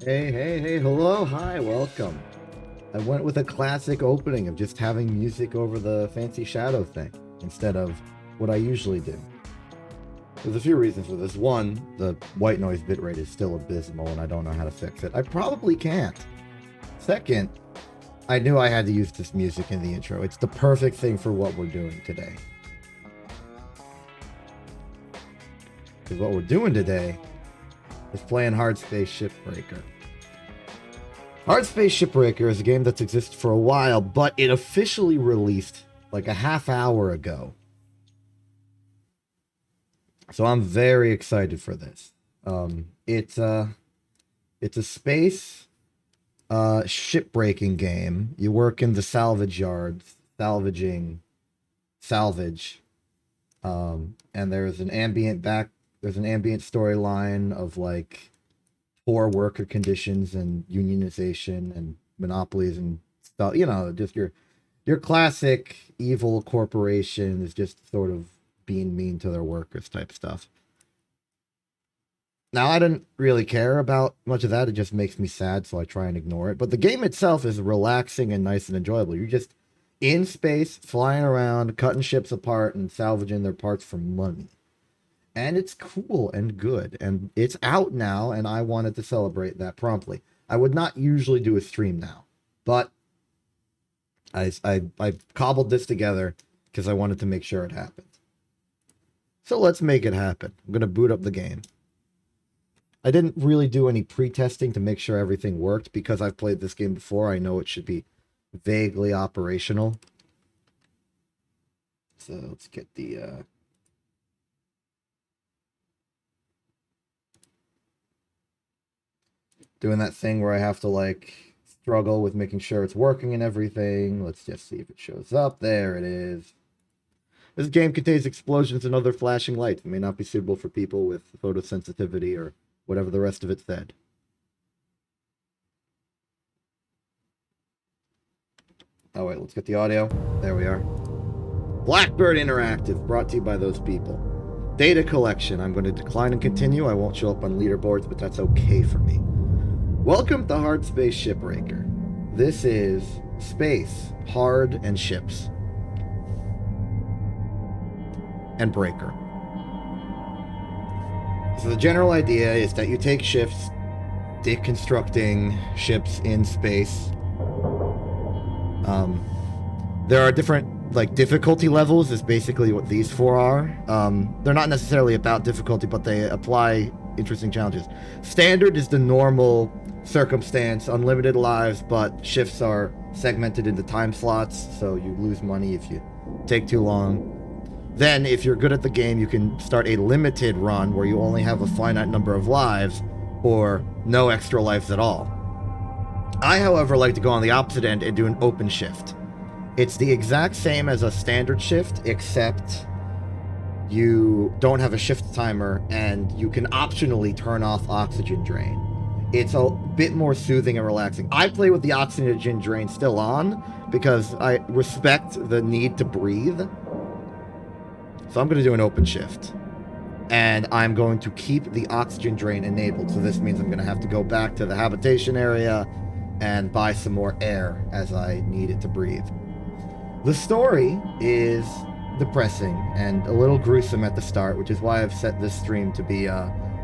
Hey, hello, hi, welcome. I went with a classic opening of just having music over the fancy shadow thing instead of what I usually do. There's a few reasons for this. One, the white noise bitrate is still abysmal and I don't know how to fix it. I probably can't. Second, I knew I had to use this music in the intro. It's the perfect thing for what we're doing today. Because what we're doing today is playing Hardspace Shipbreaker. Hardspace Shipbreaker is a game that's existed for a while, but it officially released like a half hour ago. So I'm very excited for this. It's a space shipbreaking game. You work in the salvage yards, salvaging salvage. And there's an ambient storyline of like poor worker conditions and unionization and monopolies and stuff. You know, just your classic evil corporation is just sort of being mean to their workers type stuff. Now, I didn't really care about much of that. It just makes me sad, so I try and ignore it. But the game itself is relaxing and nice and enjoyable. You're just in space, flying around, cutting ships apart and salvaging their parts for money. And it's cool and good, and it's out now, and I wanted to celebrate that promptly. I would not usually do a stream now, but I cobbled this together because I wanted to make sure it happened. So let's make it happen. I'm going to boot up the game. I didn't really do any pre-testing to make sure everything worked because I've played this game before. I know it should be vaguely operational. So let's get the... doing that thing where I have to like struggle with making sure it's working and everything. Let's just see if it shows up. There it is. This game contains explosions and other flashing lights. It may not be suitable for people with photosensitivity or whatever the rest of it said. Oh wait, let's get the audio. There we are. Blackbird Interactive, brought to you by those people. Data collection. I'm going to decline and continue. I won't show up on leaderboards, but that's okay for me. Welcome to Hardspace Shipbreaker. This is space, hard, and ships. And breaker. So the general idea is that you take shifts deconstructing ships in space. There are different like difficulty levels is basically what these four are. They're not necessarily about difficulty, but they apply interesting challenges. Standard is the normal circumstance, unlimited lives, but shifts are segmented into time slots, so you lose money if you take too long. Then, if you're good at the game, you can start a limited run where you only have a finite number of lives, or no extra lives at all. I, however, like to go on the opposite end and do an open shift. It's the exact same as a standard shift, except you don't have a shift timer, and you can optionally turn off oxygen drain. It's a bit more soothing and relaxing. I play with the oxygen drain still on because I respect the need to breathe. So I'm going to do an open shift. And I'm going to keep the oxygen drain enabled. So this means I'm going to have to go back to the habitation area and buy some more air as I need it to breathe. The story is depressing and a little gruesome at the start, which is why I've set this stream to be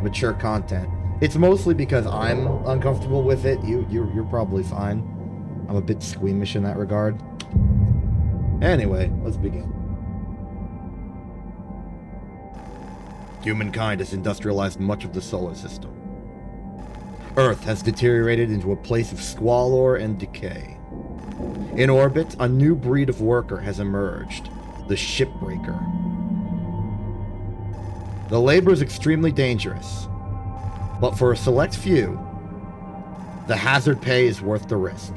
mature content. It's mostly because I'm uncomfortable with it. You're probably fine. I'm a bit squeamish in that regard. Anyway, let's begin. Humankind has industrialized much of the solar system. Earth has deteriorated into a place of squalor and decay. In orbit, a new breed of worker has emerged, the Shipbreaker. The labor is extremely dangerous, but for a select few, the hazard pay is worth the risk.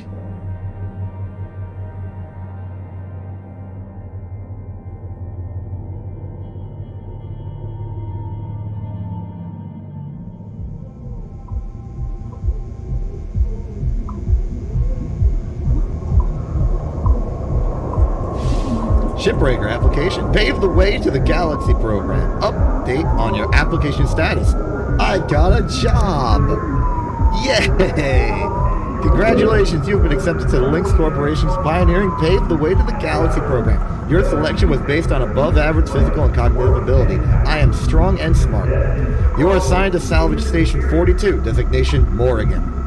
Shipbreaker application. Pave the way to the Galaxy program. Update on your application status. I got a job! Yay! Congratulations, you've been accepted to the Lynx Corporation's pioneering Pave the Way to the Galaxy program. Your selection was based on above average physical and cognitive ability. I am strong and smart. You are assigned to Salvage Station 42, designation Morrigan.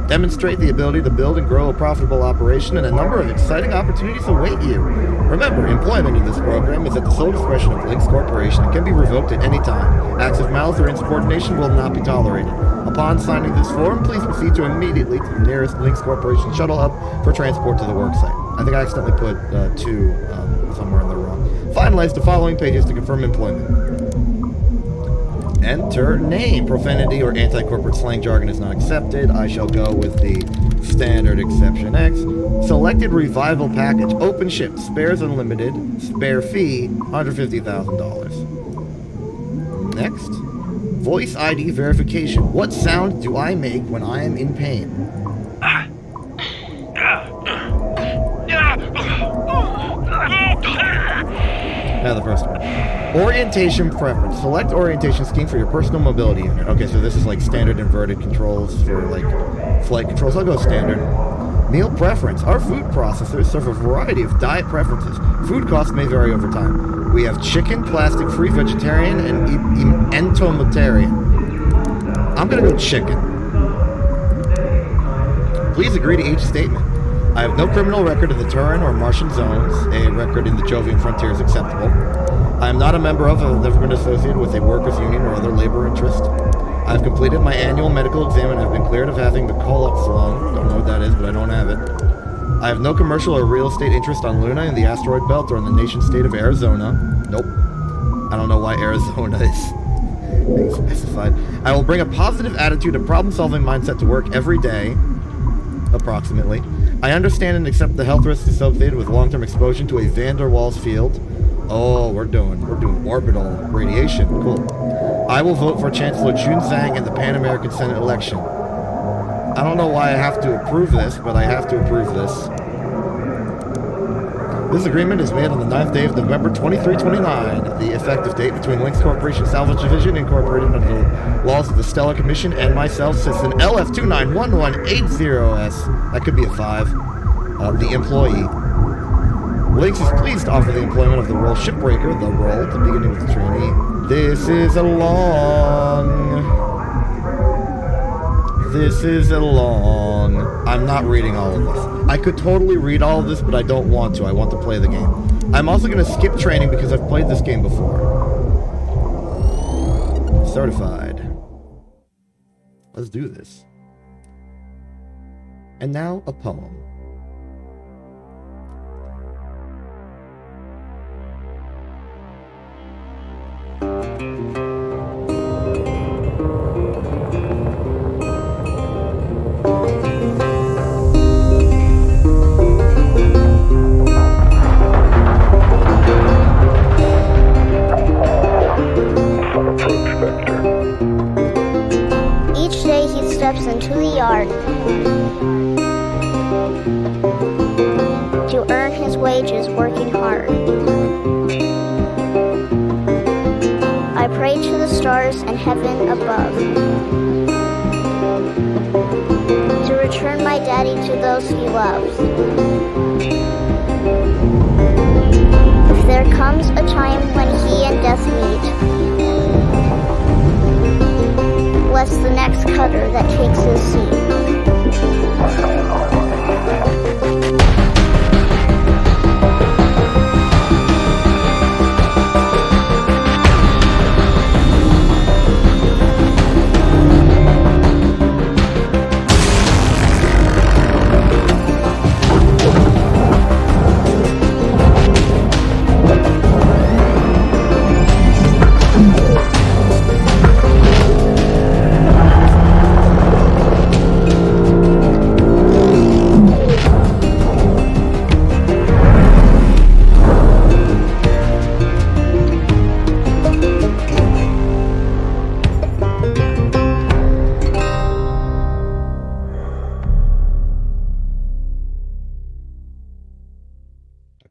Demonstrate the ability to build and grow a profitable operation, and a number of exciting opportunities await you. Remember, employment in this program is at the sole discretion of Lynx Corporation and can be revoked at any time. Acts of malice or insubordination will not be tolerated. Upon signing this form, please proceed immediately to the nearest Lynx Corporation shuttle hub for transport to the worksite. I think I accidentally put 2 somewhere in there wrong. Finalize the following pages to confirm employment. Enter name. Profanity or anti-corporate slang jargon is not accepted. I shall go with the standard exception X. Selected revival package. Open ship. Spares unlimited. Spare fee $150,000. Next. Voice ID verification. What sound do I make when I am in pain? Now the first one. Orientation preference. Select orientation scheme for your personal mobility unit. Okay, so this is like standard inverted controls for like flight controls. I'll go standard. Meal preference. Our food processors serve a variety of diet preferences. Food costs may vary over time. We have chicken, plastic-free, vegetarian, and entomatarian. I'm gonna go chicken. Please agree to each statement. I have no criminal record in the Turan or Martian zones. A record in the Jovian frontier is acceptable. I am not a member of, and have never been associated with a workers' union or other labor interest. I have completed my annual medical exam and have been cleared of having the call-up lung. Don't know what that is, but I don't have it. I have no commercial or real estate interest on Luna, in the asteroid belt, or in the nation state of Arizona. Nope. I don't know why Arizona is being specified. I will bring a positive attitude and problem-solving mindset to work every day, approximately. I understand and accept the health risks associated with long-term exposure to a van der Waals field. Oh, we're doing orbital radiation. Cool. I will vote for Chancellor Jun Zhang in the Pan American Senate election. I don't know why I have to approve this, but I have to approve this. This agreement is made on the 9th day of November 2329, the effective date between Lynx Corporation Salvage Division, incorporated under the laws of the Stellar Commission, and myself, Citizen LF291180S. That could be a 5. The employee. Lynx is pleased to offer the employment of the role Shipbreaker, the role, at the beginning of the trainee. This is a long... I'm not reading all of this. I could totally read all of this, but I don't want to. I want to play the game. I'm also going to skip training because I've played this game before. Certified. Let's do this. And now, a poem. Each day he steps into the yard to earn his wages working hard. I pray to the stars and heaven above to return my daddy to those he loves. If there comes a time when he and death meet, lets the next cutter that takes his seat.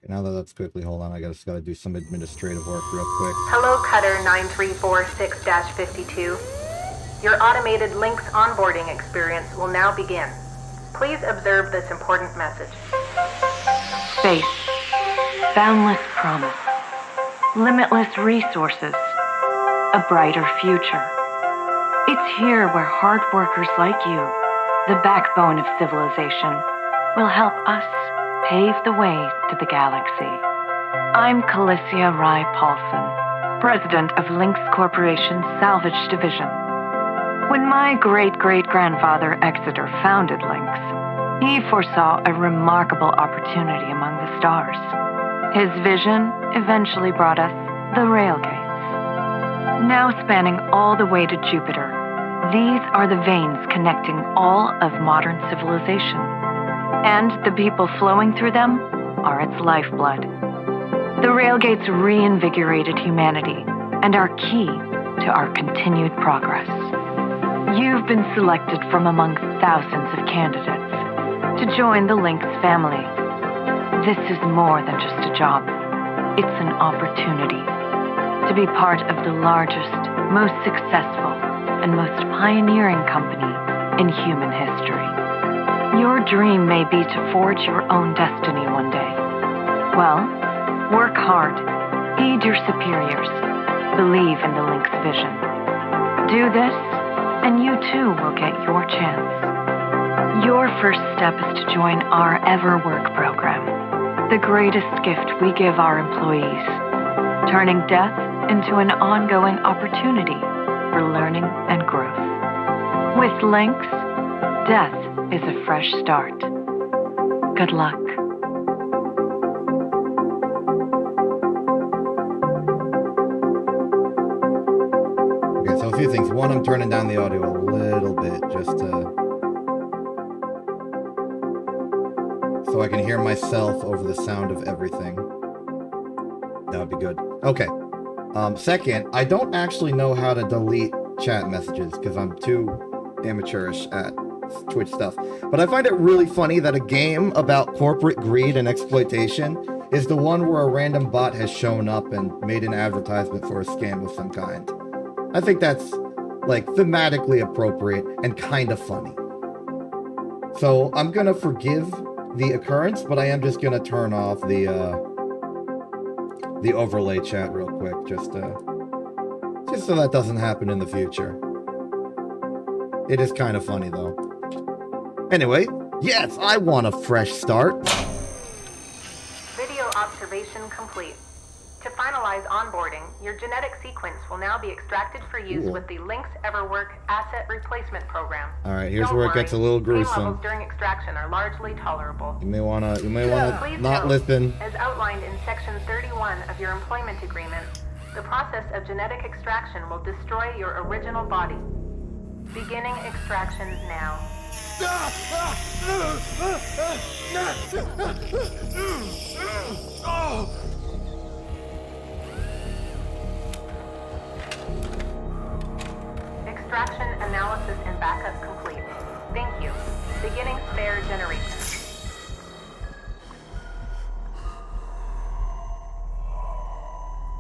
Now that that's quickly, hold on, I just gotta do some administrative work real quick. Hello, Cutter 9346-52. Your automated Lynx onboarding experience will now begin. Please observe this important message. Space. Boundless promise. Limitless resources. A brighter future. It's here where hard workers like you, the backbone of civilization, will help us pave the way to the galaxy. I'm Calicia Rye Paulson, president of Lynx Corporation's Salvage Division. When my great-great-grandfather Exeter founded Lynx, he foresaw a remarkable opportunity among the stars. His vision eventually brought us the railgates. Now spanning all the way to Jupiter, these are the veins connecting all of modern civilization. And the people flowing through them are its lifeblood. The railgates reinvigorated humanity and are key to our continued progress. You've been selected from among thousands of candidates to join the Lynx family. This is more than just a job. It's an opportunity to be part of the largest, most successful, and most pioneering company in human history. Your dream may be to forge your own destiny one day. Well, work hard, heed your superiors, believe in the Lynx vision. Do this, and you too will get your chance. Your first step is to join our EverWork program, the greatest gift we give our employees, turning death into an ongoing opportunity for learning and growth. With Lynx, death is a fresh start. Good luck. Okay, so a few things. One, I'm turning down the audio a little bit just so I can hear myself over the sound of everything. That would be good. Okay. Second, I don't actually know how to delete chat messages because I'm too amateurish at Twitch stuff. But I find it really funny that a game about corporate greed and exploitation is the one where a random bot has shown up and made an advertisement for a scam of some kind. I think that's, like, thematically appropriate and kind of funny. So I'm gonna forgive the occurrence, but I am just gonna turn off the overlay chat real quick, just so that doesn't happen in the future. It is kind of funny though. Anyway, yes, I want a fresh start. Video observation complete. To finalize onboarding, your genetic sequence will now be extracted for use Cool. with the Lynx EverWork Asset Replacement Program. All right, here's Don't where it worry, gets a little pain gruesome. levels during extraction are largely tolerable. You may wanna Please not note, listen. as outlined in Section 31 of your employment agreement, the process of genetic extraction will destroy your original body. Beginning extraction now. Extraction analysis and backup complete. Thank you. Beginning spare generation.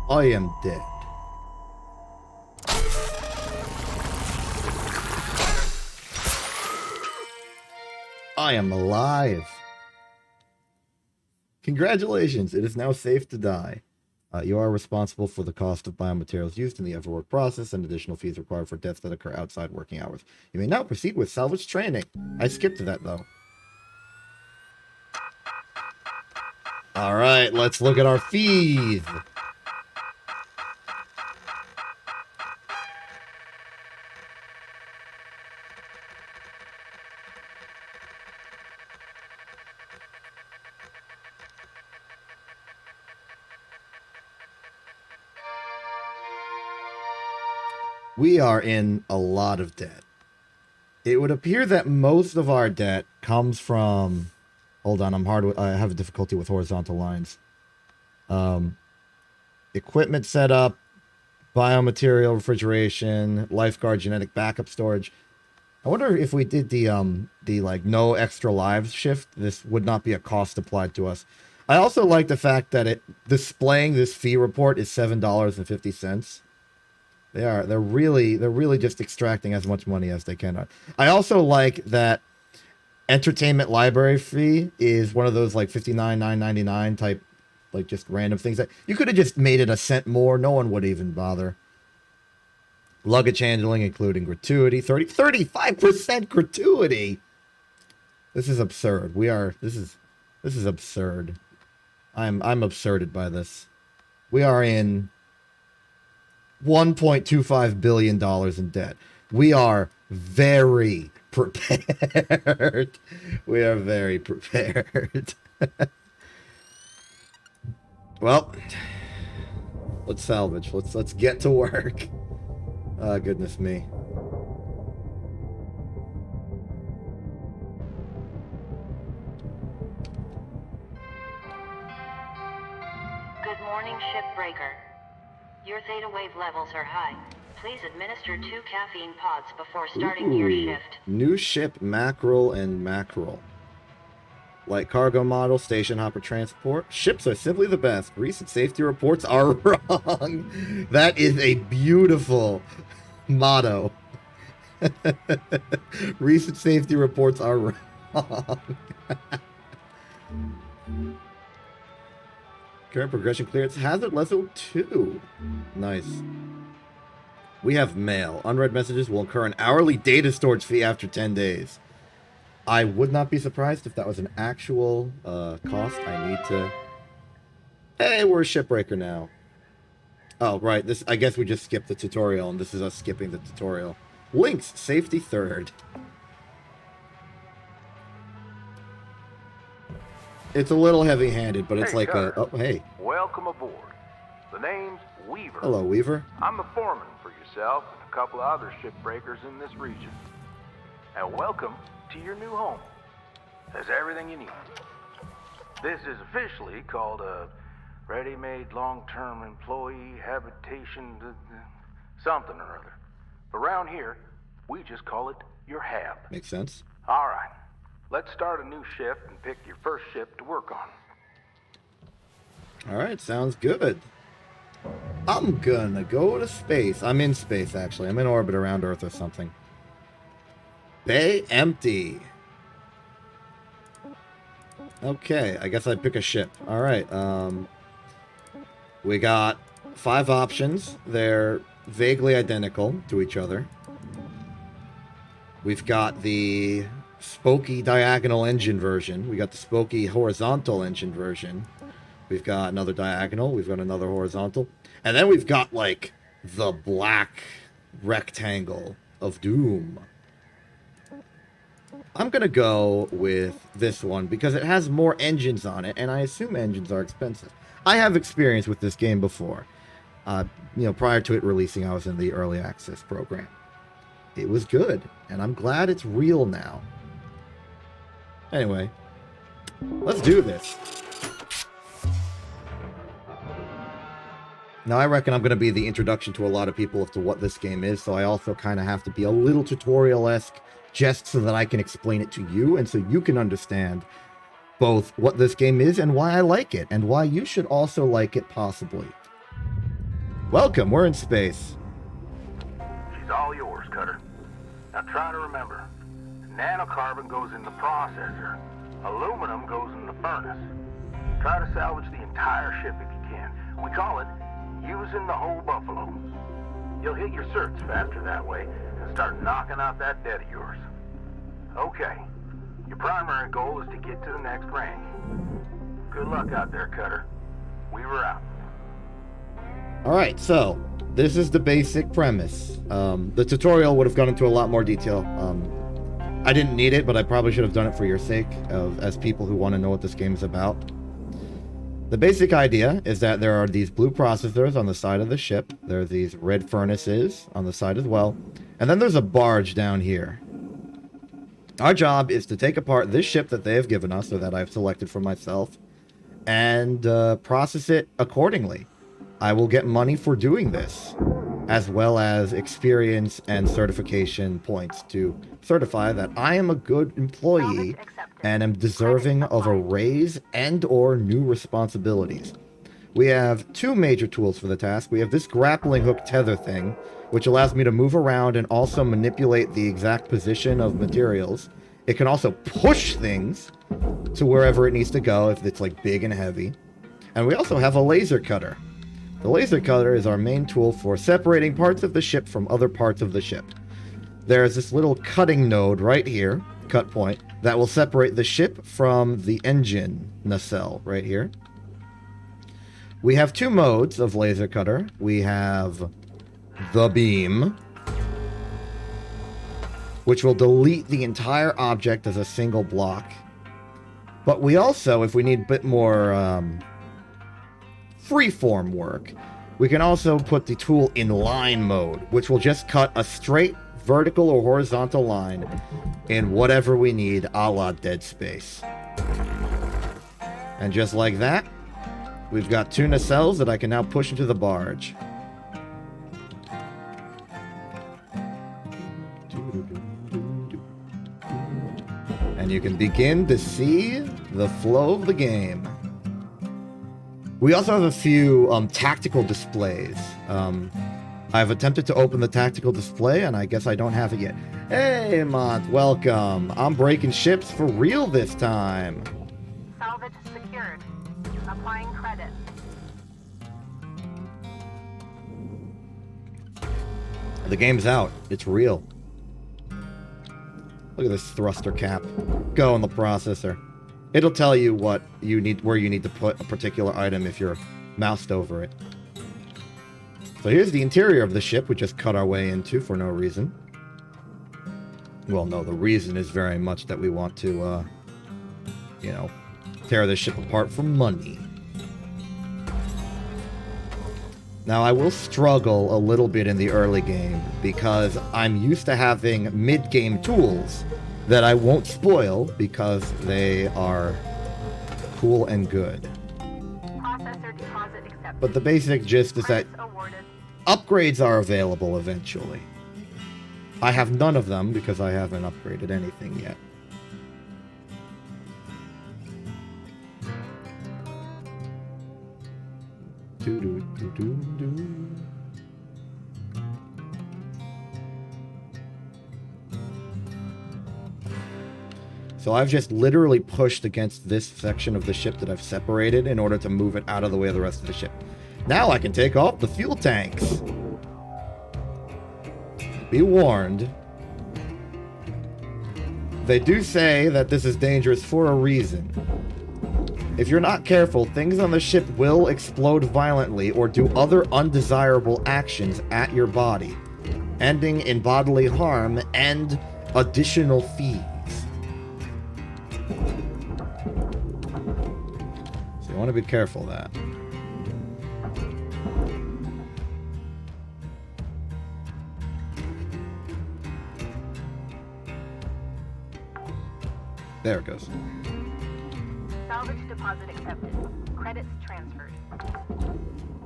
I am dead. I am alive. Congratulations, it is now safe to die. You are responsible for the cost of biomaterials used in the overwork process and additional fees required for deaths that occur outside working hours. You may now proceed with salvage training. I skipped that, though. All right, let's look at our fees. We are in a lot of debt. It would appear that most of our debt comes from... Hold on, I have a difficulty with horizontal lines. Equipment setup, biomaterial refrigeration, lifeguard genetic backup storage. I wonder if we did the like no extra lives shift, this would not be a cost applied to us. I also like the fact that displaying this fee report is $7.50. They're really just extracting as much money as they can. I also like that entertainment library fee is one of those like $59.999 type, like just random things that you could have just made it a cent more. No one would even bother. Luggage handling, including gratuity, 35% gratuity. This is absurd. This is absurd. I'm absurded by this. We are in $1.25 billion in debt. We are very prepared. We are very prepared. Well, let's salvage. Let's get to work. Oh, goodness me. Good morning, Shipbreaker. Your theta wave levels are high. Please administer 2 caffeine pods before starting your shift. New ship, mackerel and mackerel. Light cargo model, station hopper transport. Ships are simply the best. Recent safety reports are wrong. That is a beautiful motto. Recent safety reports are wrong. Current progression clearance. Hazard level 2. Nice. We have mail. Unread messages will incur an hourly data storage fee after 10 days. I would not be surprised if that was an actual cost. I need to... Hey, we're a shipbreaker now. Oh, right. This, I guess we just skipped the tutorial, and this is us skipping the tutorial. Links, safety third. It's a little heavy-handed, but it's Hey, like Carter. a... Oh, hey. Welcome aboard. The name's Weaver. Hello, Weaver. I'm the foreman for yourself and a couple of other shipbreakers in this region. And welcome to your new home. There's everything you need. This is officially called a ready-made long-term employee habitation something or other. Around here, we just call it your hab. Makes sense. All right. Let's start a new shift and pick your first ship to work on. All right, sounds good. I'm gonna go to space. I'm in space, actually. I'm in orbit around Earth or something. Bay empty. Okay, I guess I pick a ship. All right. We got 5 options. They're vaguely identical to each other. We've got the spokey diagonal engine version. We got the spokey horizontal engine version. We've got another diagonal. We've got another horizontal. And then we've got, like, the black rectangle of doom. I'm going to go with this one because it has more engines on it, and I assume engines are expensive. I have experience with this game before. Prior to it releasing, I was in the early access program. It was good, and I'm glad it's real now. Anyway, let's do this. Now, I reckon I'm going to be the introduction to a lot of people as to what this game is, so I also kind of have to be a little tutorial-esque just so that I can explain it to you, and so you can understand both what this game is and why I like it, and why you should also like it, possibly. Welcome, we're in space. She's all yours, Cutter. Now try to remember, nanocarbon goes in the processor, aluminum goes in the furnace. Try to salvage the entire ship if you can. We call it using the whole buffalo. You'll hit your certs faster that way and start knocking out that debt of yours. Okay. Your primary goal is to get to the next rank. Good luck out there, Cutter. Weaver out. Alright, so this is the basic premise. The tutorial would have gone into a lot more detail. I didn't need it, but I probably should have done it for your sake, as people who want to know what this game is about. The basic idea is that there are these blue processors on the side of the ship. There are these red furnaces on the side as well. And then there's a barge down here. Our job is to take apart this ship that they have given us, or that I've selected for myself, and process it accordingly. I will get money for doing this, as well as experience and certification points to certify that I am a good employee and am deserving of a raise and or new responsibilities. We have two major tools for the task. We have this grappling hook tether thing, which allows me to move around and also manipulate the exact position of materials. It can also push things to wherever it needs to go if it's like big and heavy. And we also have a laser cutter. The laser cutter is our main tool for separating parts of the ship from other parts of the ship. There's this little cutting node right here, cut point, that will separate the ship from the engine nacelle right here. We have two modes of laser cutter. We have the beam, which will delete the entire object as a single block. But we also, if we need a bit more freeform work, we can also put the tool in line mode, which will just cut a straight vertical or horizontal line in whatever we need, a la Dead Space. And just like that, we've got two nacelles that I can now push into the barge. And you can begin to see the flow of the game. We also have a few tactical displays. I've attempted to open the tactical display, and I guess I don't have it yet. Hey, Mont, welcome. I'm breaking ships for real this time. Salvage secured. Applying credit. The game's out. It's real. Look at this thruster cap. Go in the processor. It'll tell you what you need, where you need to put a particular item if you're moused over it. So here's the interior of the ship we just cut our way into for no reason. Well, no, the reason is very much that we want to, you know, tear this ship apart for money. Now, I will struggle a little bit in the early game because I'm used to having mid-game tools that I won't spoil because they are cool and good. Processor deposit accepted. But the basic gist is that Credits awarded. upgrades are available eventually. I have none of them because I haven't upgraded anything yet. So I've just literally pushed against this section of the ship that I've separated in order to move it out of the way of the rest of the ship. Now I can take off the fuel tanks. Be warned. They do say that this is dangerous for a reason. If you're not careful, things on the ship will explode violently or do other undesirable actions at your body, ending in bodily harm and additional fees. So you want to be careful of that. There it goes. Salvage deposit accepted. Credits transferred.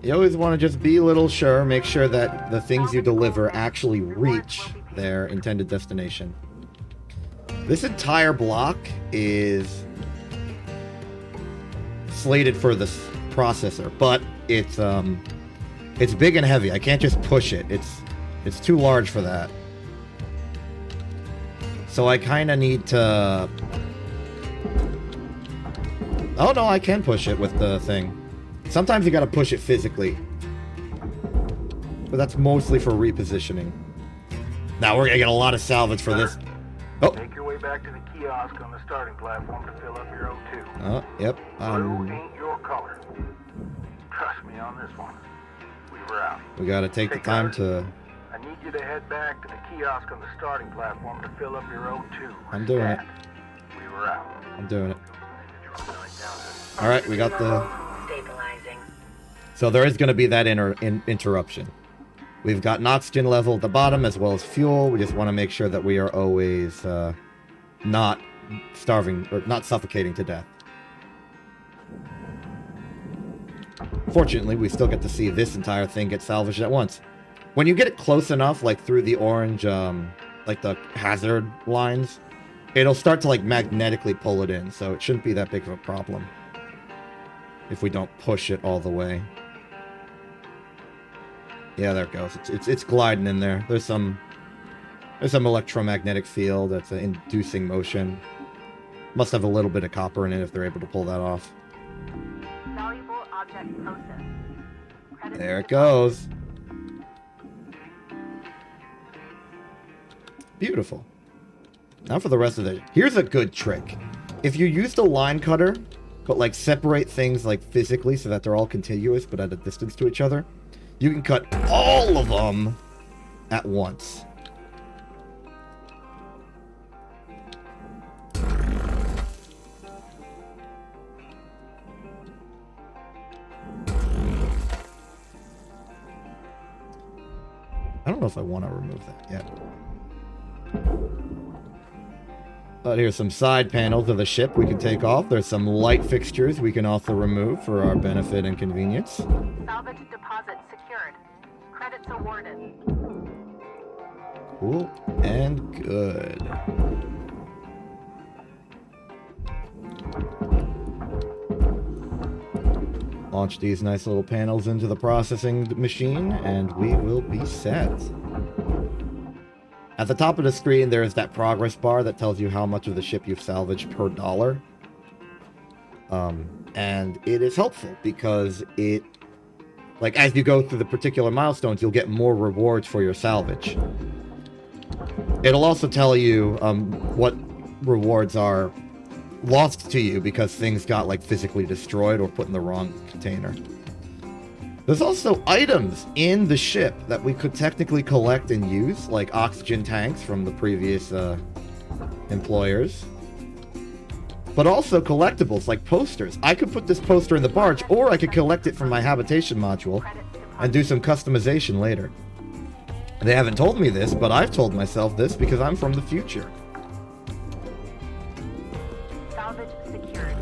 You always want to just be a little sure, make sure that the things you deliver actually reach their intended destination. This entire block is slated for this processor, but it's big and heavy. I can't just push it. It's too large for that. So I kind of need to... Oh no, I can push it with the thing. Sometimes you gotta push it physically. But that's mostly for repositioning. Now we're gonna get a lot of salvage for this. Oh. Make your way back to the kiosk on the starting platform to fill up your O2. Oh, yep. Blue ain't your color. Trust me on this one. We were out. We gotta take the time to... I need you to head back to the kiosk on the starting platform to fill up your O2. I'm doing it. We were out. I'm doing it. Alright, we got the... Stabilizing. So there is gonna be that interruption. We've got an oxygen level at the bottom as well as fuel. We just want to make sure that we are always not starving or not suffocating to death. Fortunately, we still get to see this entire thing get salvaged at once. When you get it close enough, like through the orange, like the hazard lines, it'll start to like magnetically pull it in. So it shouldn't be that big of a problem if we don't push it all the way. Yeah, there it goes. It's gliding in there. There's some electromagnetic field that's inducing motion. Must have a little bit of copper in it if they're able to pull that off. Valuable object process. Credit There it goes. Beautiful. Now for the rest of it. Here's a good trick. If you use the line cutter, but like separate things like physically so that they're all contiguous but at a distance to each other, you can cut all of them at once. I don't know if I want to remove that yet. But here's some side panels of the ship we can take off. There's some light fixtures we can also remove for our benefit and convenience. Salvage deposit secured. Credits awarded. Cool and good. Launch these nice little panels into the processing machine, and we will be set. At the top of the screen, there is that progress bar that tells you how much of the ship you've salvaged per dollar. And it is helpful because it, like, as you go through the particular milestones, you'll get more rewards for your salvage. It'll also tell you what rewards are lost to you because things got, like, physically destroyed or put in the wrong container. There's also items in the ship that we could technically collect and use, like oxygen tanks from the previous employers. But also collectibles, like posters. I could put this poster in the barge, or I could collect it from my habitation module and do some customization later. They haven't told me this, but I've told myself this because I'm from the future. Salvage secured.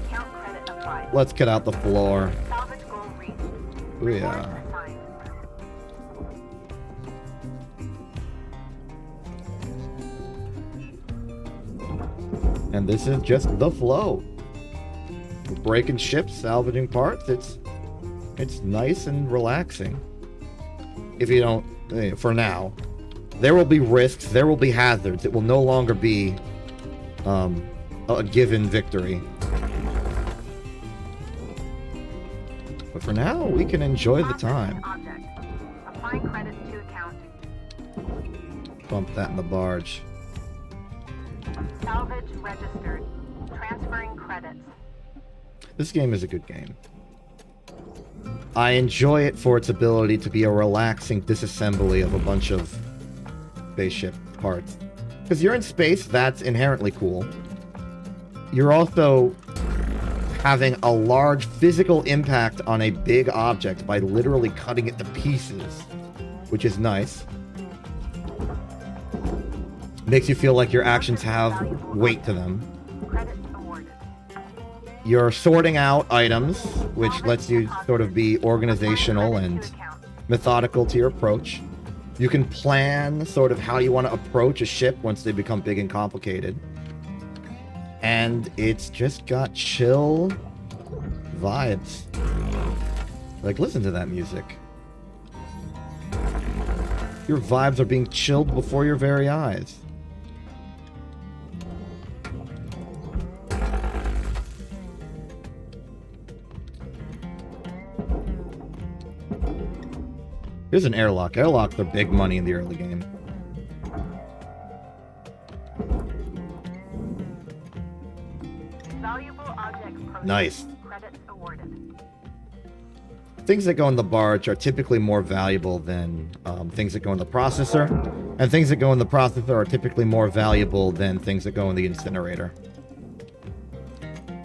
Account credit applied. Let's cut out the floor. Salvage goal reached. Oh yeah. Reward assigned. And this is just the flow. We're breaking ships, salvaging parts. It's nice and relaxing. If you don't, for now, there will be risks, there will be hazards. It will no longer be a given victory. But for now, we can enjoy the time. Object. Applying credits to account. Bump that in the barge. Salvage registered. Transferring credits. This game is a good game. I enjoy it for its ability to be a relaxing disassembly of a bunch of spaceship parts. Because you're in space, that's inherently cool. You're also having a large physical impact on a big object by literally cutting it to pieces, which is nice. Makes you feel like your actions have weight to them. Credits awarded. You're sorting out items, which lets you sort of be organizational and methodical to your approach. You can plan sort of how you want to approach a ship once they become big and complicated. And it's just got chill vibes. Like, listen to that music. Your vibes are being chilled before your very eyes. Here's an airlock. Airlocks are big money in the early game. Valuable object processed. Nice. Credits awarded. Things that go in the barge are typically more valuable than things that go in the processor, and things that go in the processor are typically more valuable than things that go in the incinerator.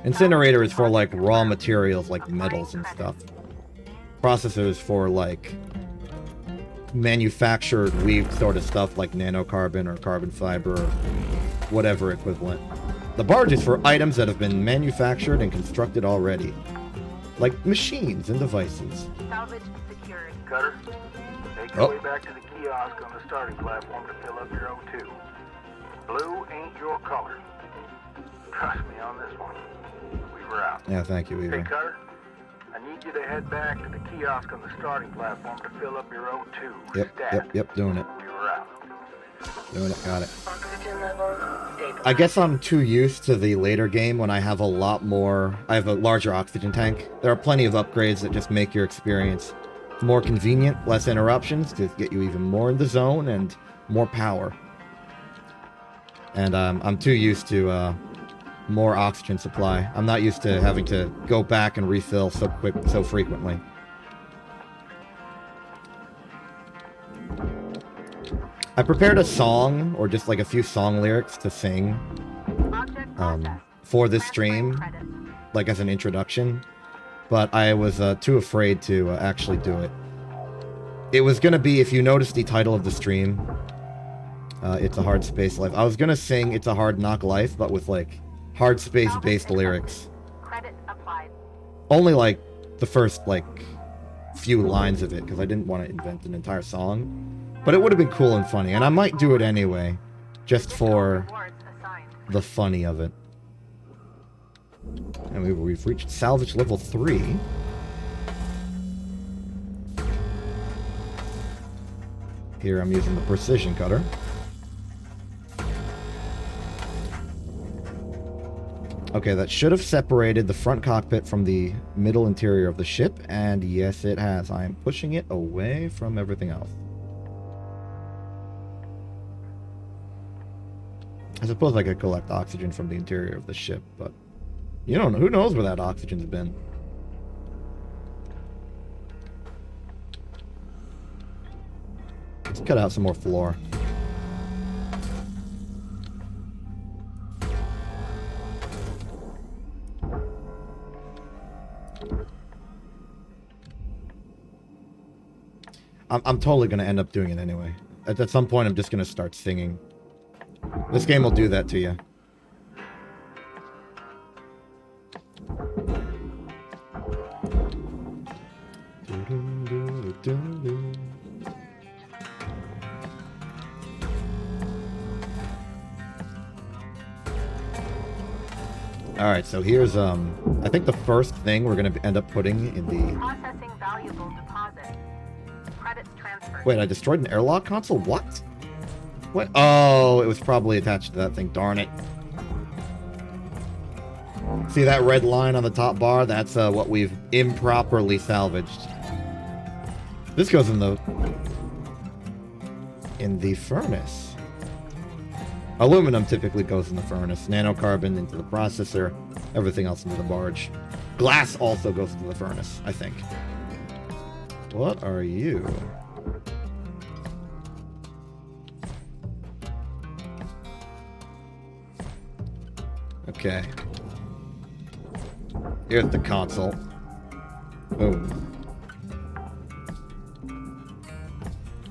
Incinerator is for like raw materials like metals and stuff. Processor is for like manufactured weaved sort of stuff like nanocarbon or carbon fiber or whatever equivalent. The barge is for items that have been manufactured and constructed already, like machines and devices. Salvage secured. Cutter, make your way back to the kiosk on the starting platform to fill up your O2. Blue ain't your color. Trust me on this one. Weaver out. Yeah, thank you, Hey, Weaver. Cutter, I need you to head back to the kiosk on the starting platform to fill up your O2. Yep, doing it. Weaver out. Doing it, got it. Oxygen levels stable. I guess I'm too used to the later game when I have a lot more... I have a larger oxygen tank. There are plenty of upgrades that just make your experience more convenient, less interruptions, to get you even more in the zone and more power. And I'm too used to more oxygen supply. I'm not used to having to go back and refill so frequently. I prepared a song, or just like a few song lyrics to sing Object processed. for this Transferring stream, credits. like as an introduction, but I was too afraid to actually do it. It was gonna be, if you notice the title of the stream, It's a Hard Space Life. I was gonna sing It's a Hard Knock Life, but with like hard space based lyrics. Credit applied. Only like the first like few lines of it, because I didn't want to invent an entire song. But it would have been cool and funny, and I might do it anyway, just for Rewards assigned. the funny of it. And we've reached salvage level 3. Here I'm using the precision cutter. Okay, that should have separated the front cockpit from the middle interior of the ship, and yes it has. I am pushing it away from everything else. I suppose I could collect oxygen from the interior of the ship, but you don't know. Who knows where that oxygen's been? Let's cut out some more floor. I'm totally going to end up doing it anyway. At some point, I'm just going to start singing. This game will do that to you. Alright, so here's, I think the first thing we're going to end up putting in the... Processing valuable deposit. Credits transferred. Wait, I destroyed an airlock console? What? What? Oh, it was probably attached to that thing. Darn it. See that red line on the top bar? That's what we've improperly salvaged. This goes in the furnace. Aluminum typically goes in the furnace. Nanocarbon into the processor. Everything else into the barge. Glass also goes into the furnace, I think. What are you? Okay. Here's the console. Boom.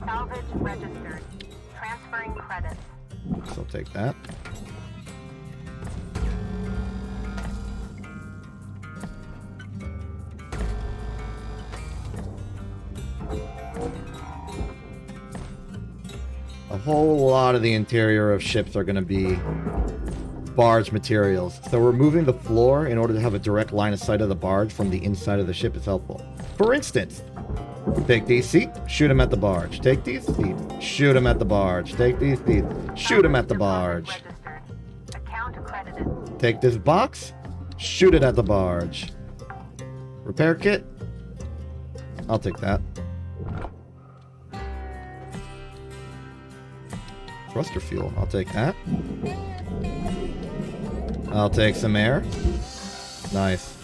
Salvage registered. Transferring credits. So I'll take that. A whole lot of the interior of ships are going to be barge materials. So removing the floor in order to have a direct line of sight of the barge from the inside of the ship is helpful. For instance, take these seats, shoot them at the barge. Take these seats, shoot them at the barge. Take these seats, shoot them at the barge. Registered. Account accredited. Take this box, shoot it at the barge. Repair kit? I'll take that. Thruster fuel. I'll take that. I'll take some air. Nice.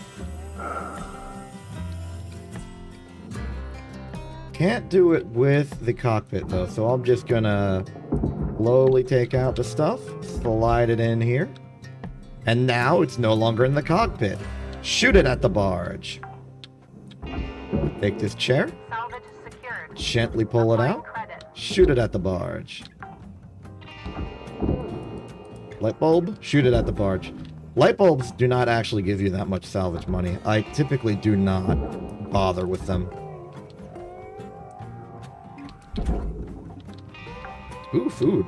Can't do it with the cockpit, though, so I'm just gonna slowly take out the stuff, slide it in here, and now it's no longer in the cockpit. Shoot it at the barge. Take this chair, Salvage secured. gently pull it out, Credit. shoot it at the barge. Light bulb, shoot it at the barge. Light bulbs do not actually give you that much salvage money. I typically do not bother with them. Ooh, food.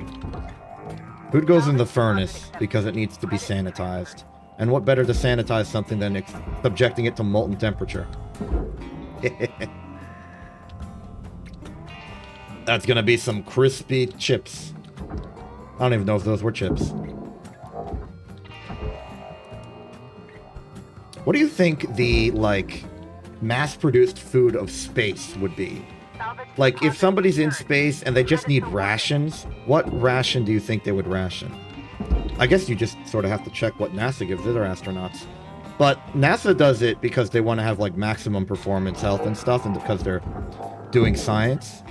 Food goes in the furnace because it needs to be sanitized. And what better to sanitize something than subjecting it to molten temperature? That's gonna be some crispy chips. I don't even know if those were chips. What do you think the, like, mass-produced food of space would be? Like, if somebody's in space and they just need rations, what ration do you think they would ration? I guess you just sort of have to check what NASA gives their astronauts. But NASA does it because they want to have, like, maximum performance health and stuff, and because they're doing science.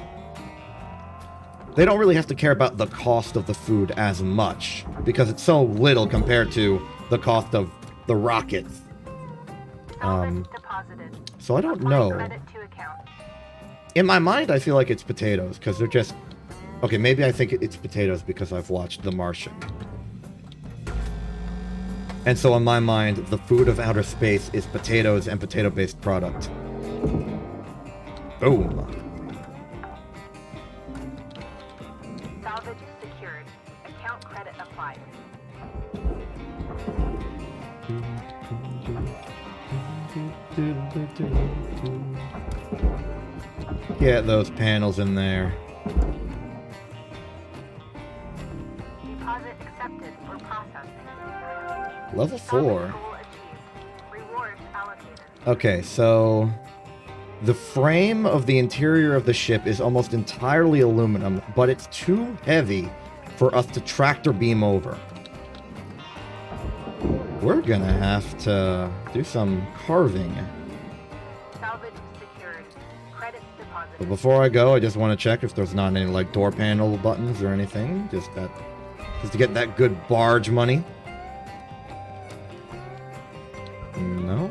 They don't really have to care about the cost of the food as much, because it's so little compared to the cost of the rockets. So I don't know. In my mind, I feel like it's potatoes, because they're just... Okay, maybe I think it's potatoes because I've watched The Martian. And so in my mind, the food of outer space is potatoes and potato-based product. Boom. Salvage secured. Account credit applied. Get those panels in there. Deposit accepted for processing. Level 4. Goal achieved. Rewards allocated. Okay, so the frame of the interior of the ship is almost entirely aluminum, but it's too heavy for us to tractor beam over. We're gonna have to do some carving. Salvage secured. Credits deposited. But before I go, I just want to check if there's not any, like, door panel buttons or anything. Just to get that good barge money. No.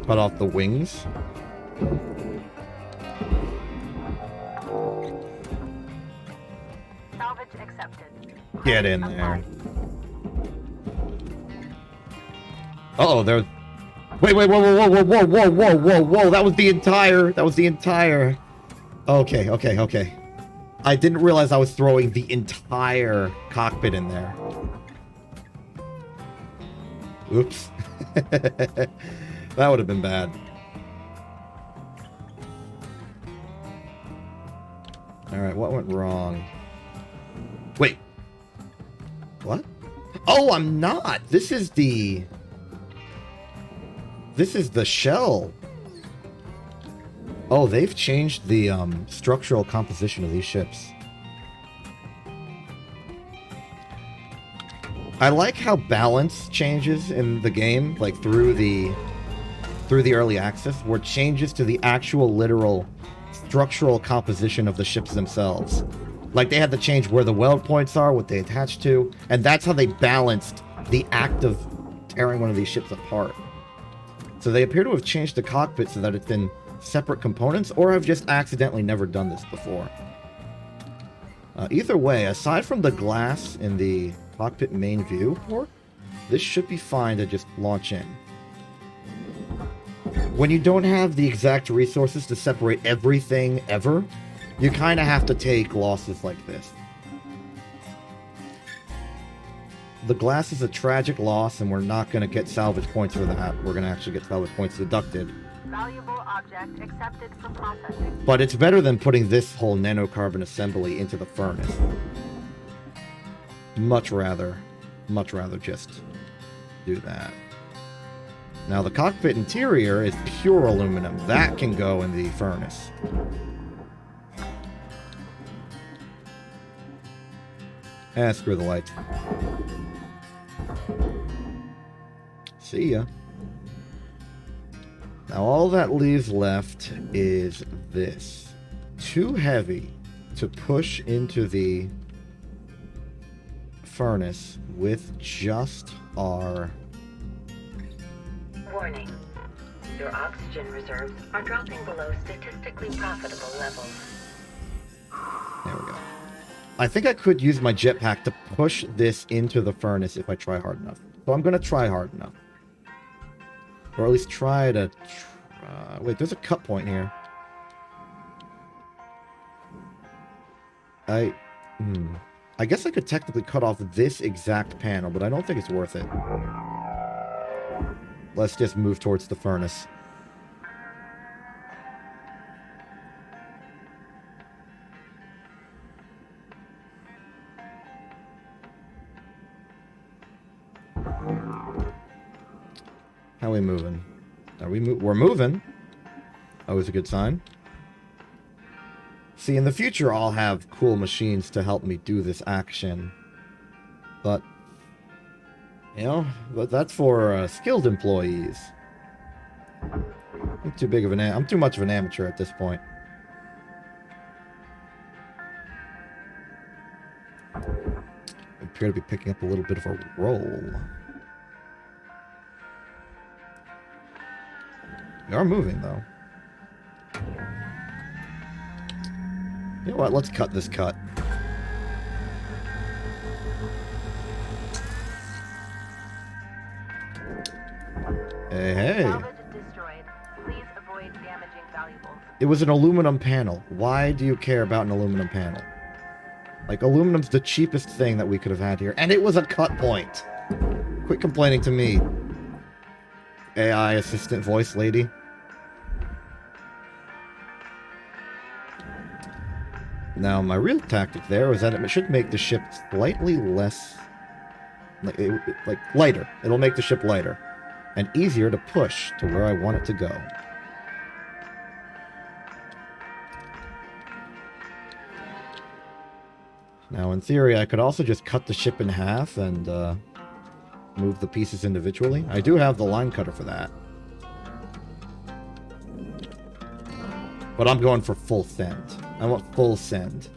Cut off the wings. Salvage accepted. Get in there. Uh-oh, there's... Wait, whoa, whoa, whoa, whoa, whoa, whoa, whoa, whoa, that was the entire... Okay. I didn't realize I was throwing the entire cockpit in there. Oops. That would have been bad. Alright, what went wrong? Wait. What? Oh, I'm not! This is the shell. Oh, they've changed the structural composition of these ships. I like how balance changes in the game, like through the early access, where it changes to the actual literal structural composition of the ships themselves. Like, they had to change where the weld points are, what they attach to, and that's how they balanced the act of tearing one of these ships apart. So they appear to have changed the cockpit so that it's in separate components, or I've just accidentally never done this before. Either way, aside from the glass in the cockpit main view port, this should be fine to just launch in. When you don't have the exact resources to separate everything ever, you kind of have to take losses like this. The glass is a tragic loss, and we're not going to get salvage points for that. We're going to actually get salvage points deducted. Valuable object accepted for processing. But it's better than putting this whole nanocarbon assembly into the furnace. Much rather just do that. Now, the cockpit interior is pure aluminum. That can go in the furnace. Screw the lights. See ya. Now all that leaves left is this. Too heavy to push into the furnace with just our... Warning. Your oxygen reserves are dropping below statistically profitable levels. There we go. I think I could use my jetpack to push this into the furnace if I try hard enough. So I'm going to try hard enough. Or at least try to... wait, there's a cut point here. I guess I could technically cut off this exact panel, but I don't think it's worth it. Let's just move towards the furnace. How are we moving? We're moving. Always a good sign. See, in the future, I'll have cool machines to help me do this action. But, you know, that's for skilled employees. I'm too much of an amateur at this point. I appear to be picking up a little bit of a roll. We are moving, though. You know what? Let's cut this cut. Hey. Salvage destroyed. Please avoid damaging valuables. It was an aluminum panel. Why do you care about an aluminum panel? Like, aluminum's the cheapest thing that we could have had here. And it was a cut point. Quit complaining to me, AI assistant voice lady. Now, my real tactic there was that it should make the ship slightly less... like lighter. It'll make the ship lighter. And easier to push to where I want it to go. Now, in theory, I could also just cut the ship in half and move the pieces individually. I do have the line cutter for that. But I'm going for full send. I want full send.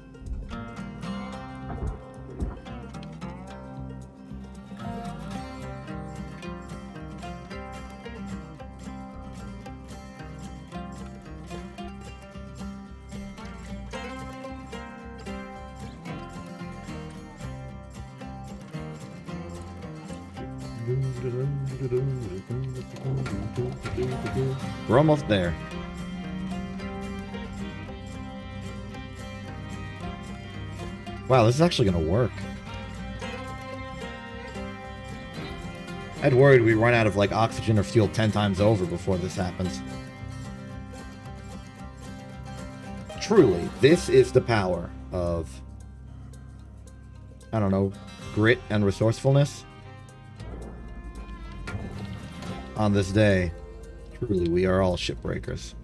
We're almost there. Wow, this is actually going to work. I'd worried we'd run out of, like, oxygen or fuel 10 times over before this happens. Truly, this is the power of, I don't know, grit and resourcefulness. On this day, truly, we are all shipbreakers.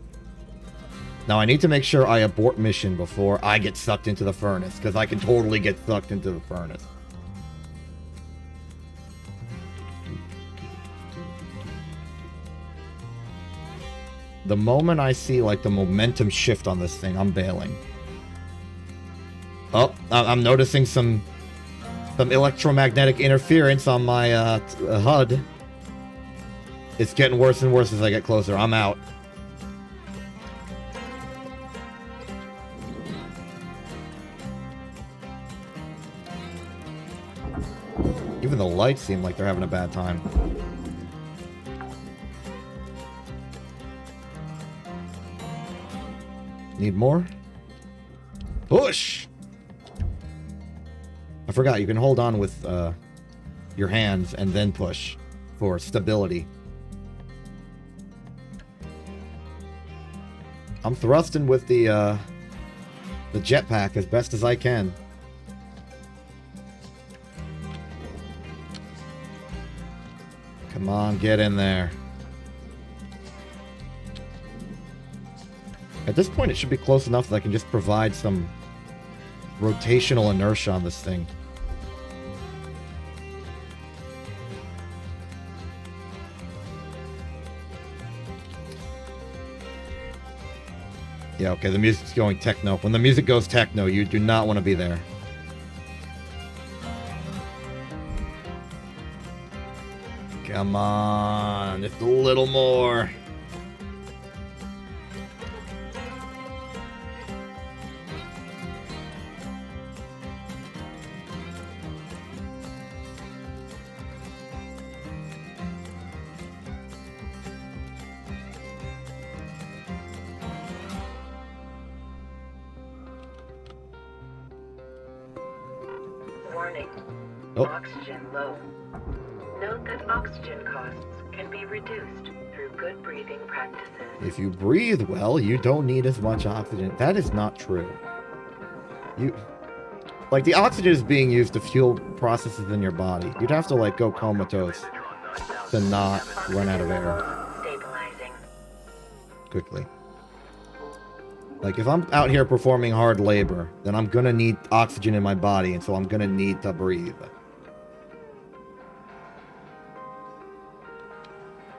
Now, I need to make sure I abort mission before I get sucked into the furnace, because I can totally get sucked into the furnace. The moment I see, like, the momentum shift on this thing, I'm bailing. Oh, I'm noticing some electromagnetic interference on my HUD. It's getting worse and worse as I get closer. I'm out. Even the lights seem like they're having a bad time. Need more? Push! I forgot, you can hold on with your hands and then push for stability. I'm thrusting with the jetpack as best as I can. Come on, get in there. At this point, it should be close enough that I can just provide some rotational inertia on this thing. Yeah, okay, the music's going techno. When the music goes techno, you do not want to be there. Come on, just a little more. Warning. Oh. Oxygen low. Note that oxygen costs can be reduced through good breathing practices. If you breathe well, you don't need as much oxygen. That is not true. Like, the oxygen is being used to fuel processes in your body. You'd have to, like, go comatose to not run out of air Stabilizing. quickly. Like, if I'm out here performing hard labor, then I'm gonna need oxygen in my body, and so I'm gonna need to breathe.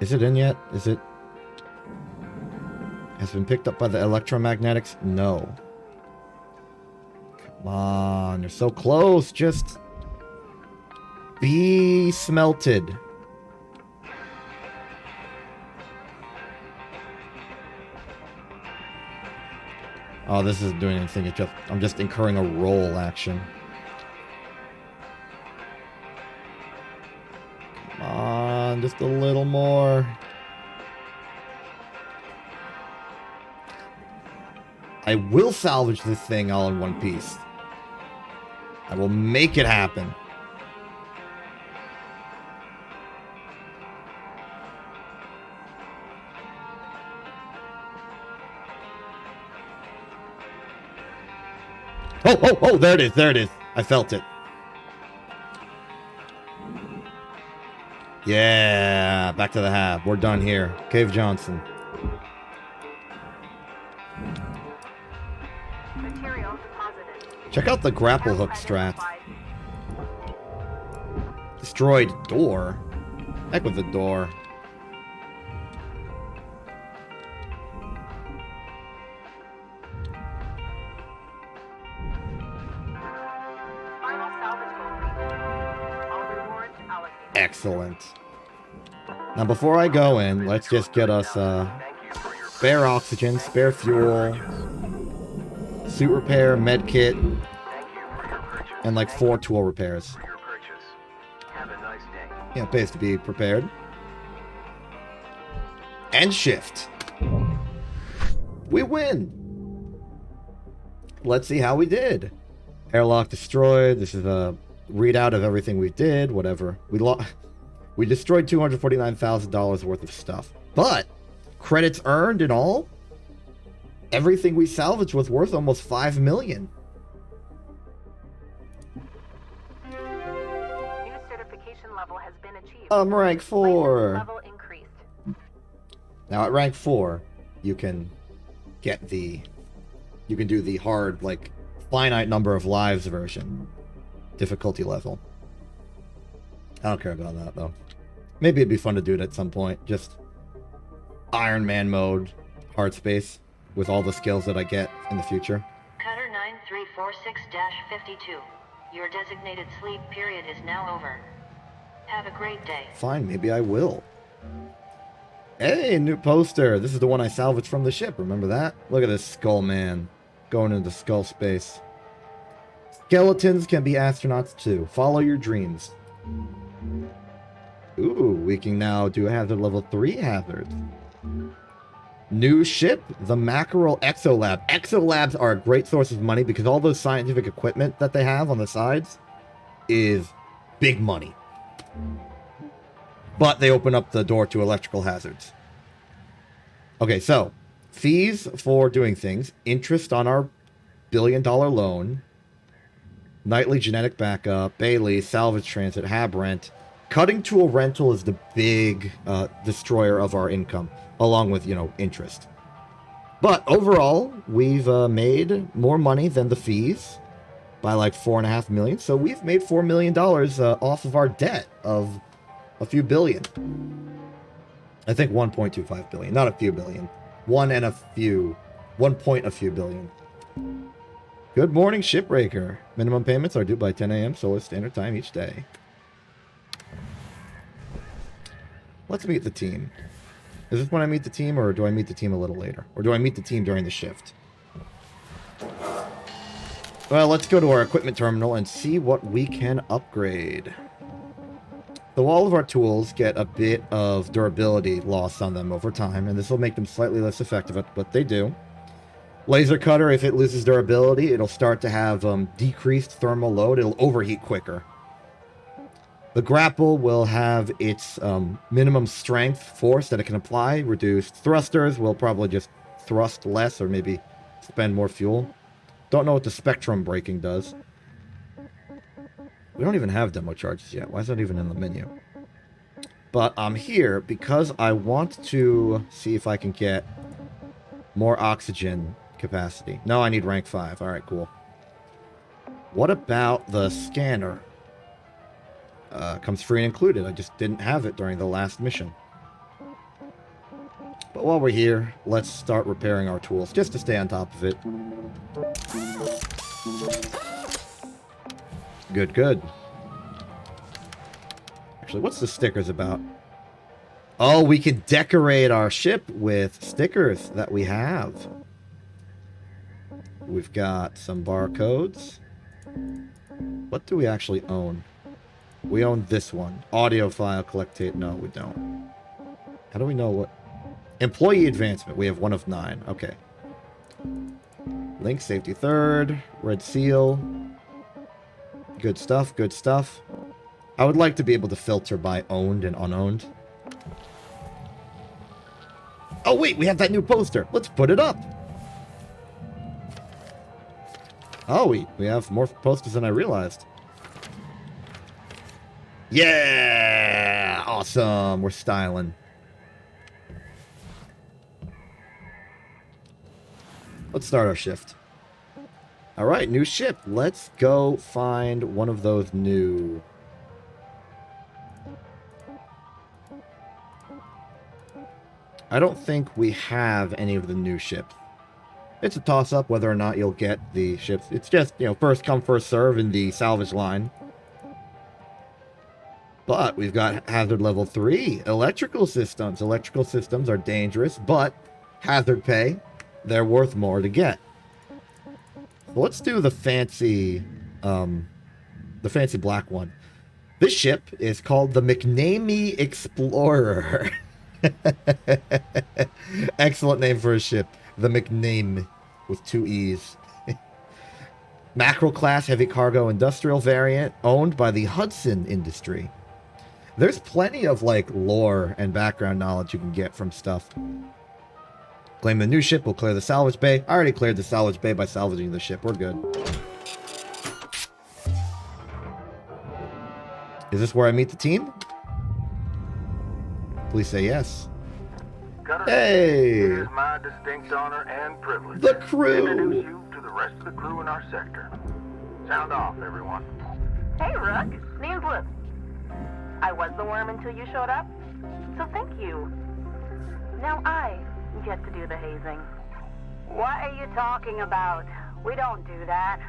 Is it in yet? Is it... Has it been picked up by the electromagnetics? No. Come on, you're so close. Just... be smelted. Oh, this isn't doing anything. It's just... I'm just incurring a roll action. Come on, just a little more. I will salvage this thing all in one piece. I will make it happen. Oh, there it is, there it is. I felt it. Yeah, back to the hab. We're done here. Cave Johnson. Material deposited. Check out the grapple hook strat. Destroyed door? Heck with the door. Final salvage complete. All rewards allocated. Excellent. Now before I go in, let's just get us spare oxygen, spare fuel, suit repair, med kit, and like 4 tool repairs. Have a nice day. Yeah, it pays to be prepared. And shift. We win. Let's see how we did. Airlock destroyed. This is a readout of everything we did. Whatever. We destroyed $249,000 worth of stuff. But credits earned and all, everything we salvaged was worth almost $5 million. New certification level has been achieved. Rank 4. License level increased. Now at rank 4, you can get the... You can do the hard, like, finite number of lives version. Difficulty level. I don't care about that, though. Maybe it'd be fun to do it at some point. Just Iron Man mode, Hardspace, with all the skills that I get in the future. Cutter 9346-52. Your designated sleep period is now over. Have a great day. Fine, maybe I will. Hey, new poster. This is the one I salvaged from the ship. Remember that? Look at this skull man going into skull space. Skeletons can be astronauts too. Follow your dreams. Ooh, we can now do hazard level 3 hazards. New ship, the Mackerel Exolab. Exolabs are a great source of money because all those scientific equipment that they have on the sides is big money. But they open up the door to electrical hazards. Okay, so fees for doing things, interest on our $1 billion loan, nightly genetic backup, Bailey, salvage transit, hab rent. Cutting tool rental is the big destroyer of our income, along with, interest. But overall, we've made more money than the fees by like $4.5 million. So we've made $4 million off of our debt of a few billion. I think 1.25 billion, not a few billion. 1 and a few 1 point a few billion. Good morning, Shipbreaker. Minimum payments are due by 10 a.m. Solar Standard Time each day. Let's meet the team. Is this when I meet the team, or do I meet the team a little later? Or do I meet the team during the shift? Well, let's go to our equipment terminal and see what we can upgrade. So all of our tools get a bit of durability loss on them over time, and this will make them slightly less effective at what they do. Laser cutter, if it loses durability, it'll start to have decreased thermal load. It'll overheat quicker. The grapple will have its minimum strength force that it can apply reduced. Thrusters will probably just thrust less or maybe spend more fuel. Don't know what the spectrum braking does. We don't even have demo charges yet. Why is that even in the menu? But I'm here because I want to see if I can get more oxygen capacity. No, I need rank 5. Alright, cool. What about the scanner? Comes free and included. I just didn't have it during the last mission. But while we're here, let's start repairing our tools, just to stay on top of it. Good, good. Actually, what's the stickers about? Oh, we can decorate our ship with stickers that we have. We've got some barcodes. What do we actually own? We own this one. Audio file, collect tape. No, we don't. How do we know what? Employee advancement. We have 1 of 9. Okay. Link, safety third. Red seal. Good stuff, good stuff. I would like to be able to filter by owned and unowned. Oh wait, we have that new poster. Let's put it up. Oh, we have more posters than I realized. Yeah! Awesome. We're styling. Let's start our shift. Alright, new ship. Let's go find one of those new... I don't think we have any of the new ships. It's a toss-up whether or not you'll get the ships. It's just, you know, first come, first serve in the salvage line. But we've got hazard level 3. Electrical systems. Electrical systems are dangerous, but hazard pay. They're worth more to get. So let's do the fancy black one. This ship is called the McNamee Explorer. Excellent name for a ship. The McName with 2 E's. Mackerel class heavy cargo industrial variant owned by the Hudson Industry. There's plenty of like lore and background knowledge you can get from stuff. Claim the new ship, will clear the salvage bay. I already cleared the salvage bay by salvaging the ship. We're good. Is this where I meet the team? Please say yes. Gunner, Hey! it is my distinct honor and privilege The to crew! introduce you to the rest of the crew in our sector. Sound off, everyone. Hey, Rook. Name's Luke. I was the worm until you showed up, so thank you. Now I get to do the hazing. What are you talking about? We don't do that.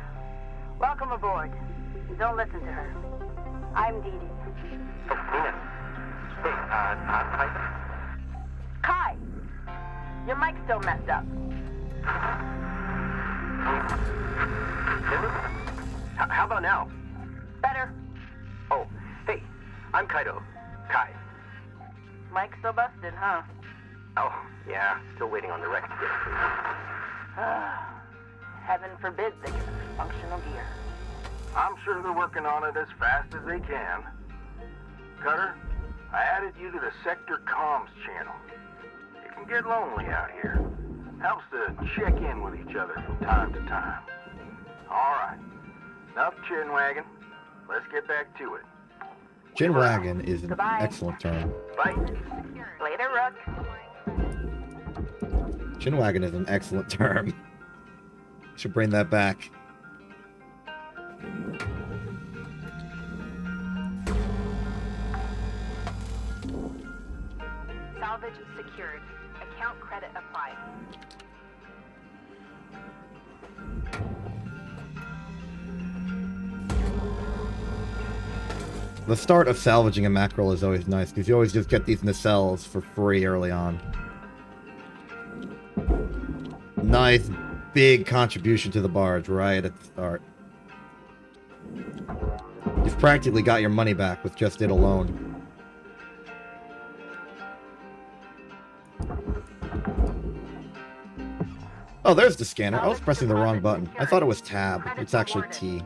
Welcome aboard. Don't listen to her. I'm Dee Dee. Hey, Kai, your mic's still messed up. How about now? Better. Oh, hey, I'm Kaido. Kai. Mic's still busted, huh? Oh, yeah, still waiting on the wreck to get approved. Heaven forbid they get a functional gear. I'm sure they're working on it as fast as they can. Cutter, I added you to the sector comms channel. It can get lonely out here. Helps to check in with each other from time to time. All right, enough chin wagging. Let's get back to it. Chin wagon is an Goodbye. excellent term. Bye. Later, Rook. Chin wagon is an excellent term. Should bring that back. Salvage secured. Account credit applied. The start of salvaging a mackerel is always nice, because you always just get these nacelles for free early on. Nice, big contribution to the barge right at the start. You've practically got your money back with just it alone. Oh, there's the scanner. I was pressing the wrong button. I thought it was tab. It's actually T.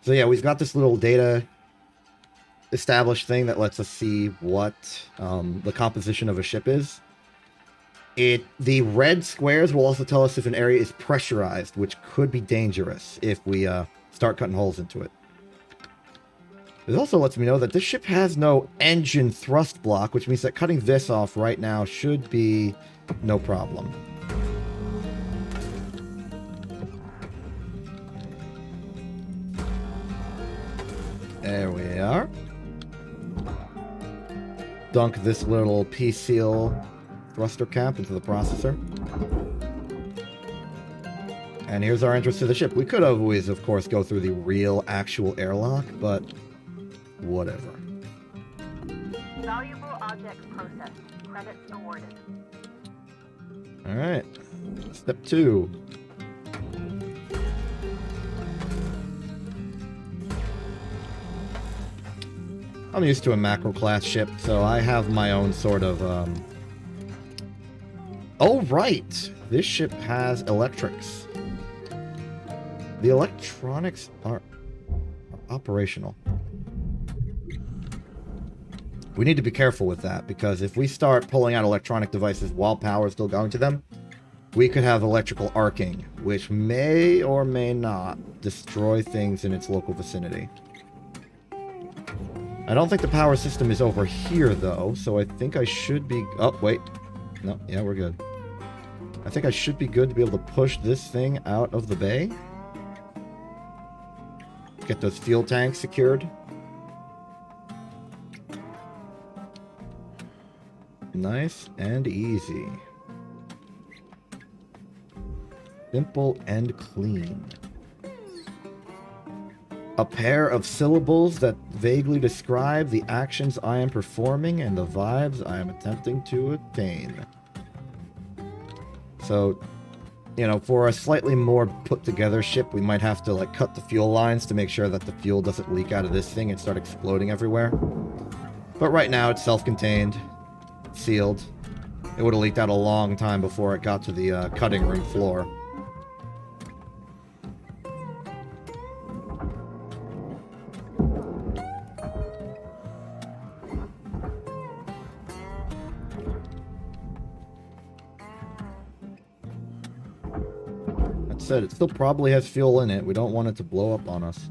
So yeah, we've got this little data established thing that lets us see what the composition of a ship is. The red squares will also tell us if an area is pressurized, which could be dangerous if we start cutting holes into it. It also lets me know that this ship has no engine thrust block, which means that cutting this off right now should be no problem. There we are. Dunk this little P-seal thruster cap into the processor. And here's our entrance to the ship. We could always, of course, go through the real, actual airlock, but whatever. Valuable objects processed. Credits awarded. Alright. Step 2. I'm used to a macro-class ship, so I have my own sort of, Oh, right! This ship has electrics. The electronics are operational. We need to be careful with that, because if we start pulling out electronic devices while power is still going to them, we could have electrical arcing, which may or may not destroy things in its local vicinity. I don't think the power system is over here, though, so I think I should be... Oh, wait. No, yeah, we're good. I think I should be good to be able to push this thing out of the bay. Get those fuel tanks secured. Nice and easy. Simple and clean. A pair of syllables that vaguely describe the actions I am performing and the vibes I am attempting to attain. So, you know, for a slightly more put-together ship, we might have to, like, cut the fuel lines to make sure that the fuel doesn't leak out of this thing and start exploding everywhere. But right now, it's self-contained, sealed. It would have leaked out a long time before it got to the cutting room floor. It still probably has fuel in it. We don't want it to blow up on us.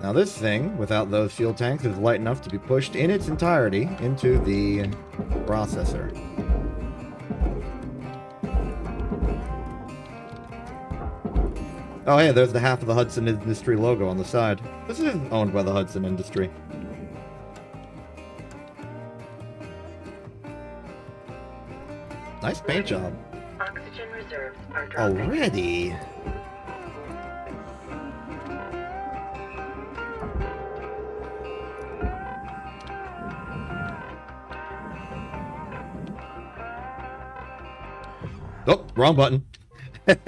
Now this thing, without those fuel tanks, is light enough to be pushed in its entirety into the processor. Oh hey, there's the half of the Hudson Industry logo on the side. This is owned by the Hudson Industry. Nice paint job. Oxygen reserves are dropping. Already? Oh, wrong button. Welcome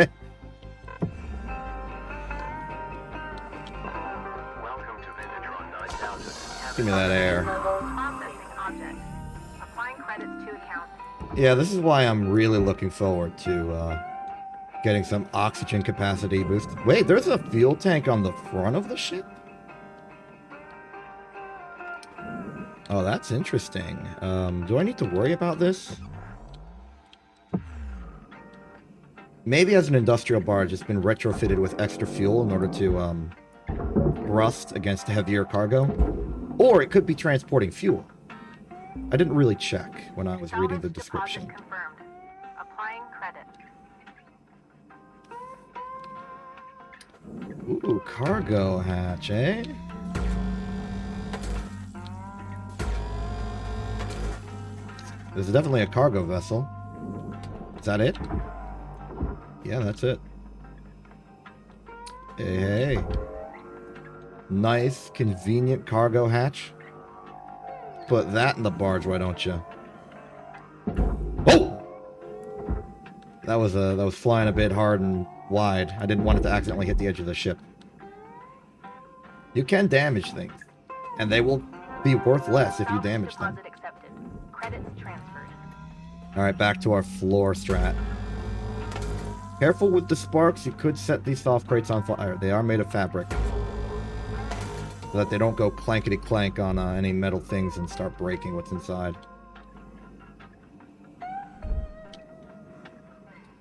to Vintatron 9000. Give me that air. Processing object. Applying credits to account. Yeah, this is why I'm really looking forward to getting some oxygen capacity boost. Wait, there's a fuel tank on the front of the ship? Oh, that's interesting. Do I need to worry about this? Maybe as an industrial barge, it's been retrofitted with extra fuel in order to rust against heavier cargo. Or it could be transporting fuel. I didn't really check when I was reading the description. Confirmed. Applying credit. Ooh, cargo hatch, eh? This is definitely a cargo vessel. Is that it? Yeah, that's it. Hey, hey. Nice, convenient cargo hatch. Put that in the barge, why don't you? Oh! That was flying a bit hard and wide. I didn't want it to accidentally hit the edge of the ship. You can damage things, and they will be worth less if you damage them. Deposit accepted. Credits transferred. Alright, back to our floor strat. Careful with the sparks, you could set these soft crates on fire. They are made of fabric. So that they don't go clankety clank on any metal things and start breaking what's inside.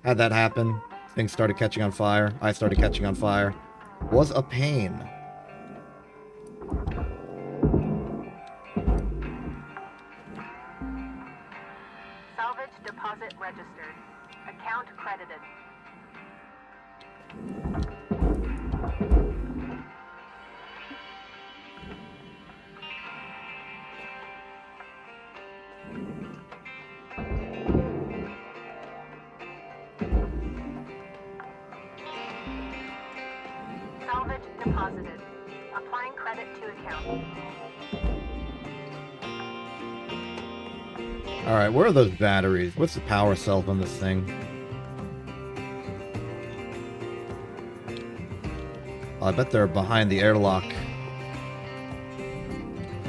Had that happen. Things started catching on fire. I started catching on fire. Was a pain. Salvage deposit registered. Account credited. Salvage deposited. Applying credit to account. Alright, where are those batteries? What's the power cell on this thing? Oh, I bet they're behind the airlock.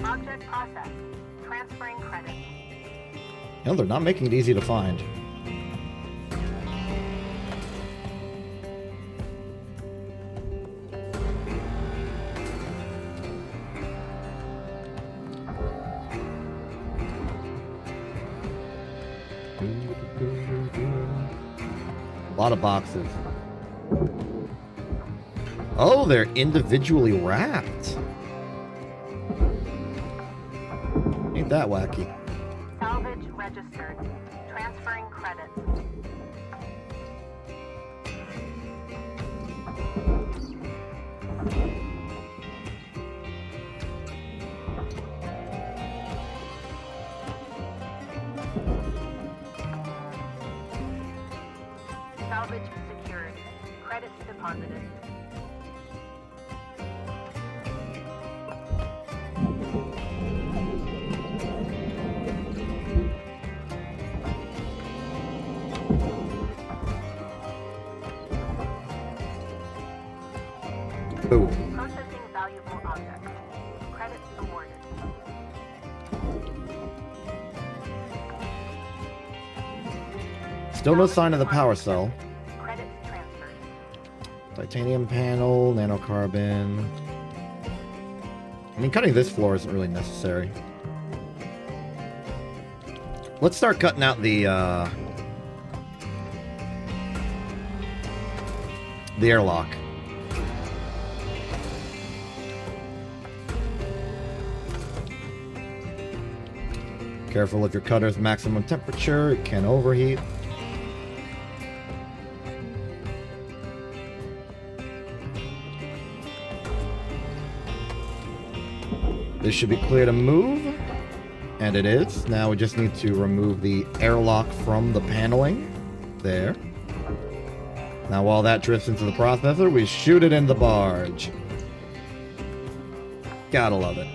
Object processed. Transferring credit. You know, they're not making it easy to find. A lot of boxes. Oh, they're individually wrapped. Ain't that wacky? Salvage registered. Transferring credits. Salvage secured. Credits deposited. Boom. Processing valuable objects. Credits awarded. Still no sign of the power cell. Credits transferred. Titanium panel, nanocarbon. I mean, cutting this floor isn't really necessary. Let's start cutting out the airlock. Careful of your cutter's maximum temperature, it can overheat. This should be clear to move, and it is. Now we just need to remove the airlock from the paneling. There. Now while that drifts into the processor, we shoot it in the barge. Gotta love it.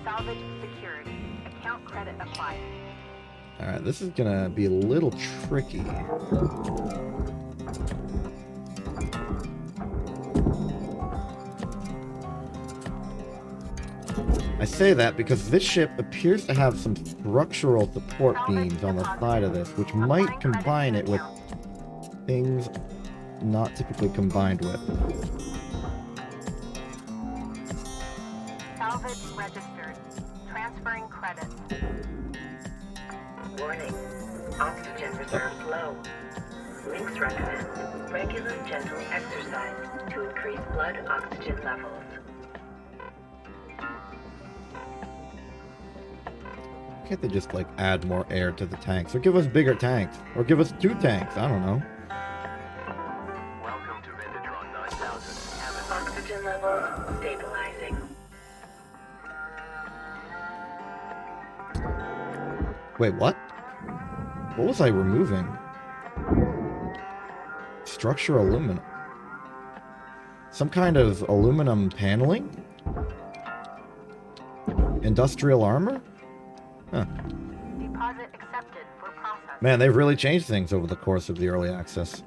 Salvage secured. Account credit applied. Alright, this is gonna be a little tricky. I say that because this ship appears to have some structural support beams on the side of this, which might combine it with things not typically combined with. Salvage registered. Transferring credits. Warning. Oxygen reserves low. Links recommend regular gentle exercise to increase blood oxygen levels. Can't they just, like, add more air to the tanks? Or give us bigger tanks? Or give us 2 tanks? I don't know. Welcome to Vindatron 9000. Oxygen levels stabilizing. Wait, what? What was I removing? Structure aluminum. Some kind of aluminum paneling? Industrial armor? Huh. Deposit accepted for process. Man, they've really changed things over the course of the early access.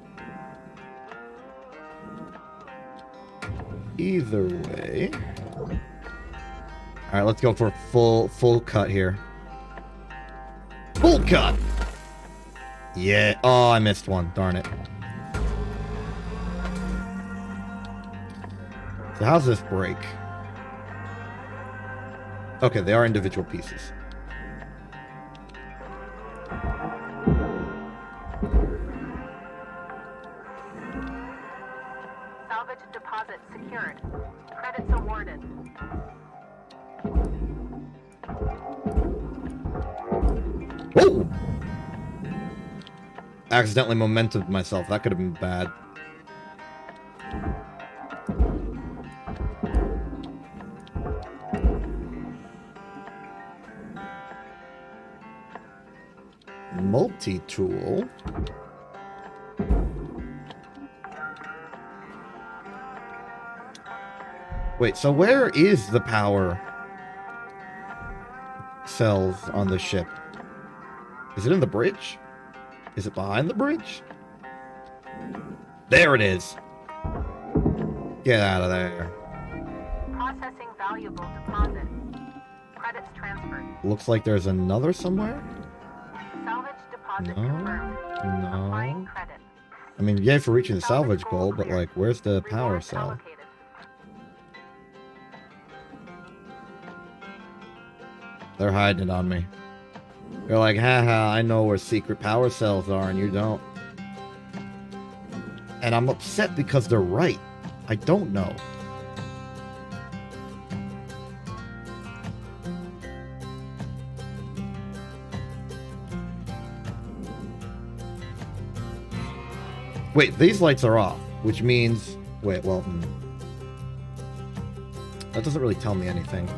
Either way. Alright, let's go for full cut here. Full cut! Yeah. Oh, I missed one. Darn it. So how's this break? Okay, they are individual pieces. Salvage deposit secured. Credits awarded. Whoa! Accidentally momentumed myself. That could have been bad. Multi-tool. Wait, so where is the power cells on the ship? Is it in the bridge? Is it behind the bridge? There it is. Get out of there. Processing valuable deposit. Credits transferred. Looks like there's another somewhere? Salvage deposit No. confirmed. Applying No. credit. I mean, yay for reaching the salvage goal, but like, where's the power Reward cell? allocated. They're hiding it on me. They're like, haha, I know where secret power cells are and you don't. And I'm upset because they're right. I don't know. Wait, these lights are off, which means... Wait, well... That doesn't really tell me anything.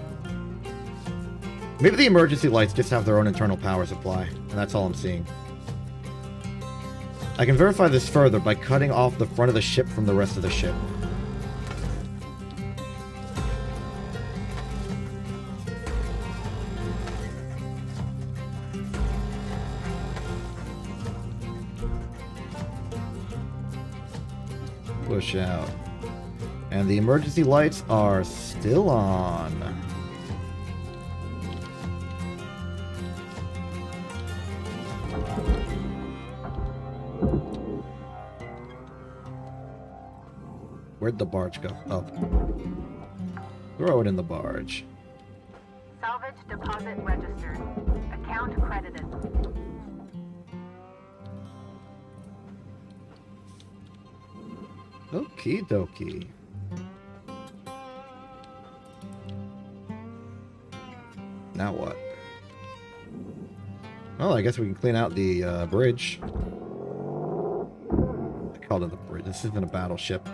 Maybe the emergency lights just have their own internal power supply, and that's all I'm seeing. I can verify this further by cutting off the front of the ship from the rest of the ship. Push out. And the emergency lights are still on. Where'd the barge go? Oh. Throw it in the barge. Salvage deposit registered. Account credited. Okie dokie. Now what? Well, I guess we can clean out the bridge. I called it the bridge. This isn't a battleship.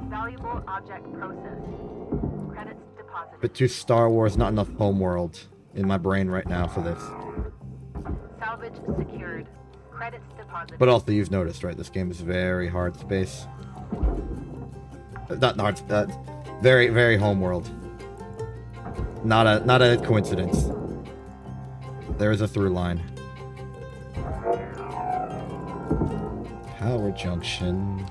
Valuable object processed. Credits deposited. Bit too Star Wars, not enough Homeworld in my brain right now for this. Salvage secured. Credits deposited. But also, you've noticed, right? This game is very Hardspace. Not hard. Very, very Homeworld. Not a coincidence. There is a through line. Power junction.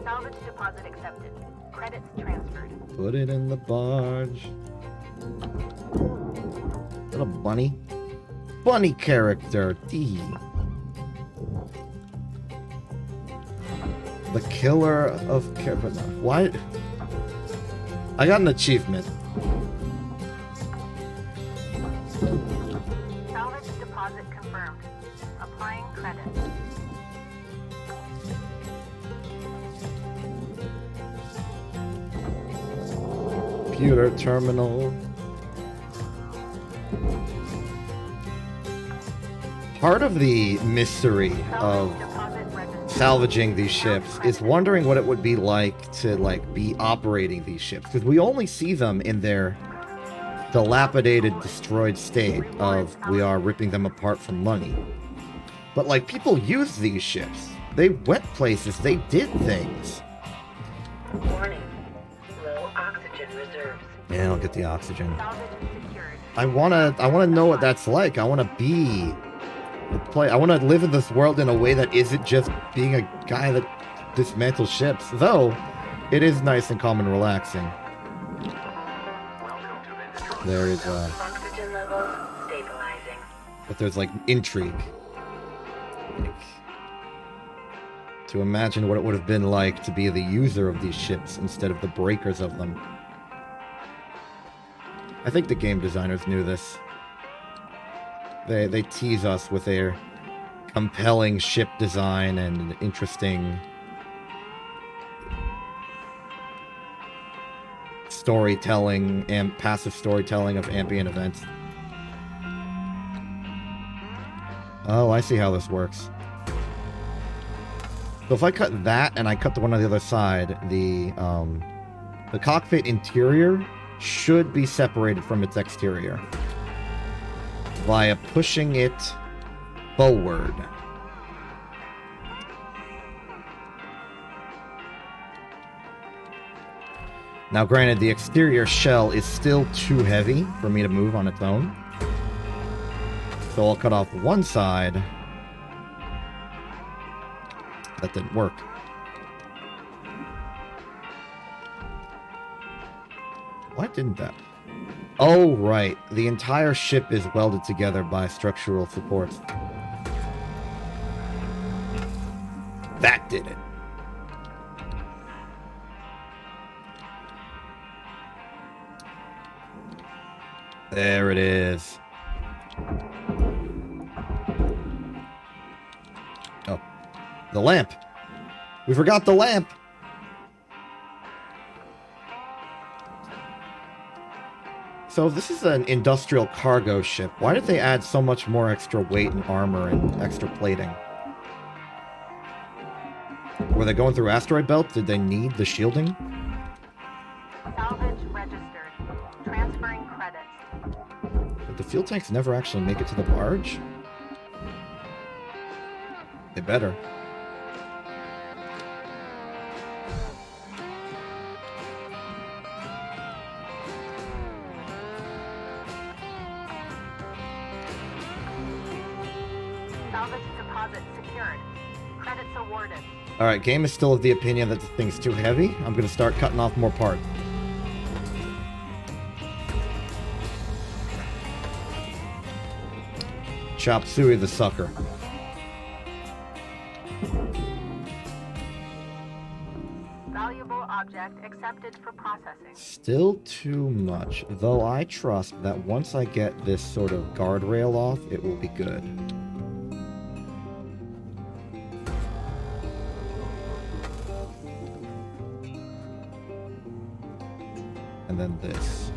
Salvage deposit accepted. Credits transferred. Put it in the barge. Little bunny. Bunny character. D. The killer of why? I got an achievement. Salvage deposit confirmed. Applying credits. Computer terminal. Part of the mystery of salvaging these ships is wondering what it would be like to be operating these ships, because we only see them in their dilapidated, destroyed state of we are ripping them apart for money. But, like, people use these ships. They went places. They did things. Warning. Low oxygen reserves. Yeah, I'll get the oxygen. Salvage secured. I wanna know what that's like. I wanna be I wanna live in this world in a way that isn't just being a guy that dismantles ships. Though, it is nice and calm and relaxing. There is Oxygen levels stabilizing. but there's like intrigue. Like, to imagine what it would have been like to be the user of these ships instead of the breakers of them. I think the game designers knew this. They tease us with their compelling ship design and interesting storytelling and passive storytelling of ambient events. Oh, I see how this works. So if I cut that and I cut the one on the other side, the cockpit interior should be separated from its exterior via pushing it forward. Now, granted, the exterior shell is still too heavy for me to move on its own. So I'll cut off one side. That didn't work. Why didn't that? Oh, right. The entire ship is welded together by structural supports. That did it. There it is. Oh. The lamp. We forgot the lamp. So if this is an industrial cargo ship, why did they add so much more extra weight and armor and extra plating? Were they going through asteroid belt? Did they need the shielding? Salvage registered. Transferring credits. Did the fuel tanks never actually make it to the barge? They better. Salvage deposit secured. Credits awarded. Alright, game is still of the opinion that the thing's too heavy. I'm gonna start cutting off more parts. Chop Suey the sucker. Valuable object accepted for processing. Still too much, though I trust that once I get this sort of guardrail off, it will be good. And then this.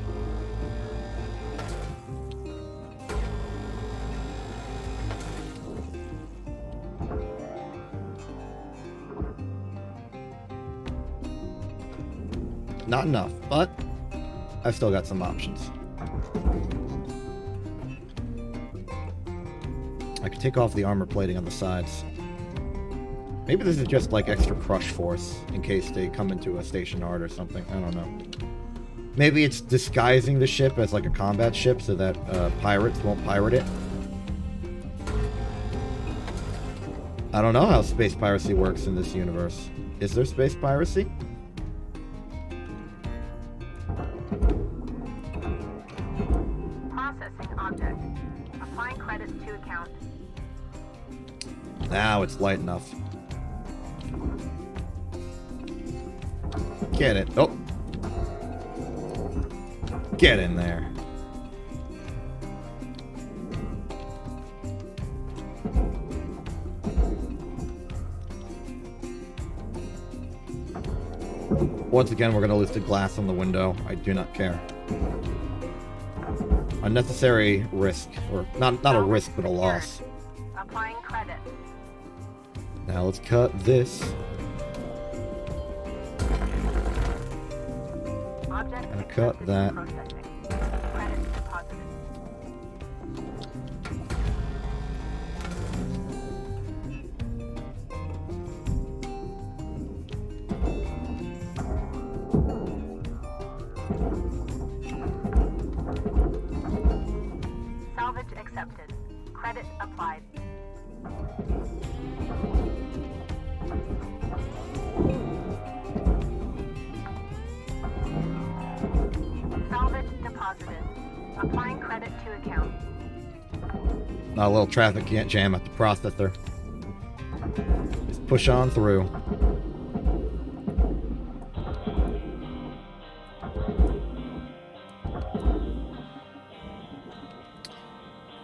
Not enough, but I've still got some options. I could take off the armor plating on the sides. Maybe this is just like extra crush force in case they come into a station yard or something. I don't know. Maybe it's disguising the ship as like a combat ship so that pirates won't pirate it. I don't know how space piracy works in this universe. Is there space piracy? Processing object. Applying credits to account. Now it's light enough. Get it. Oh. Get in there. Once again, we're going to lose the glass on the window. I do not care. Unnecessary risk. Or, not a risk, but a loss. Applying credits. Now let's cut this. Object And cut accepted that. for processing. Credits deposited. Not a little traffic jam at the processor. Just push on through.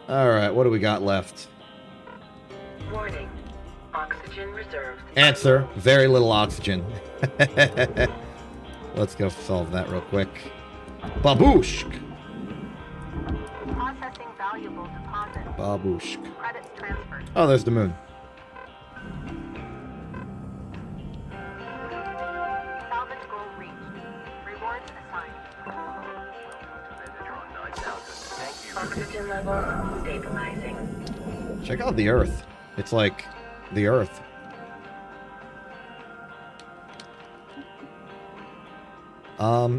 Alright, what do we got left? Warning. Oxygen reserves. Answer, very little oxygen. Let's go solve that real quick. Babooshk! Processing valuable deposit. Babooshk. Credits transferred. Oh, there's the moon. Salvage goal reached. Rewards assigned. Oxygen levels stabilizing. Check out the Earth. It's like the Earth.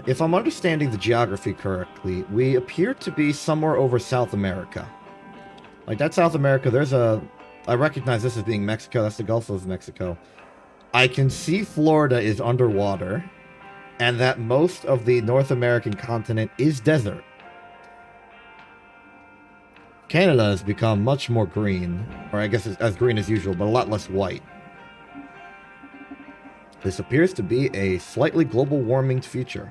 If I'm understanding the geography correctly, we appear to be somewhere over South America. Like, that's South America. There's a... I recognize this as being Mexico. That's the Gulf of Mexico. I can see Florida is underwater, and that most of the North American continent is desert. Canada has become much more green, or I guess it's as green as usual, but a lot less white. This appears to be a slightly global warming future.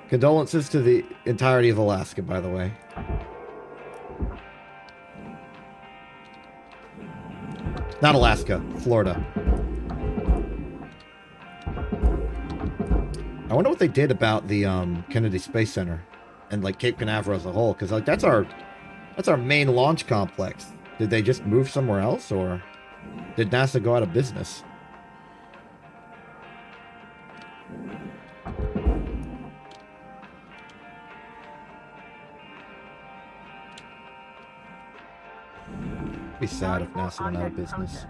Condolences to the entirety of Alaska, by the way. Not Alaska, Florida. I wonder what they did about the Kennedy Space Center and like Cape Canaveral as a whole, because like that's our main launch complex. Did they just move somewhere else, or did NASA go out of business? Be sad if NASA went out of business.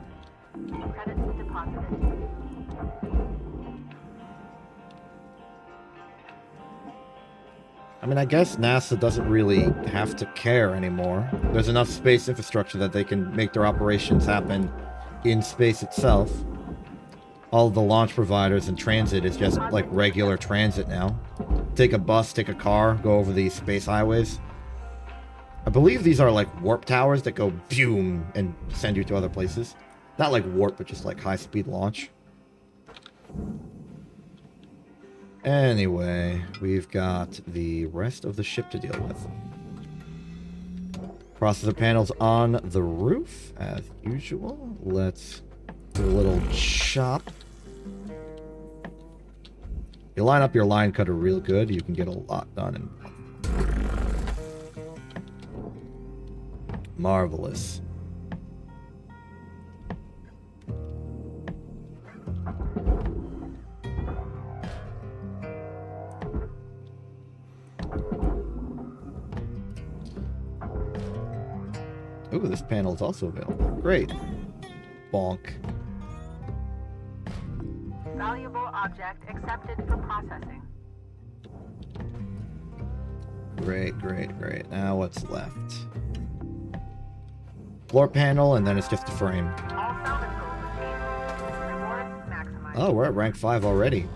Credits deposited. I mean, I guess NASA doesn't really have to care anymore. There's enough space infrastructure that they can make their operations happen in space itself. All the launch providers and transit is just like regular transit now. Take a bus, take a car, go over these space highways. I believe these are like warp towers that go boom and send you to other places. Not like warp, but just like high-speed launch. Anyway, we've got the rest of the ship to deal with. Processor panels on the roof, as usual. Let's do a little chop. You line up your line cutter real good, you can get a lot done. And marvelous. Ooh, this panel is also available. Great. Bonk. Valuable object accepted for processing. Great, great, great. Now what's left? Floor panel, and then it's just a frame. All salvage goals achieved. Rewards maximized. Oh, we're at rank 5 already.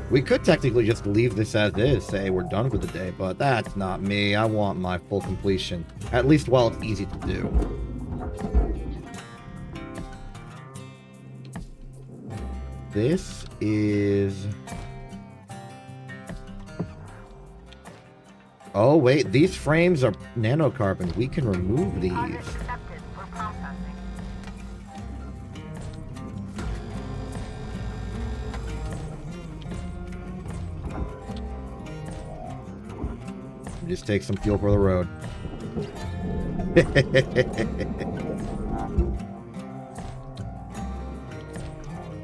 We could technically just leave this as is, say we're done for the day, but that's not me. I want my full completion. At least while it's easy to do. This is... Oh, wait. These frames are nanocarbon. We can remove these. Deposit accepted for processing. Just take some fuel for the road.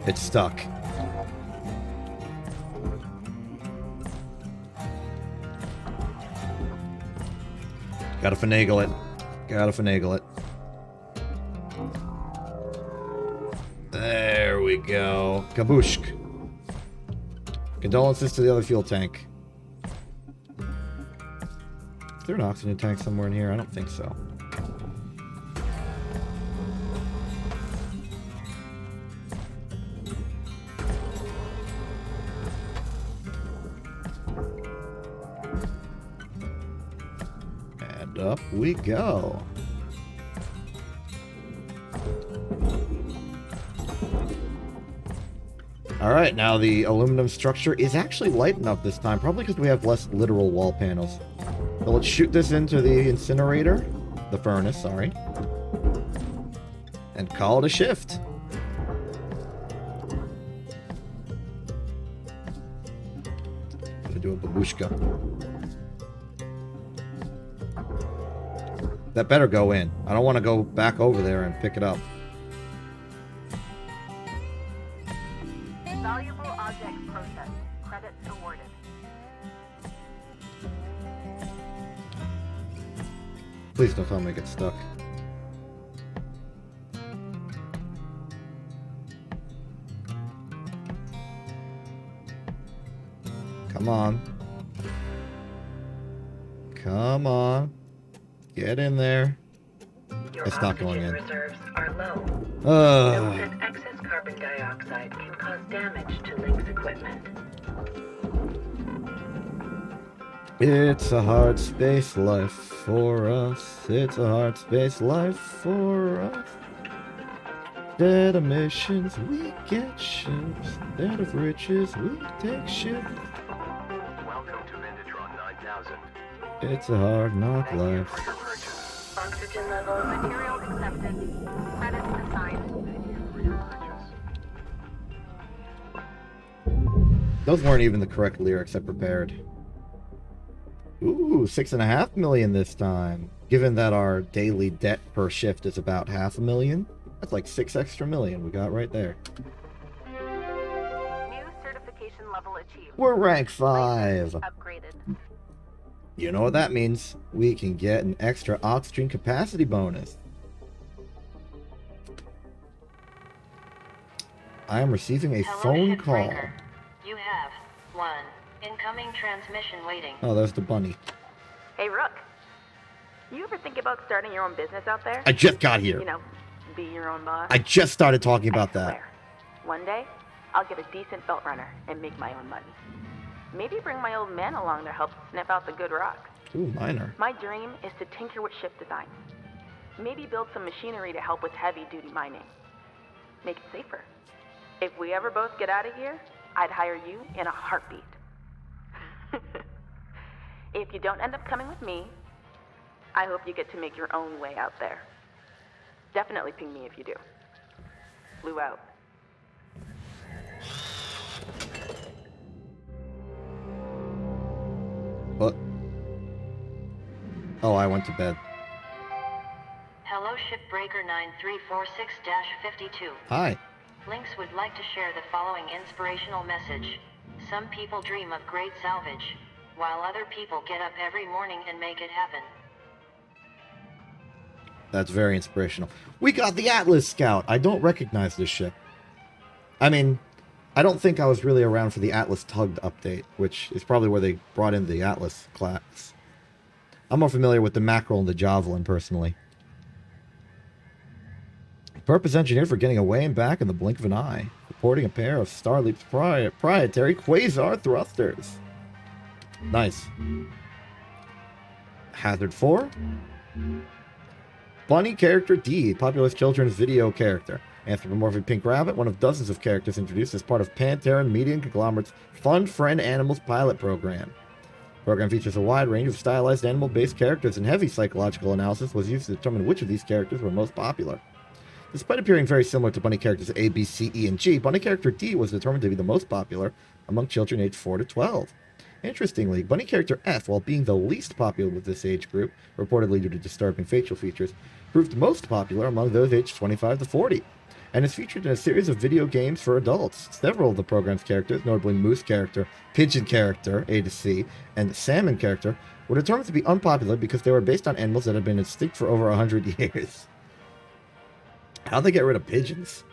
It's stuck. Gotta finagle it. Gotta finagle it. There we go. Kabooshk. Condolences to the other fuel tank. Is there an oxygen tank somewhere in here? I don't think so. And And up we go. Alright, now the aluminum structure is actually light enough this time, probably because we have less literal wall panels. So let's shoot this into the incinerator. The furnace, sorry. And call it a shift. Gonna do a babushka. That better go in. I don't want to go back over there and pick it up. Valuable object processed. Credits awarded. Please don't tell me I get stuck. Come on. Come on. Get in there. Your It's not going oxygen in. reserves are low. Note Ugh. that excess carbon dioxide can cause damage to Link's equipment. It's a hard space life for us. It's a hard space life for us. Dead of missions, we get ships. Dead of riches, we take ships. Welcome to Vindatron 9000. It's a hard knock Thank you life. for your purchase. Oxygen levels. Material accepted. Credits assigned. Thank you for your purchase. Those weren't even the correct lyrics I prepared. Ooh, 6.5 million this time. Given that our daily debt per shift is about 500,000, that's like 6 extra million we got right there. New certification level achieved. We're rank 5. Upgraded. You know what that means? We can get an extra oxygen capacity bonus. I am receiving a Hello, phone call. Shipbreaker. You have one incoming transmission waiting. Oh, there's the bunny. Hey, Rook. You ever think about starting your own business out there? I just got here. You know, be your own boss? I just started talking about I that. swear, one day, I'll get a decent belt runner and make my own money. Maybe bring my old man along to help sniff out the good rock. Ooh, minor. My dream is to tinker with ship design. Maybe build some machinery to help with heavy-duty mining. Make it safer. If we ever both get out of here, I'd hire you in a heartbeat. If you don't end up coming with me, I hope you get to make your own way out there. Definitely ping me if you do. Flew out. What? Oh, I went to bed. Hello, Shipbreaker 9346-52. Hi. Lynx would like to share the following inspirational message. Some people dream of great salvage, while other people get up every morning and make it happen. That's very inspirational. We got the Atlas Scout. I don't recognize this ship. I mean, I don't think I was really around for the Atlas Tugged update, which is probably where they brought in the Atlas class. I'm more familiar with the Mackerel and the Javelin, personally. Purpose engineered for getting away and back in the blink of an eye. Reporting a pair of Starleap's proprietary quasar thrusters. Nice. Hazard 4. Bunny character D, popular children's video character. Anthropomorphic pink rabbit, one of dozens of characters introduced as part of Panterran Media Conglomerate's Fun Friend Animals pilot program. The program features a wide range of stylized animal-based characters, and heavy psychological analysis was used to determine which of these characters were most popular. Despite appearing very similar to bunny characters A, B, C, E, and G, bunny character D was determined to be the most popular among children aged 4 to 12. Interestingly, bunny character F, while being the least popular with this age group, reportedly due to disturbing facial features, proved most popular among those aged 25 to 40, and is featured in a series of video games for adults. Several of the program's characters, notably Moose character, Pigeon character, A to C, and Salmon character, were determined to be unpopular because they were based on animals that had been extinct for over 100 years. How'd they get rid of pigeons?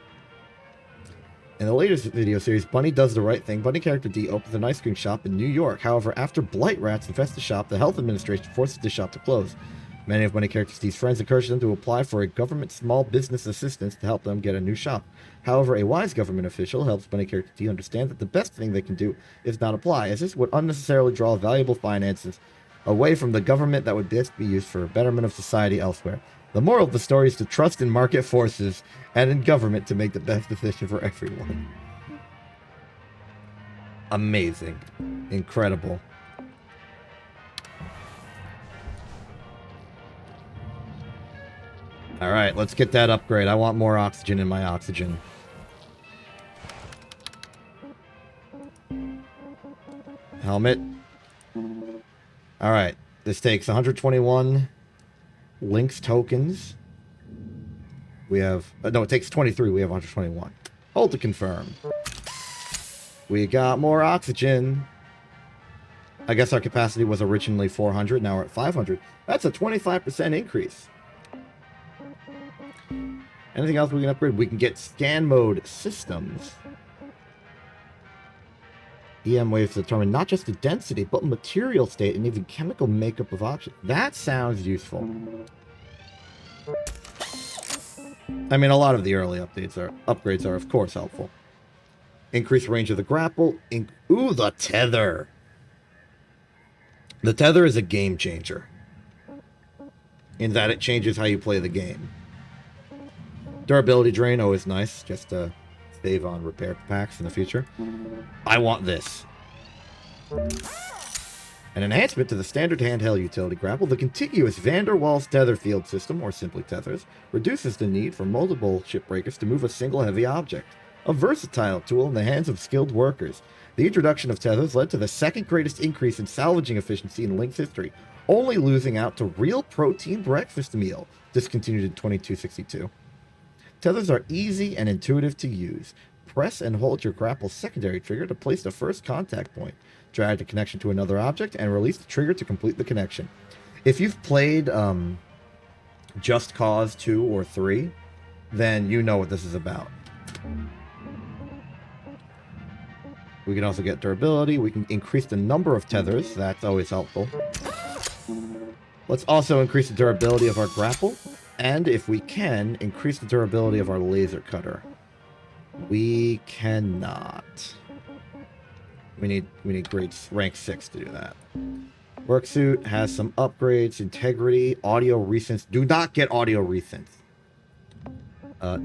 In the latest video series, Bunny Does the Right Thing, bunny character D opens an ice cream shop in New York. However, after blight rats infest the shop, the health administration forces the shop to close. Many of bunny character D's friends encourage them to apply for a government small business assistance to help them get a new shop. However, a wise government official helps bunny character D understand that the best thing they can do is not apply, as this would unnecessarily draw valuable finances away from the government that would best be used for betterment of society elsewhere. The moral of the story is to trust in market forces and in government to make the best decision for everyone. Amazing. Incredible. Alright, let's get that upgrade. I want more oxygen in my oxygen. Helmet. Alright, this takes 121 links tokens. We have... no, it takes 23. We have 121. Hold to confirm. We got more oxygen. I guess our capacity was originally 400. Now we're at 500. That's a 25% increase. Anything else we can upgrade? We can get scan mode systems. EM waves determine not just the density, but material state and even chemical makeup of objects. That sounds useful. I mean, a lot of the early upgrades are, of course, helpful. Increase range of the grapple. Ooh, the tether. The tether is a game changer. In that it changes how you play the game. Durability drain, always nice. Just to save on repair packs in the future. I want this. An enhancement to the standard handheld utility grapple, the contiguous van der Waals tether field system, or simply tethers, reduces the need for multiple shipbreakers to move a single heavy object. A versatile tool in the hands of skilled workers. The introduction of tethers led to the second greatest increase in salvaging efficiency in Link's history, only losing out to Real Protein Breakfast Meal, discontinued in 2262. Tethers are easy and intuitive to use. Press and hold your grapple's secondary trigger to place the first contact point. Drag the connection to another object and release the trigger to complete the connection. If you've played Just Cause 2 or 3, then you know what this is about. We can also get durability. We can increase the number of tethers. That's always helpful. Let's also increase the durability of our grapple. And if we can, increase the durability of our laser cutter. We cannot. We need grade rank 6 to do that. Worksuit has some upgrades. Integrity, audio resynths. Do not get audio resynths.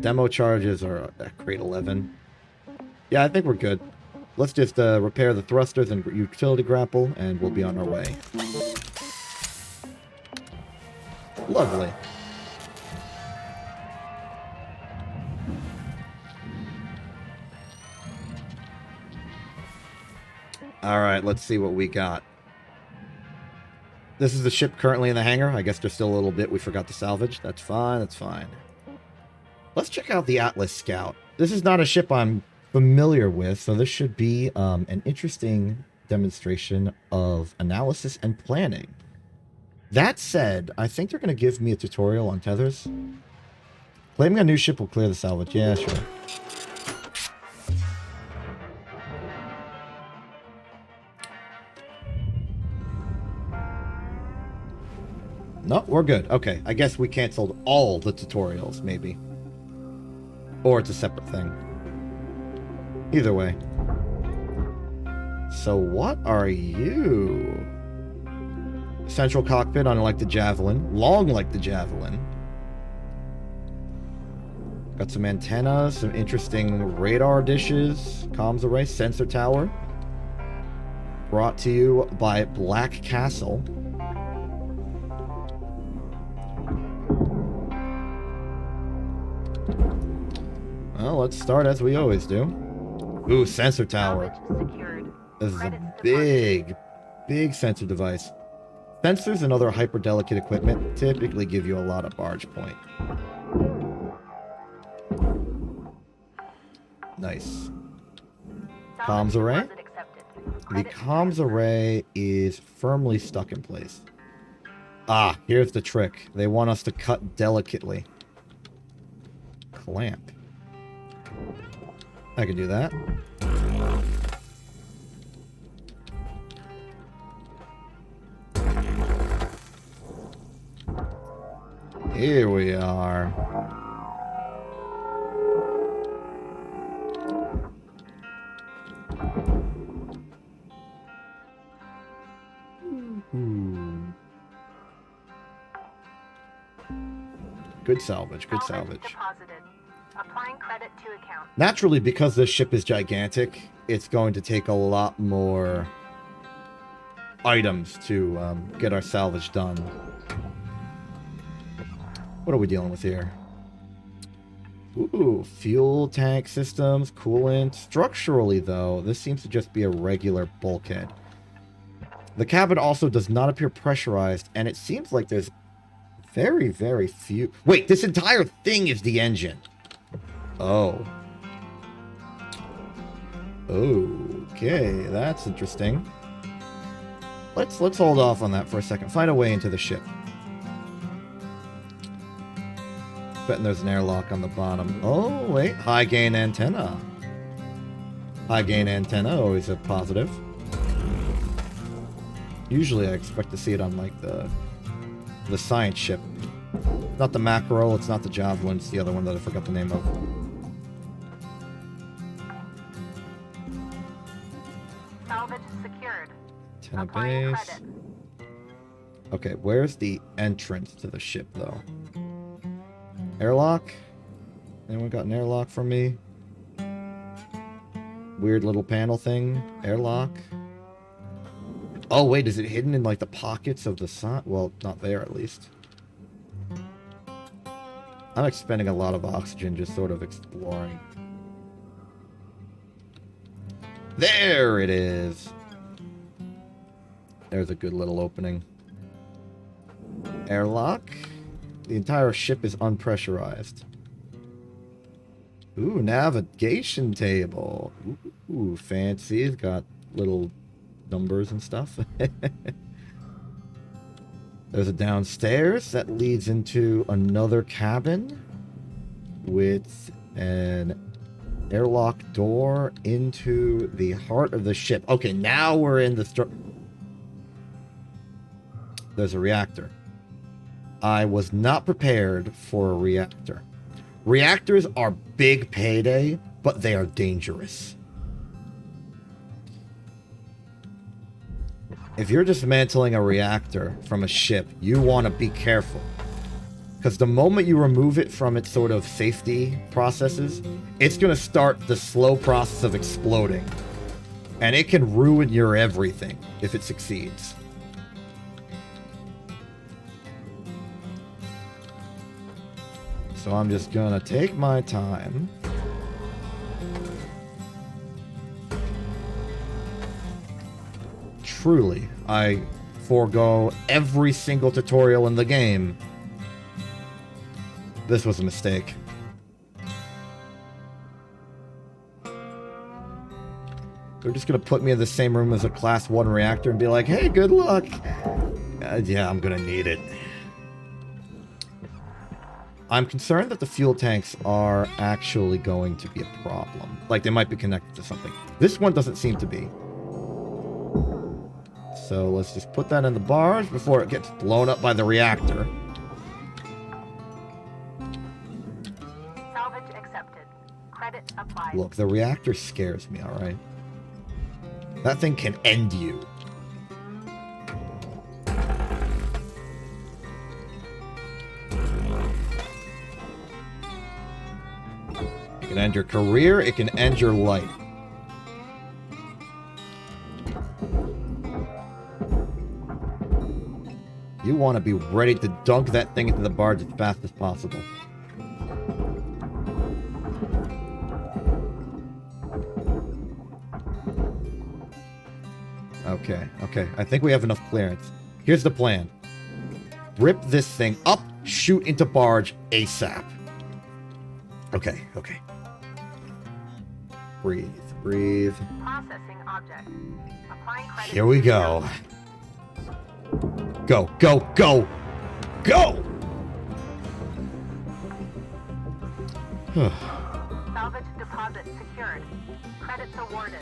Demo charges are at grade 11. Yeah, I think we're good. Let's just repair the thrusters and utility grapple, and we'll be on our way. Lovely. Alright, let's see what we got. This is the ship currently in the hangar. I guess there's still a little bit we forgot to salvage. That's fine, that's fine. Let's check out the Atlas Scout. This is not a ship I'm familiar with, so this should be an interesting demonstration of analysis and planning. That said, I think they're going to give me a tutorial on tethers. Claiming a new ship will clear the salvage. Yeah, sure. No, we're good. Okay, I guess we canceled all the tutorials, maybe. Or it's a separate thing. Either way. So what are you? Central cockpit, unlike the Javelin. Long like the Javelin. Got some antennas, some interesting radar dishes. Comms array, sensor tower. Brought to you by Black Castle. Well, let's start as we always do. Ooh, sensor tower. This is a big sensor device. Sensors and other hyper-delicate equipment typically give you a lot of barge point. Nice. Comms array? The comms array is firmly stuck in place. Ah, here's the trick. They want us to cut delicately. Clamp. I can do that. Here we are. Ooh. Good salvage, good salvage. Deposited. Applying credit to account. Naturally, because this ship is gigantic, it's going to take a lot more items to get our salvage done. What are we dealing with here? Ooh, fuel tank systems, coolant. Structurally, though, this seems to just be a regular bulkhead. The cabin also does not appear pressurized, and it seems like there's very, very few... Wait, this entire thing is the engine. Oh. Okay, that's interesting. Let's hold off on that for a second. Find a way into the ship. Betting there's an airlock on the bottom. Oh, wait. High gain antenna. High gain antenna, always a positive. Usually I expect to see it on, like, the science ship. Not the mackerel, it's not the javelin, it's the other one that I forgot the name of. Salvage secured. Antenna Applying base. credit. Okay, where's the entrance to the ship, though? Airlock? Anyone got an airlock from me? Weird little panel thing. Airlock? Oh, wait, is it hidden in, like, the pockets of the sun? Well, not there, at least. I'm expending a lot of oxygen just sort of exploring. There it is! There's a good little opening. Airlock? The entire ship is unpressurized. Ooh, navigation table. Ooh, fancy. It's got little numbers and stuff. There's a downstairs that leads into another cabin with an airlock door into the heart of the ship. Okay, now we're in the There's a reactor. I was not prepared for a reactor. Reactors are big payday, but they are dangerous. If you're dismantling a reactor from a ship, you want to be careful. Because the moment you remove it from its sort of safety processes, it's going to start the slow process of exploding. And it can ruin your everything if it succeeds. So I'm just going to take my time. Truly, I forego every single tutorial in the game. This was a mistake. They're just gonna put me in the same room as a class 1 reactor and be like, hey, good luck. Yeah, I'm gonna need it. I'm concerned that the fuel tanks are actually going to be a problem. Like, they might be connected to something. This one doesn't seem to be. So let's just put that in the barge before it gets blown up by the reactor. Salvage accepted. Credit applied. Look, the reactor scares me, alright? That thing can end you. It can end your career, it can end your life. You want to be ready to dunk that thing into the barge as fast as possible. Okay. I think we have enough clearance. Here's the plan. Rip this thing up, shoot into barge ASAP. Okay. Breathe. Processing object. Applying credit. Here we go. Go! Salvage deposit secured. Credits awarded.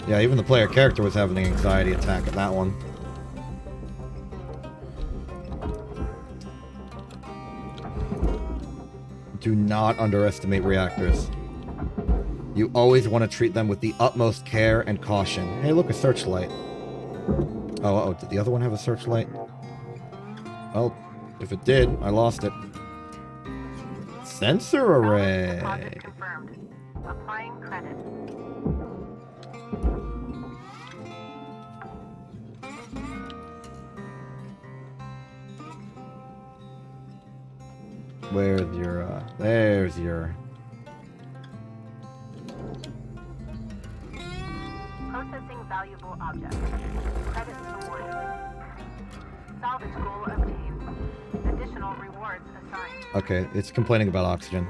Yeah, even the player character was having an anxiety attack at that one. Do not underestimate reactors. You always want to treat them with the utmost care and caution. Hey, look, a searchlight. Oh, did the other one have a searchlight? Well, If it did, I lost it. Sensor array. Deposit confirmed. Applying credit. Where's your, there's your... Processing valuable objects. Credits awarded. Salvage goal obtained. Additional rewards assigned. Okay, it's complaining about oxygen.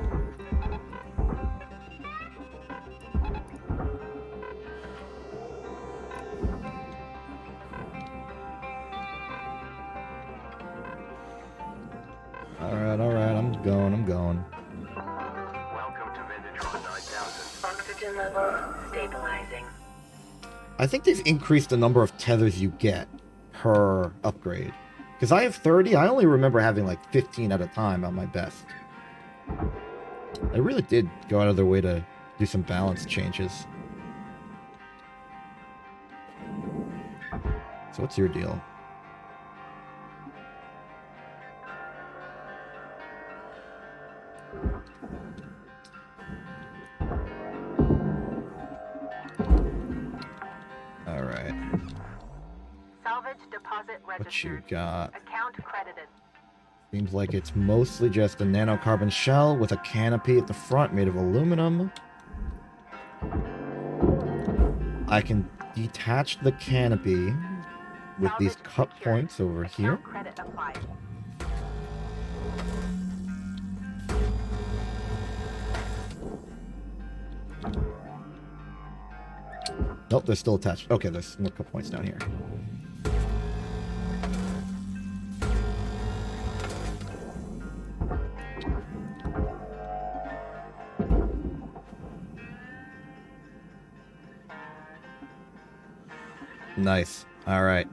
Alright, I'm going. Welcome to Vindatron 9000. Oxygen levels stabilizing. I think they've increased the number of tethers you get per upgrade. Because I have 30, I only remember having like 15 at a time on my best. They really did go out of their way to do some balance changes. So what's your deal? Alright. Salvage deposit registered. What you got? Account credited. Seems like it's mostly just a nanocarbon shell with a canopy at the front made of aluminum. I can detach the canopy with these cut points over here. Account credit applied. Nope, they're still attached. Okay, there's more cut points down here. Nice. All right.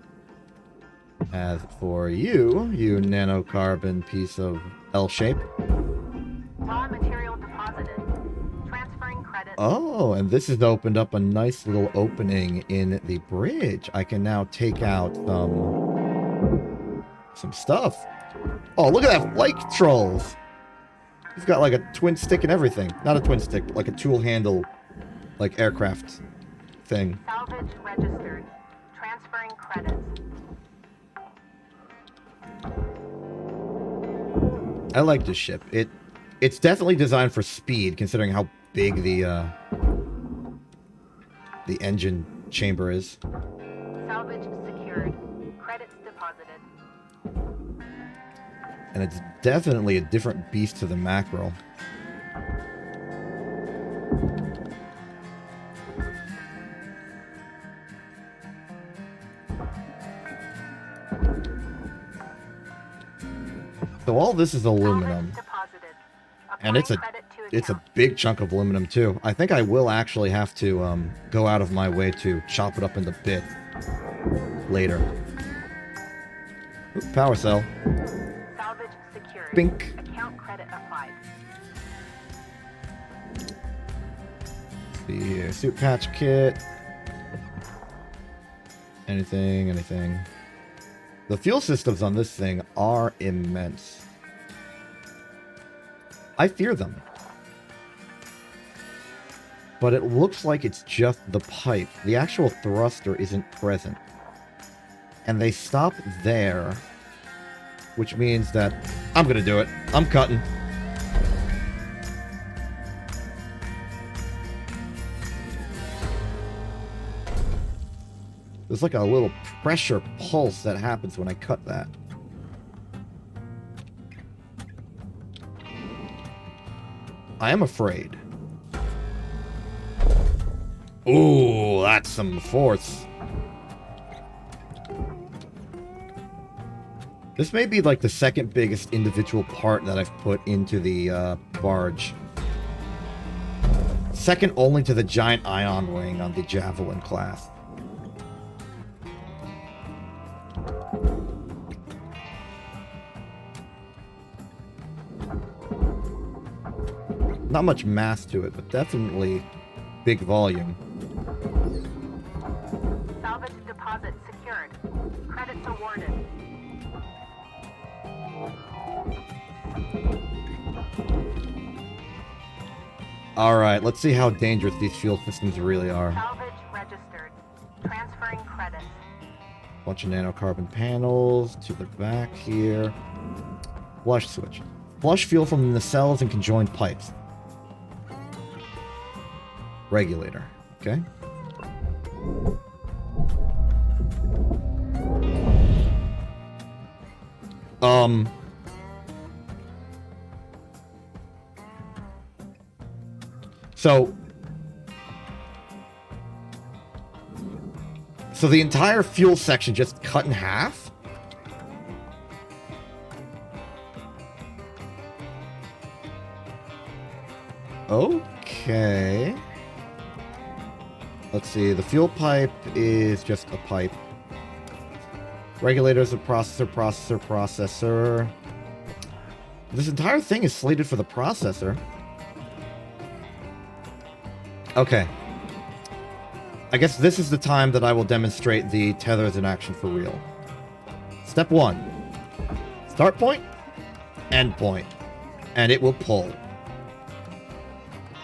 As for you, you nanocarbon piece of L shape. Raw material deposited. Transferring credit. Oh, and this has opened up a nice little opening in the bridge. I can now take out some stuff. Oh, look at that flight controls. He's got like a twin stick and everything. Not a twin stick, but like a tool handle, like aircraft thing. Salvage registered. Transferring credits. I like this ship. It's definitely designed for speed, considering how big the engine chamber is. Salvage secured. Credits deposited. And it's definitely a different beast to the mackerel. So all this is aluminum. And it's a big chunk of aluminum too. I think I will actually have to go out of my way to chop it up into bits later. Ooh, power cell. Salvage secured. Bink. Account credit applied. The suit patch kit. Anything. The fuel systems on this thing are immense. I fear them. But it looks like it's just the pipe. The actual thruster isn't present. And they stop there, which means that I'm gonna do it. I'm cutting. There's like a little pressure pulse that happens when I cut that. I am afraid. Ooh, that's some force. This may be like the second biggest individual part that I've put into the barge. Second only to the giant ion wing on the Javelin class. Not much mass to it, but definitely big volume. Salvage deposit secured. Credits awarded. Alright, let's see how dangerous these fuel systems really are. Salvage registered. Transferring credits. Bunch of nanocarbon panels to the back here. Flush switch. Flush fuel from the nacelles and conjoined pipes. Regulator. Okay. So the entire fuel section just cut in half? Okay. Let's see, the fuel pipe is just a pipe. Regulators a processor. This entire thing is slated for the processor. Okay. I guess this is the time that I will demonstrate the tethers in action for real. Step 1. Start point, end point, and it will pull.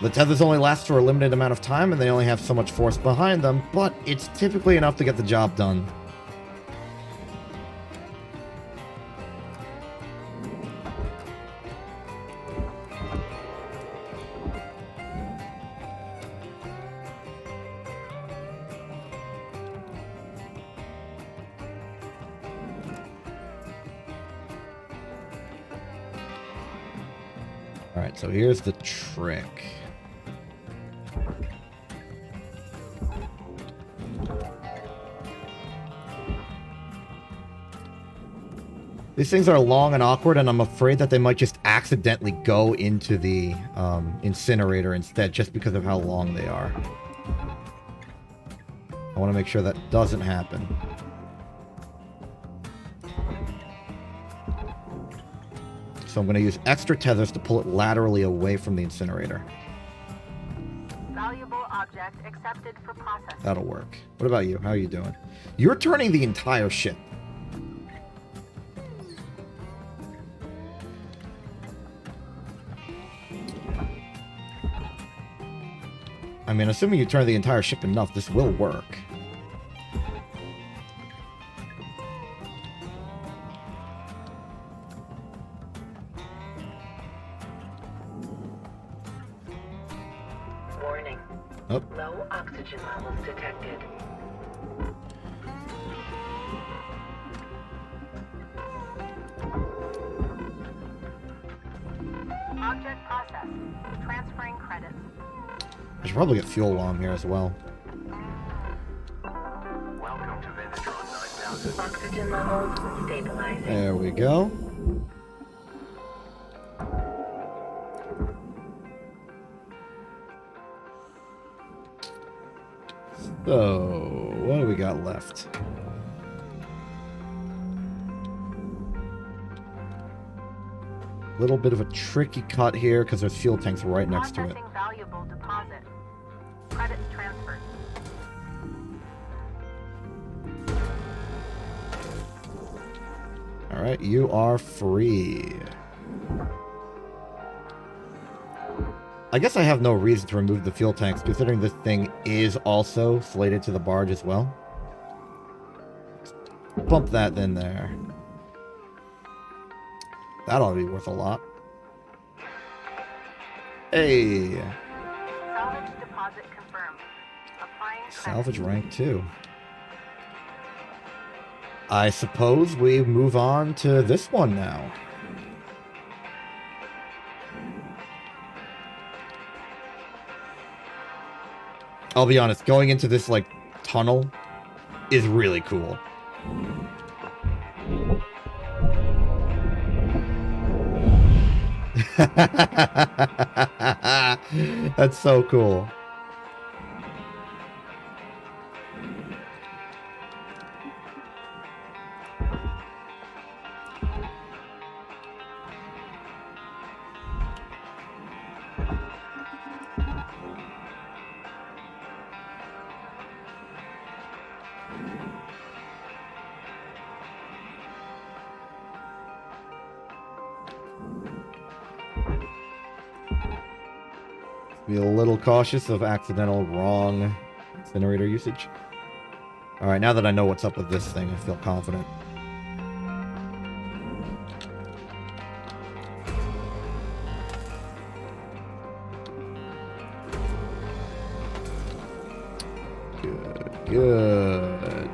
The tethers only last for a limited amount of time and they only have so much force behind them, but it's typically enough to get the job done. Alright, so here's the trick. These things are long and awkward, and I'm afraid that they might just accidentally go into the incinerator instead, just because of how long they are. I want to make sure that doesn't happen. So I'm going to use extra tethers to pull it laterally away from the incinerator. Valuable object accepted for processing. That'll work. What about you? How are you doing? You're turning the entire ship. I mean, assuming you turn the entire ship enough, this will work. Warning. Oh. Low oxygen levels detected. Object processed. Transferring credits. I should probably get fuel while I'm here as well. Welcome to Vendatron 9000. Oxygen levels stabilizing. There we go. So, what do we got left? Little bit of a tricky cut here because there's fuel tanks right next to it. Processing valuable deposit. Credits transferred. Alright, you are free. I guess I have no reason to remove the fuel tanks, considering this thing is also slated to the barge as well. Bump that in there. That ought to be worth a lot. Hey! Salvage deposit confirmed. Applying credits. Salvage rank 2. I suppose we move on to this one now. I'll be honest, going into this, like, tunnel is really cool. That's so cool. Be a little cautious of accidental wrong incinerator usage. Alright, now that I know what's up with this thing, I feel confident. Good.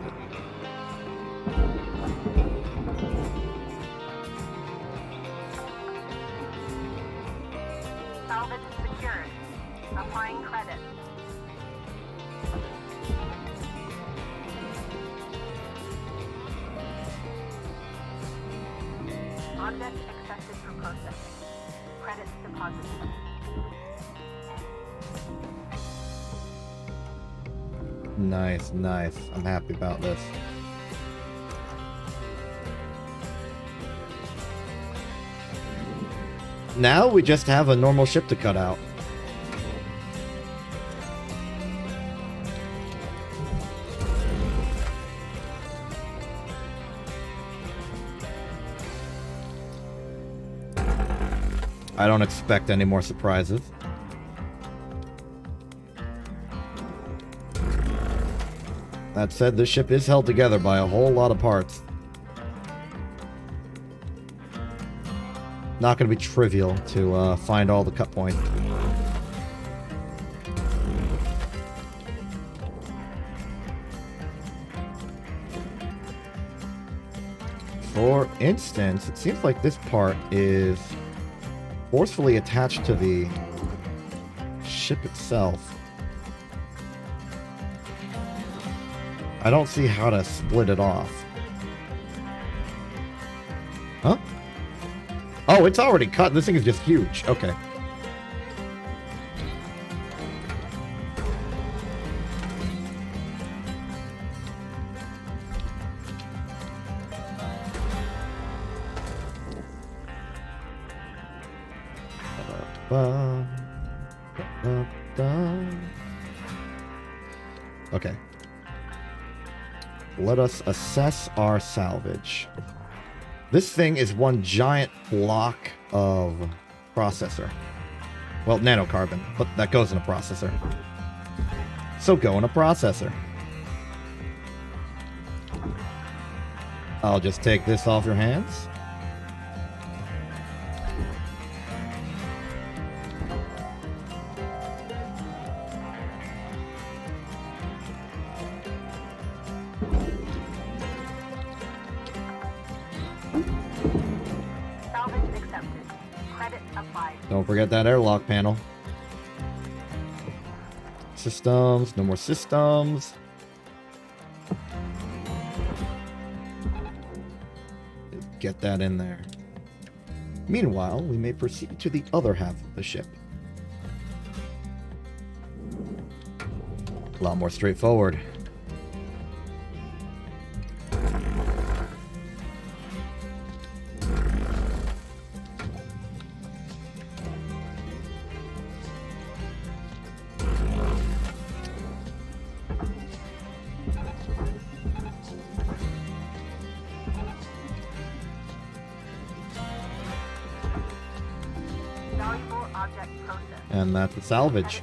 Salvage secured. Applying credit. Object accepted for processing. Credits deposited. Nice, nice. I'm happy about this. Now we just have a normal ship to cut out. I don't expect any more surprises. That said, this ship is held together by a whole lot of parts. Not going to be trivial to find all the cut points. For instance, it seems like this part is forcefully attached to the ship itself. I don't see how to split it off. Huh? Oh, it's already cut. This thing is just huge. Okay. Okay. Let us assess our salvage. This thing is one giant block of processor. Well, nanocarbon, but that goes in a processor. So go in a processor. I'll just take this off your hands. Don't forget that airlock panel. Systems, no more systems. Get that in there. Meanwhile, we may proceed to the other half of the ship. A lot more straightforward. And that's a salvage.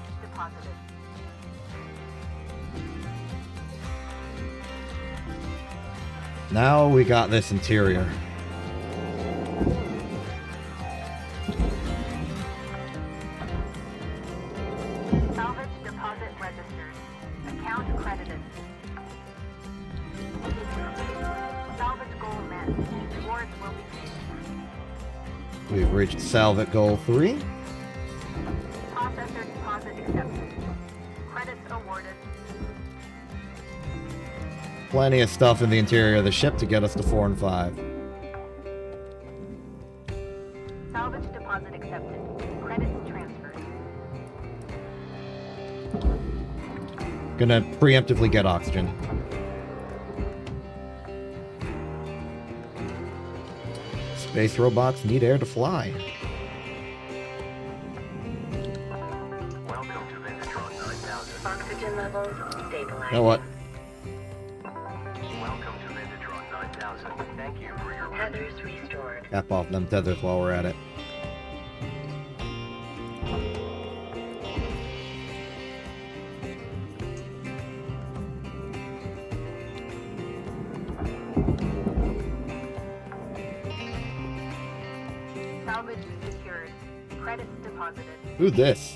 Now we got this interior. Salvage deposit registered. Account credited. Salvage goal met. Rewards will be paid. We've reached salvage goal 3. Processor deposit accepted. Credits awarded. Plenty of stuff in the interior of the ship to get us to 4 and 5. Salvage deposit accepted. Credits transferred. Gonna preemptively get oxygen. Space robots need air to fly. Welcome to Vendatron 9000. Oxygen levels stabilized. You know what? Welcome to Vendatron 9000. Thank you for your tethers restored. Cap off them tethers while we're at it. Credits deposited. Ooh, this.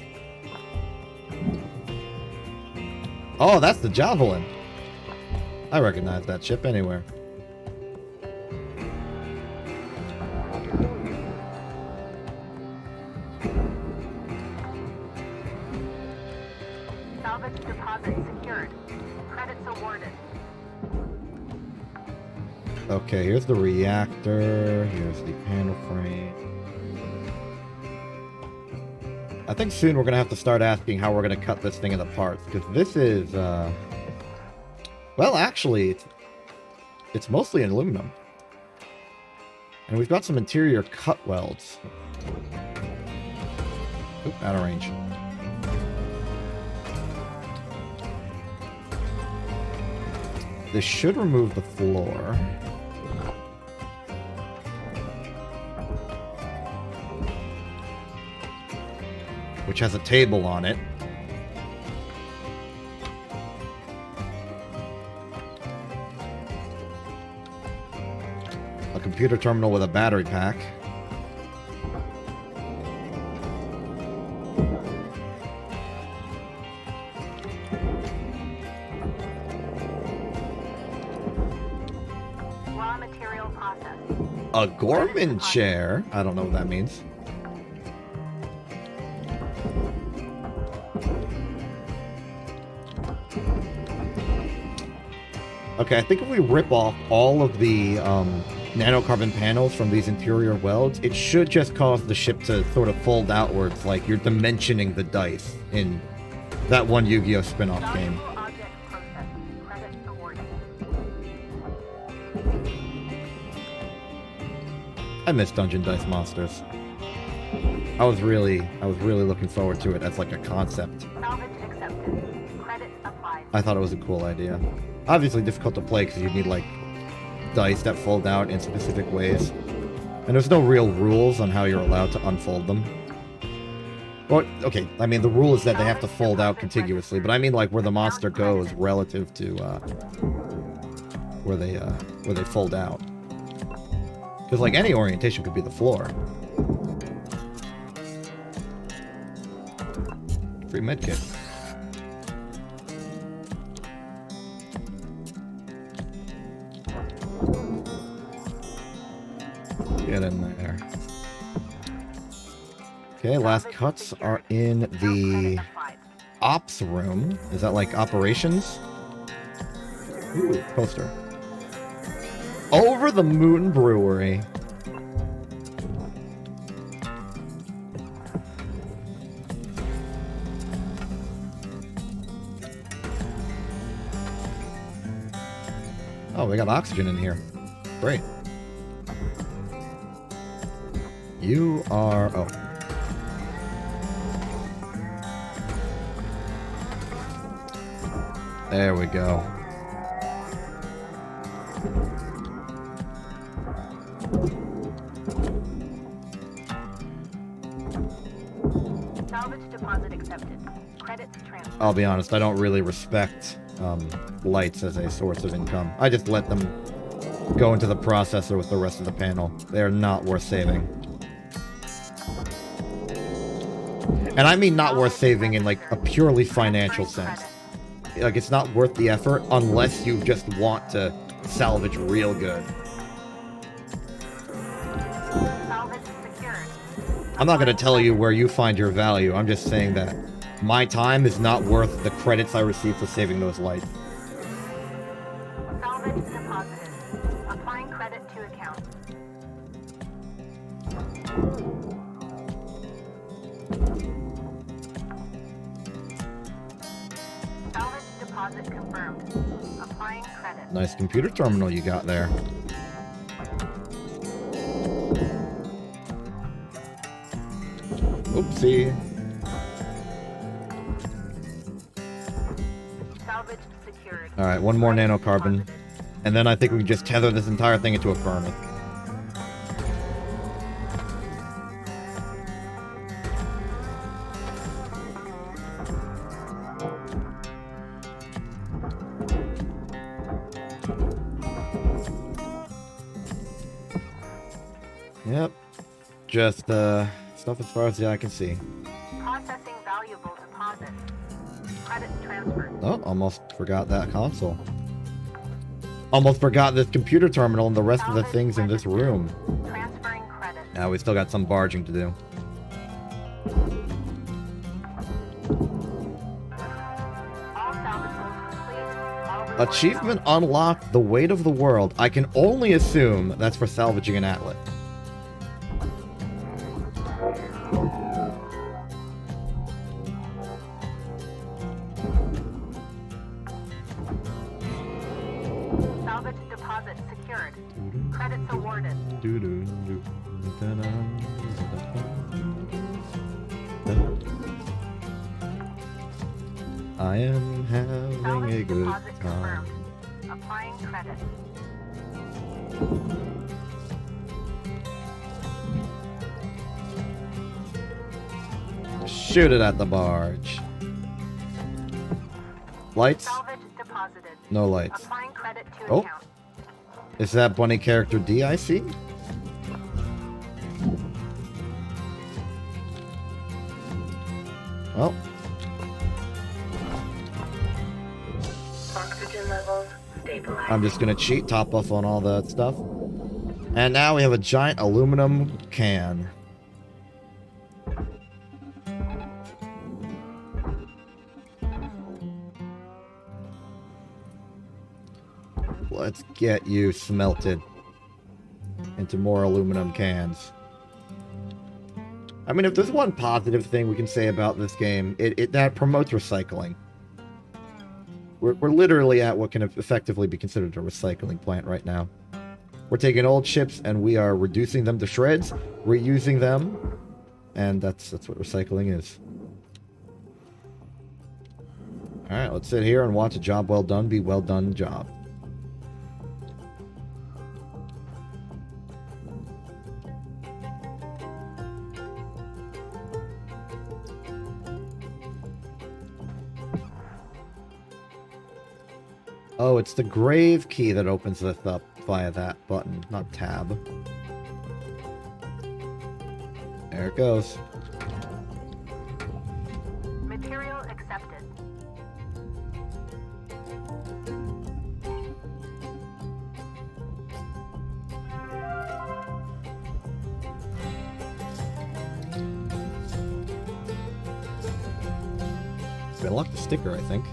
Oh, that's the Javelin. I recognize that ship anywhere. Salvage deposit secured. Credits awarded. Okay, here's the reactor. Here's the panel frame. I think soon we're going to have to start asking how we're going to cut this thing into parts. Because this is, well, actually, it's mostly in aluminum. And we've got some interior cut welds. Oop, out of range. This should remove the floor. Which has a table on it. A computer terminal with a battery pack. Raw material process. A Gorman chair. I don't know what that means. Okay, I think if we rip off all of the nanocarbon panels from these interior welds, it should just cause the ship to sort of fold outwards, like you're dimensioning the dice in that one Yu-Gi-Oh! Spin-off game. Valuable object processed. Credits awarded. I miss Dungeon Dice Monsters. I was really looking forward to it as like a concept. Salvage accepted. Credits applied. I thought it was a cool idea. Obviously difficult to play because you need like dice that fold out in specific ways. And there's no real rules on how you're allowed to unfold them. Well, okay, I mean the rule is that they have to fold out contiguously, but I mean like where the monster goes relative to where they fold out. Because like any orientation could be the floor. Free medkit. Get in there. Okay, last cuts are in the ops room. Is that like operations? Ooh, poster. Over the Moon Brewery. Oh, we got oxygen in here. Great. You are... oh. There we go. Salvage deposit accepted. Credits transferred. I'll be honest, I don't really respect lights as a source of income. I just let them go into the processor with the rest of the panel. They're not worth saving. And I mean not worth saving in like a purely financial sense. Like it's not worth the effort unless you just want to salvage real good. Salvage secured. I'm not going to tell you where you find your value. I'm just saying that my time is not worth the credits I receive for saving those lights. Salvage deposited. Applying credit to account. Salvage deposit confirmed. Applying credit. Nice computer terminal you got there. Oopsie. Salvage secured. Alright, one more nanocarbon. And then I think we can just tether this entire thing into a furnace. Yep. Just, start stuff as far as the eye can see. Processing valuable deposits. Credits transferred. Oh, almost forgot that console. Almost forgot this computer terminal and the rest of the things in this room. Transferring credits. Now we still got some barging to do. All salvageables complete. All rewards Achievement unlocked, the weight of the world. I can only assume that's for salvaging an atlas. Salvage deposit secured. Credits awarded. I am having a Salvage good deposit time. confirmed. Applying credits. Shoot it at the barge. Lights? Salvage deposited. No lights. Applying credit to Oh. account. Is that bunny character D I see? Well, Oxygen levels stabilized. I'm just gonna cheat, top off on all that stuff. And now we have a giant aluminum can. Let's get you smelted into more aluminum cans. I mean, if there's one positive thing we can say about this game, it that promotes recycling. We're literally at what can effectively be considered a recycling plant right now. We're taking old ships and we are reducing them to shreds, reusing them, and that's what recycling is. All right, let's sit here and watch a job well done be well done job. Oh, it's the grave key that opens this up via that button, not tab. There it goes. Material accepted. We unlocked the sticker, I think.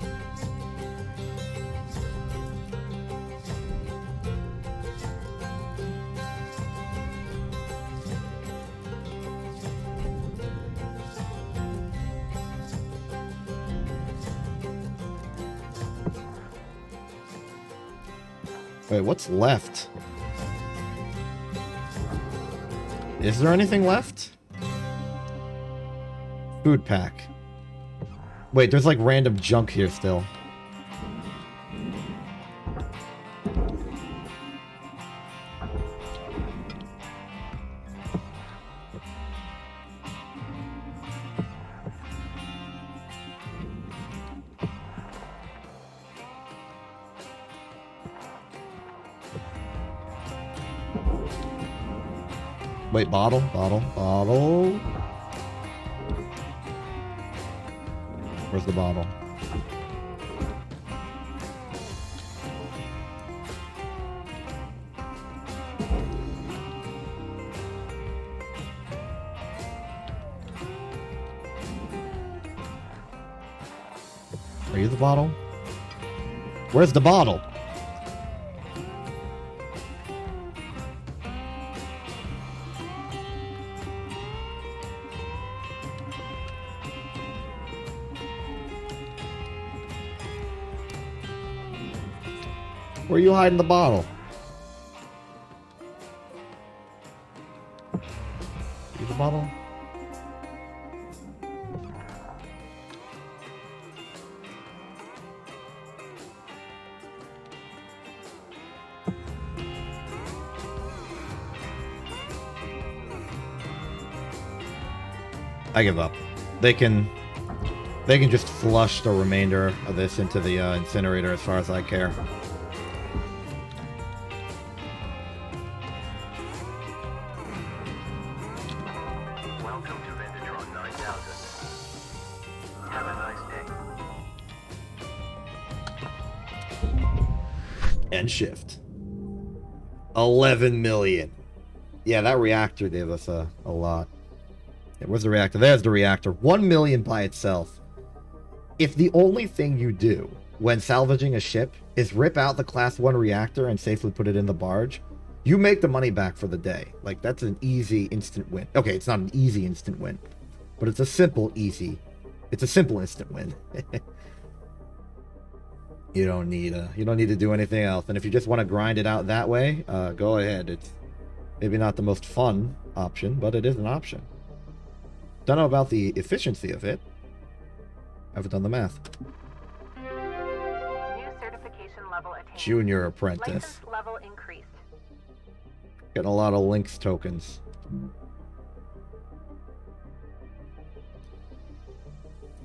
Wait, what's left? Is there anything left? Food pack. Wait, there's like random junk here still. Wait, bottle. Where's the bottle? Are you the bottle? Where's the bottle? Where are you hiding the bottle? See the bottle? I give up. They can just flush the remainder of this into the incinerator as far as I care. Welcome to End shift. 11 million. Yeah, that reactor gave us a lot. Yeah, where's the reactor? There's the reactor. 1 million by itself. If the only thing you do when salvaging a ship is rip out the class 1 reactor and safely put it in the barge, you make the money back for the day. Like, that's an easy instant win. Okay, it's not an easy instant win, but it's a simple instant win. You don't need to do anything else. And if you just want to grind it out that way, go ahead. It's maybe not the most fun option, but it is an option. Don't know about the efficiency of it. Haven't done the math. New certification level attained. Junior apprentice. License level increased. Getting a lot of Lynx tokens.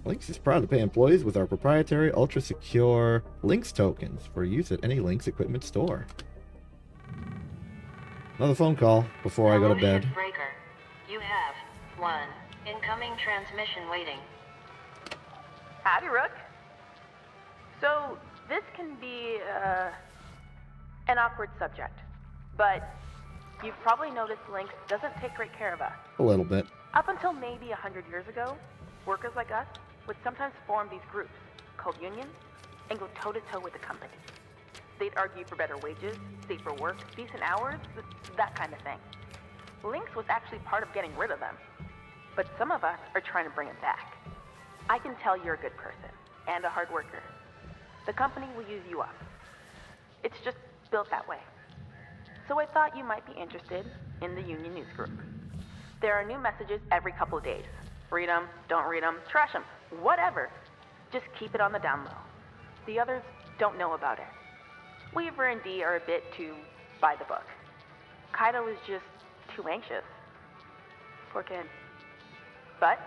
Lynx is proud to pay employees with our proprietary ultra-secure Lynx tokens for use at any Lynx equipment store. Another phone call before I go to bed. Shipbreaker. You have 1 incoming transmission waiting. Howdy, Rook. So, this can be, an awkward subject, but you've probably noticed Lynx doesn't take great care of us. A little bit. Up until maybe 100 years ago, workers like us would sometimes form these groups called unions and go toe-to-toe with the company. They'd argue for better wages, safer work, decent hours, that kind of thing. Lynx was actually part of getting rid of them, but some of us are trying to bring it back. I can tell you're a good person and a hard worker. The company will use you up. It's just built that way. So I thought you might be interested in the union news group. There are new messages every couple of days. Read them, don't read them, trash them, whatever. Just keep it on the down low. The others don't know about it. Weaver and Dee are a bit too by the book. Kaido is just too anxious. Poor kid. But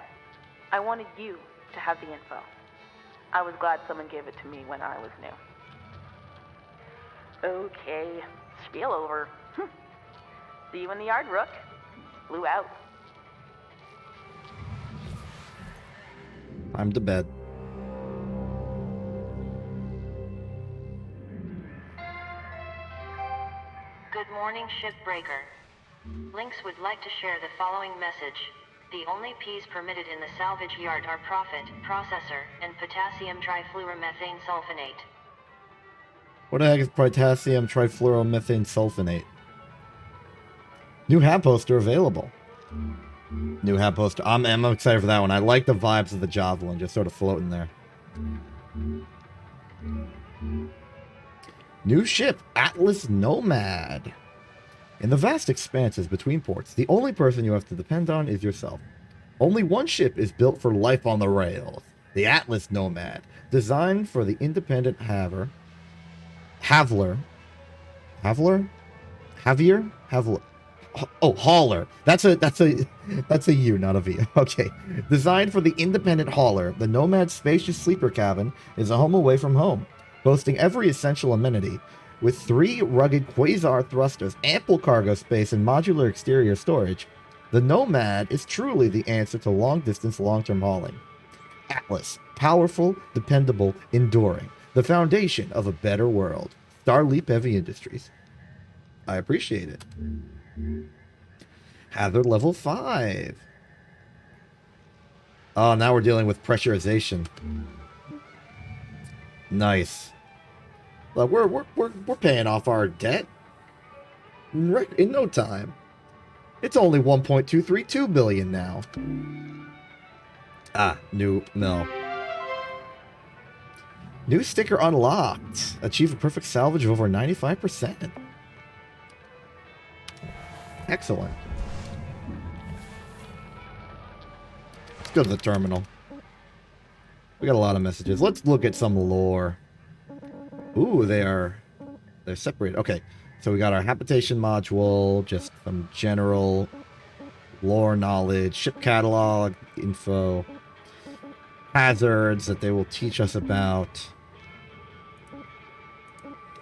I wanted you to have the info. I was glad someone gave it to me when I was new. Okay, spiel over. See you in the yard, Rook. Blue out. I'm to bed. Good morning, Shipbreaker. Lynx would like to share the following message. The only P's permitted in the salvage yard are profit, processor, and potassium trifluoromethane sulfonate. What the heck is potassium trifluoromethane sulfonate? New hat poster available. New hat poster. I'm excited for that one. I like the vibes of the javelin just sort of floating there. New ship, Atlas Nomad. In the vast expanses between ports, the only person you have to depend on is yourself. Only one ship is built for life on the rails. The Atlas Nomad, designed for the independent Havler. Oh, hauler. That's a U, not a V. Okay. Designed for the independent hauler, the Nomad's spacious sleeper cabin is a home away from home, boasting every essential amenity. With 3 rugged quasar thrusters, ample cargo space, and modular exterior storage, the Nomad is truly the answer to long-distance, long-term hauling. Atlas, powerful, dependable, enduring. The foundation of a better world. Starleap Heavy Industries. I appreciate it. Hazard level 5. Oh, now we're dealing with pressurization. Nice. Look, we're paying off our debt in no time. It's only 1.232 billion now. Ah, new mill. New sticker unlocked. Achieve a perfect salvage of over 95%. Excellent. Let's go to the terminal. We got a lot of messages. Let's look at some lore. Ooh, they're separated. Okay, so we got our habitation module, just some general lore knowledge, ship catalog info, hazards that they will teach us about.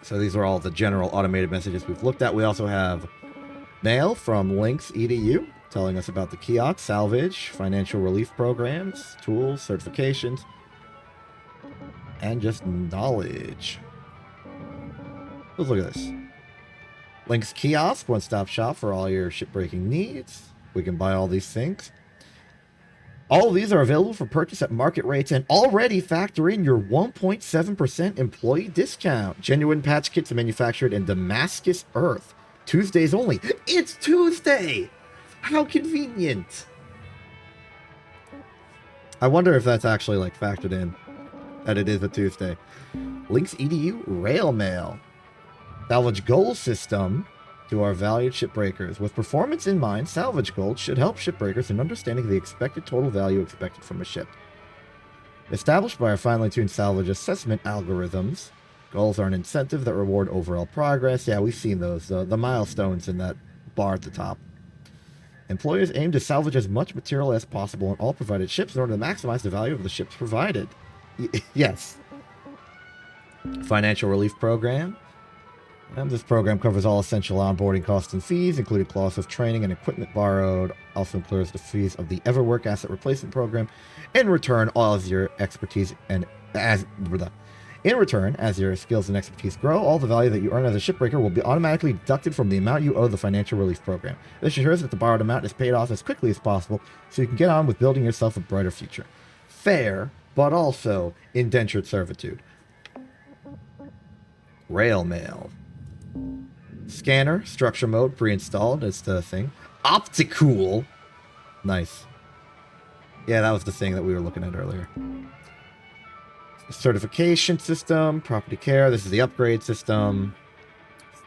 So these are all the general automated messages we've looked at. We also have mail from Lynx EDU telling us about the kiosk, salvage, financial relief programs, tools, certifications, and just knowledge. Let's look at this. Link's kiosk, one-stop shop for all your shipbreaking needs. We can buy all these things. All of these are available for purchase at market rates and already factor in your 1.7% employee discount. Genuine patch kits are manufactured in Damascus Earth. Tuesdays only. It's Tuesday! How convenient! I wonder if that's actually like factored in, that it is a Tuesday. Link's EDU Rail Mail. Salvage goal system to our valued shipbreakers. With performance in mind, salvage gold should help shipbreakers in understanding the expected total value expected from a ship. Established by our finely tuned salvage assessment algorithms, goals are an incentive that reward overall progress. Yeah, we've seen those, the milestones in that bar at the top. Employers aim to salvage as much material as possible on all provided ships in order to maximize the value of the ships provided. Yes. Financial relief program. This program covers all essential onboarding costs and fees, including costs of training and equipment borrowed. Also includes the fees of the Everwork Asset Replacement Program. In return, as your skills and expertise grow, all the value that you earn as a shipbreaker will be automatically deducted from the amount you owe the financial relief program. This ensures that the borrowed amount is paid off as quickly as possible, so you can get on with building yourself a brighter future. Fair, but also indentured servitude. Rail mail. Scanner, structure mode, pre-installed. That's the thing. Opticool. Nice. Yeah, that was the thing that we were looking at earlier. Certification system, property care. This is the upgrade system.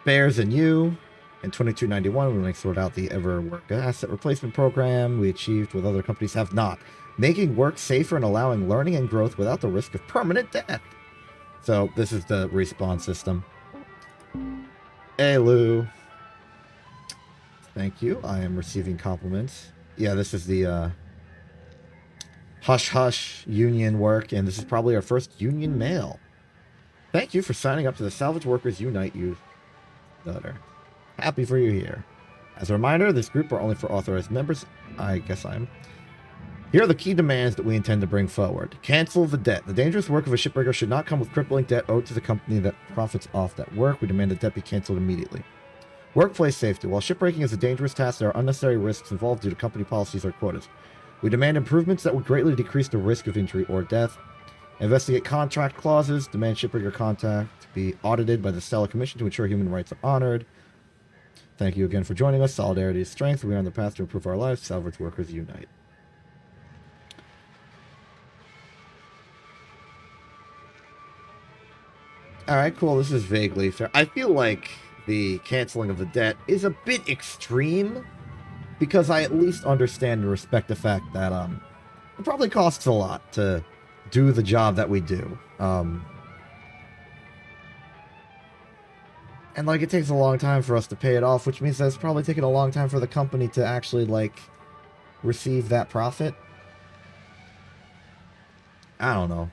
Spares and you. In 2291, we sort out the Everwork Asset Replacement Program we achieved with other companies have not. Making work safer and allowing learning and growth without the risk of permanent death. So this is the respawn system. Hey, Lou. Thank you. I am receiving compliments. Yeah, this is the Hush Hush union work, and this is probably our first union mail. Thank you for signing up to the Salvage Workers Unite Youth letter. Happy for you here. As a reminder, this group are only for authorized members. I guess I'm. Here are the key demands that we intend to bring forward. Cancel the debt. The dangerous work of a shipbreaker should not come with crippling debt owed to the company that profits off that work. We demand the debt be canceled immediately. Workplace safety. While shipbreaking is a dangerous task, there are unnecessary risks involved due to company policies or quotas. We demand improvements that would greatly decrease the risk of injury or death. Investigate contract clauses. Demand shipbreaker contact to be audited by the Stellar Commission to ensure human rights are honored. Thank you again for joining us. Solidarity is strength. We are on the path to improve our lives. Salvage Workers Unite. Alright, cool. This is vaguely fair. I feel like the canceling of the debt is a bit extreme, because I at least understand and respect the fact that it probably costs a lot to do the job that we do. And like it takes a long time for us to pay it off, which means that it's probably taking a long time for the company to actually like receive that profit. I don't know.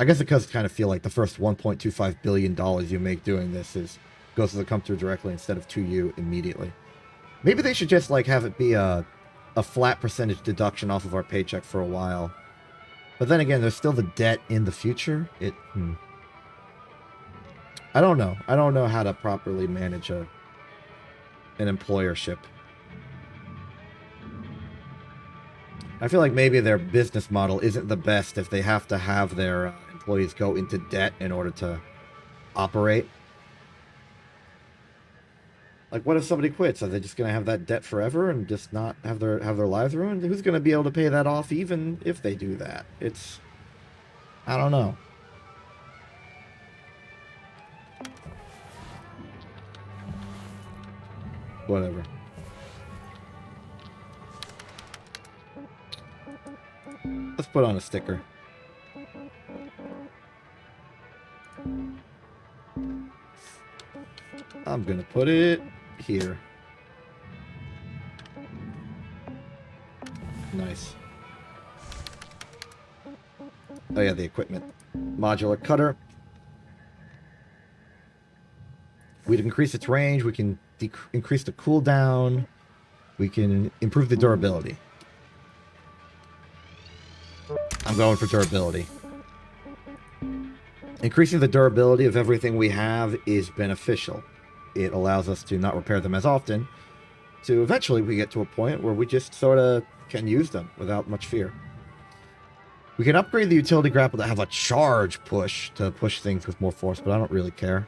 I guess it does kind of feel like the first $1.25 billion you make doing this goes to the company directly instead of to you immediately. Maybe they should just like have it be a flat percentage deduction off of our paycheck for a while. But then again, there's still the debt in the future. I don't know. I don't know how to properly manage an employership. I feel like maybe their business model isn't the best if they have to have their employees go into debt in order to operate. Like, what if somebody quits? Are they just going to have that debt forever and just not have their lives ruined? Who's going to be able to pay that off even if they do that? I don't know. Whatever. Let's put on a sticker. I'm gonna put it here. Nice. Oh yeah, the equipment. Modular cutter. We can increase its range. We can increase the cooldown. We can improve the durability. I'm going for durability. Increasing the durability of everything we have is beneficial. It allows us to not repair them as often, to eventually we get to a point where we just sort of can use them without much fear. We can upgrade the utility grapple to have a charge push to push things with more force, but I don't really care.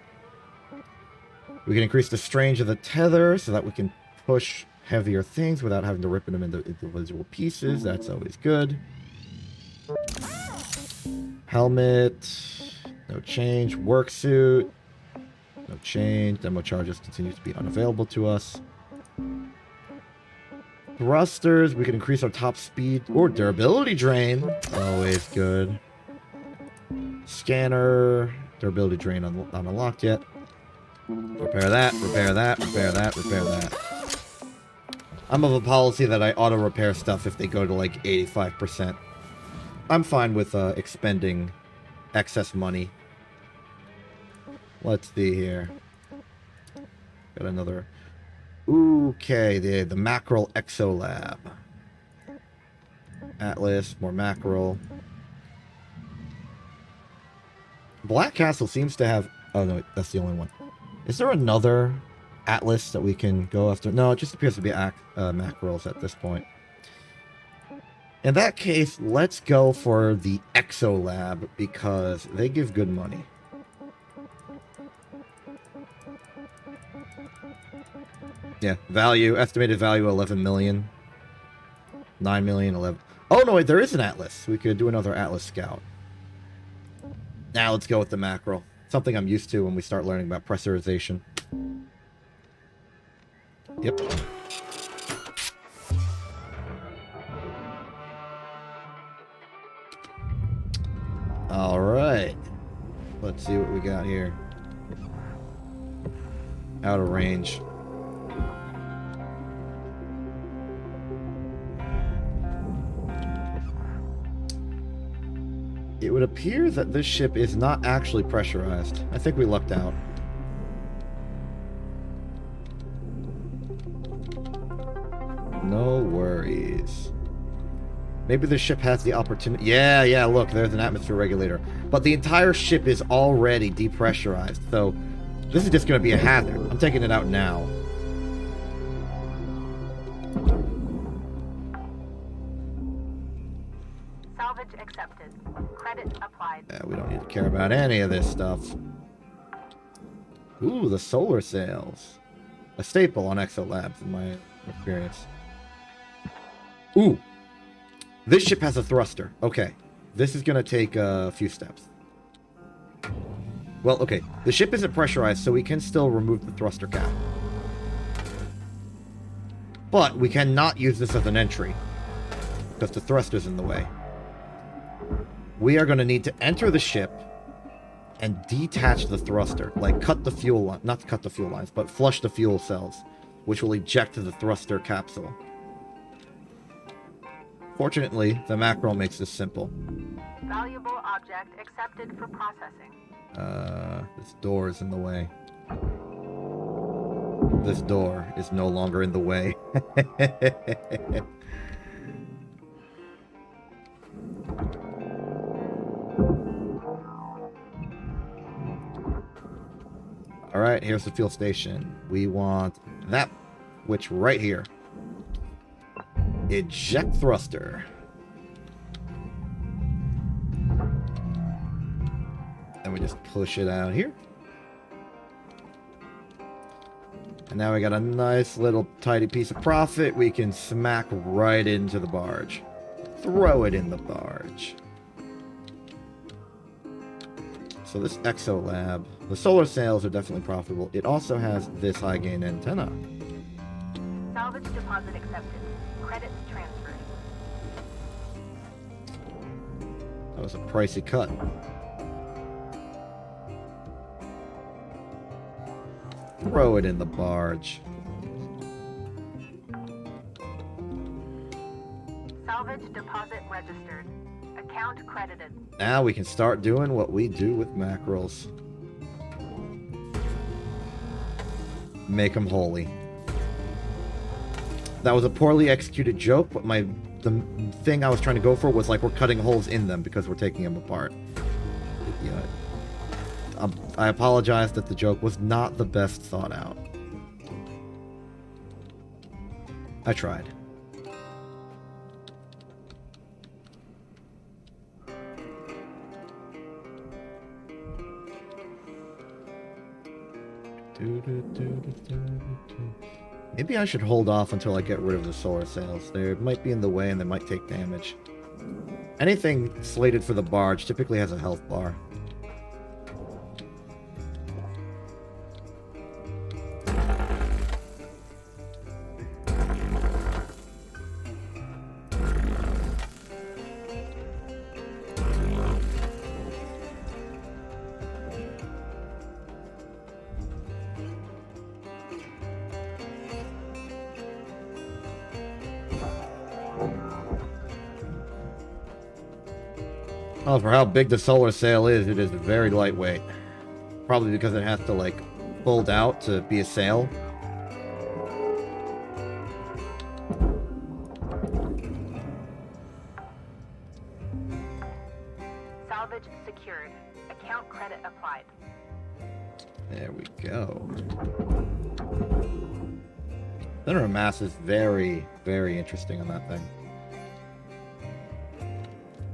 We can increase the strange of the tether so that we can push heavier things without having to rip them into individual pieces. That's always good. Helmet, no change. Work suit, no change. Demo charges continue to be unavailable to us. Thrusters, we can increase our top speed or durability drain. Always good. Scanner, durability drain unlocked yet. Repair that, repair that, repair that, repair that. I'm of a policy that I auto-repair stuff if they go to like 85%. I'm fine with expending excess money. Let's see here. Got another... Okay, the Mackerel Exolab. Atlas, more Mackerel. Black Castle seems to have... Oh no, that's the only one. Is there another Atlas that we can go after? No, it just appears to be Mackerels at this point. In that case, let's go for the Exolab because they give good money. Yeah, value, estimated value 11 million. 9 million, 11. Oh no, wait, there is an Atlas. We could do another Atlas Scout. Now let's go with the Mackerel. Something I'm used to when we start learning about pressurization. Yep. Alright. Let's see what we got here. Out of range. It would appear that this ship is not actually pressurized. I think we lucked out. No worries. Maybe the ship has the opportunity... Yeah, look, there's an atmosphere regulator. But the entire ship is already depressurized, so this is just going to be a hazard. I'm taking it out now. Salvage accepted. Credit applied. Yeah, we don't need to care about any of this stuff. Ooh, the solar sails. A staple on Exolabs in my experience. Ooh. This ship has a thruster. Okay. This is going to take a few steps. Well, okay. The ship isn't pressurized, so we can still remove the thruster cap. But we cannot use this as an entry, because the thruster's in the way. We are going to need to enter the ship and detach the thruster. Like, cut the fuel line. Not cut the fuel lines, but flush the fuel cells, which will eject the thruster capsule. Fortunately, the Mackerel makes this simple. Valuable object accepted for processing. This door is in the way. This door is no longer in the way. Alright, here's the fuel station. We want that, which right here. Eject thruster. And we just push it out here. And now we got a nice little tidy piece of profit. We can smack right into the barge. Throw it in the barge. So this Exolab, the solar sails are definitely profitable. It also has this high gain antenna. Salvage deposit accepted. Credits transferred. That was a pricey cut. Throw it in the barge. Salvage deposit registered. Account credited. Now we can start doing what we do with mackerels. Make them holy. That was a poorly executed joke, but the thing I was trying to go for was like we're cutting holes in them because we're taking them apart. Yeah. I apologize that the joke was not the best thought out. I tried. Maybe I should hold off until I get rid of the solar sails. They might be in the way and they might take damage. Anything slated for the barge typically has a health bar. Oh, for how big the solar sail is, it is very lightweight. Probably because it has to, like, fold out to be a sail. Salvage secured. Account credit applied. There we go. Center of mass is very, very interesting on that thing.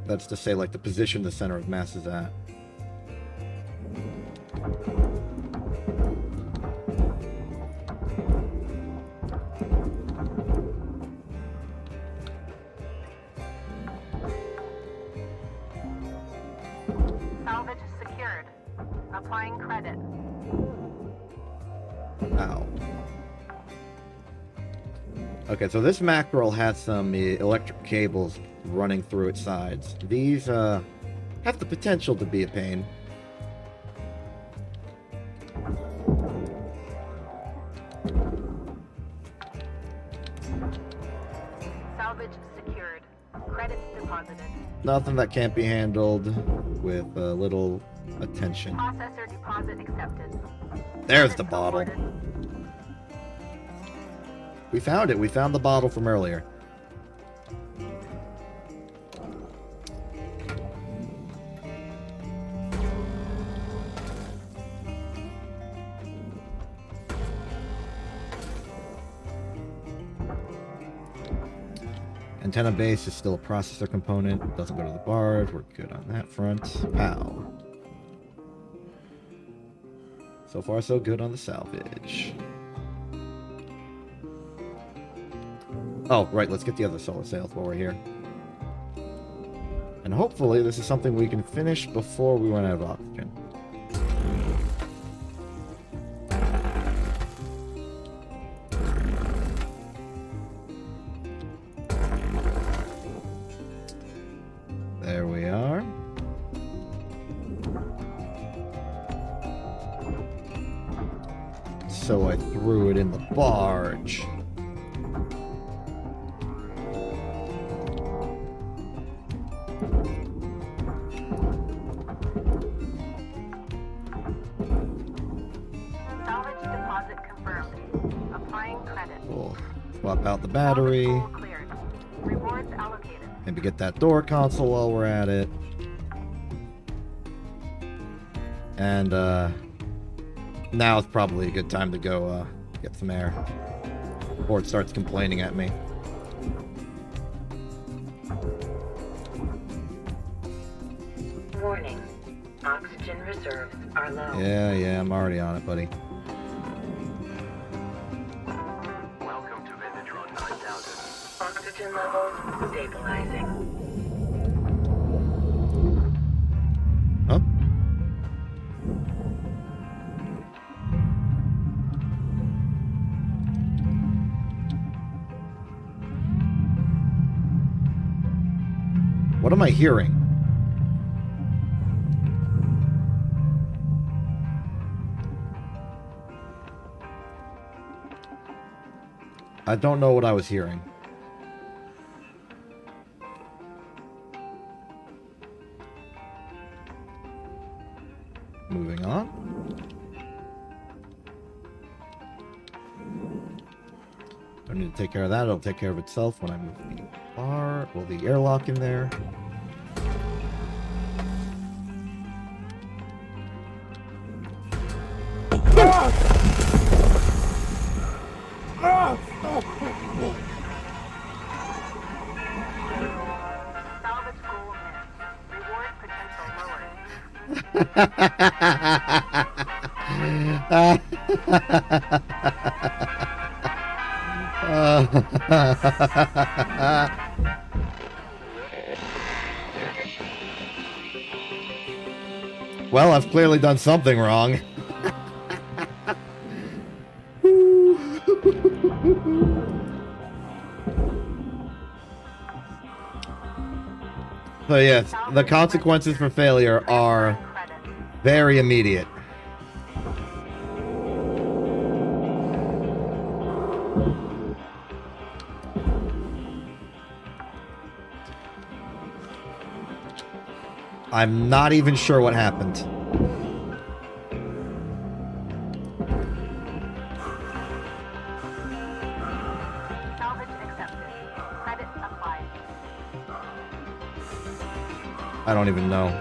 That's to say, like, the position the center of mass is at. Salvage secured. Applying credit. Ow. Okay, so this mackerel has some electric cables running through its sides. These have the potential to be a pain. Salvage secured. Credits deposited. Nothing that can't be handled with a little attention. Processor deposit accepted. There's the bottle. We found it. We found the bottle from earlier. Antenna base is still a processor component. Doesn't go to the barge. We're good on that front. Pow. So far, so good on the salvage. Oh, right. Let's get the other solar sails while we're here. And hopefully this is something we can finish before we run out of oxygen. There we are. So I threw it in the barge. Salvage deposit confirmed. Applying credit. We'll swap out the battery. Salvage goal cleared. Rewards allocated. Maybe get that door console while we're at it. And now is probably a good time to go get some air before it starts complaining at me. Warning. Oxygen reserves are low. Yeah, I'm already on it, buddy. Welcome to Vindatron 9000. Oxygen levels stabilizing. Huh? What am I hearing? I don't know what I was hearing. Moving on. Don't need to take care of that. It'll take care of itself when I move the bar. Well, the airlock in there. Salvage goal missed. Reward potential lowered. Well, I've clearly done something wrong. So yes, the consequences for failure are very immediate. I'm not even sure what happened. Salvage accepted. Credit applied. I don't even know.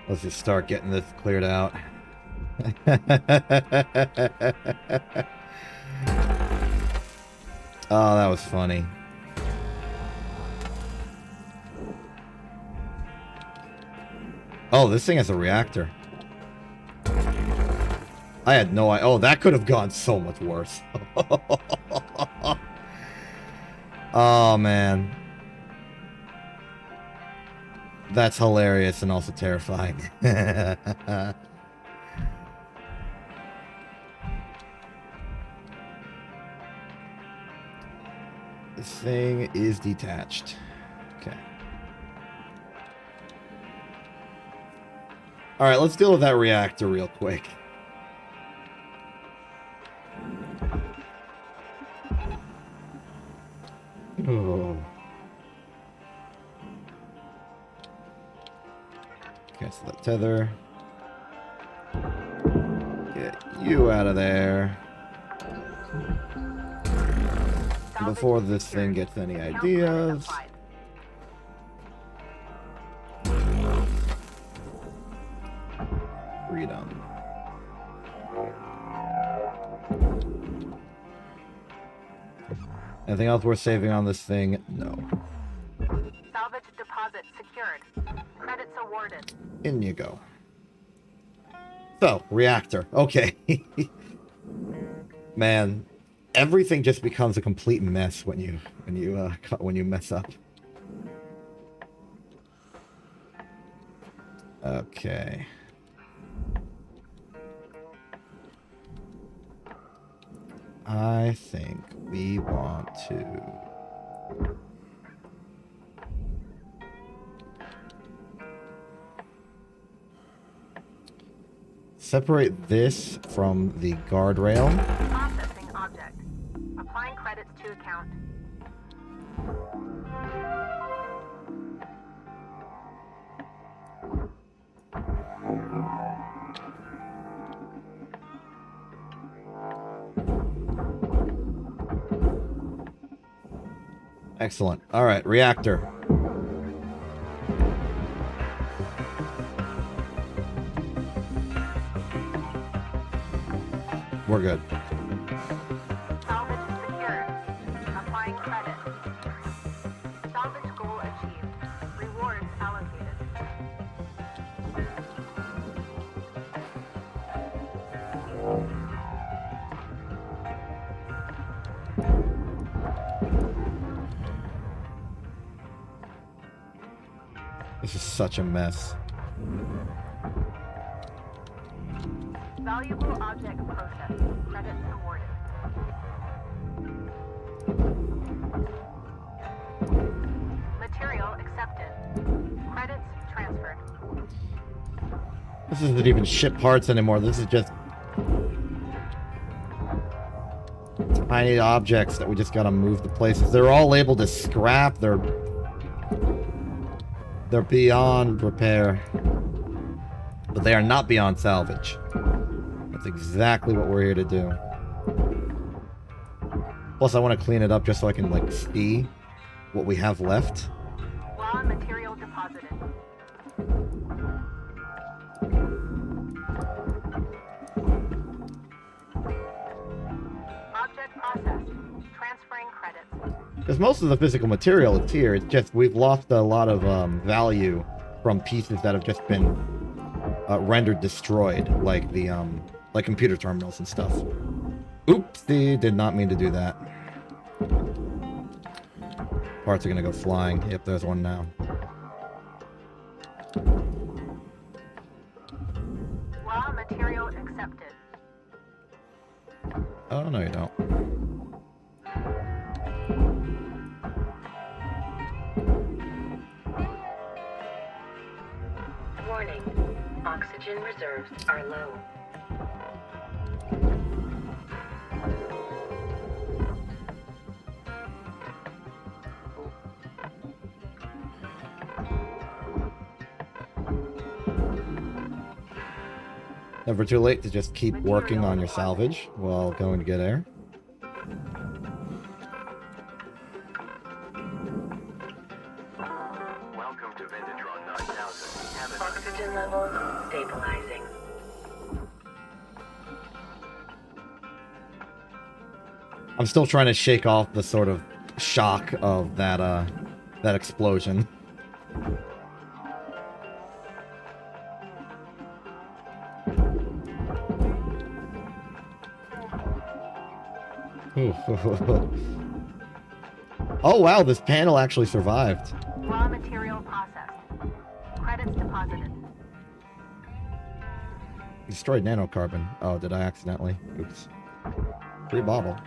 Let's just start getting this cleared out. Oh, that was funny. Oh, this thing has a reactor. I had no idea. Oh, that could have gone so much worse. Oh, man. That's hilarious and also terrifying. This thing is detached. Okay. Alright, let's deal with that reactor real quick. Oh. Cancel that tether. Get you out of there. Before this thing gets any ideas. Freedom. Anything else worth saving on this thing? No. Salvage deposit secured. Credits awarded. In you go. So, reactor. Okay. Man, everything just becomes a complete mess when you mess up. Okay. I think we want to separate this from the guardrail. Processing object. Applying credits to account. Excellent. All right, reactor. We're good. Salvage secured. Applying credit. Salvage goal achieved. Rewards allocated. This is such a mess. Valuable object processed. Credits awarded. Material accepted. Credits transferred. This isn't even ship parts anymore. This is just tiny objects that we just gotta move to places. They're all labeled as scrap. They're They're beyond repair. But they are not beyond salvage. That's exactly what we're here to do. Plus, I want to clean it up just so I can, like, see what we have left. Raw material deposited. Object processed. Transferring credits. Because most of the physical material is here. It's just we've lost a lot of value from pieces that have just been rendered destroyed, like the like computer terminals and stuff. Oopsie, did not mean to do that. Parts are gonna go flying. Yep, there's one now. Raw material accepted. Oh, no, you don't. Warning. Oxygen reserves are low. Never too late to just keep working on your salvage while going to get air. Welcome to Vintatron 9000. We have an Oxygen levels stabilizing. I'm still trying to shake off the sort of shock of that that explosion. Oh wow, this panel actually survived. Raw material processed. Credits deposited. Destroyed nanocarbon. Oh, did I accidentally? Oops. Free bottle.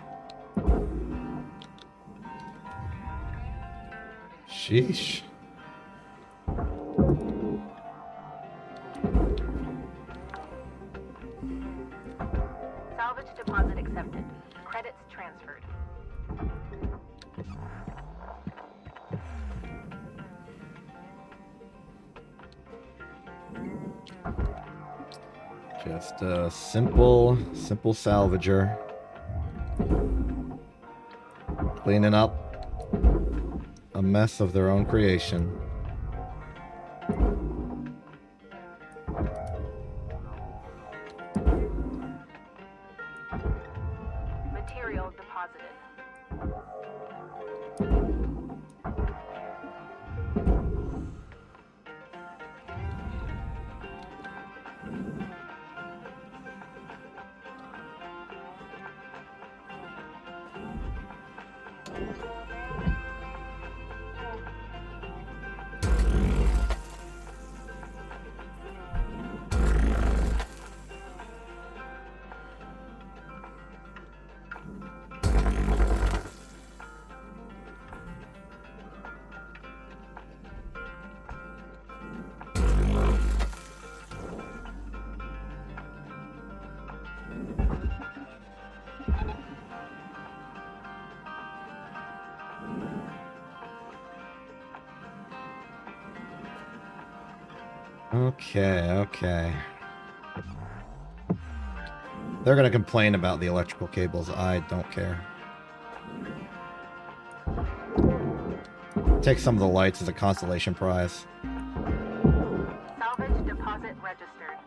Sheesh. Salvage deposit accepted. Credits transferred. Just a simple salvager. Cleaning up a mess of their own creation. Material deposited. Okay. They're gonna complain about the electrical cables. I don't care. Take some of the lights as a consolation prize. Salvage deposit registered.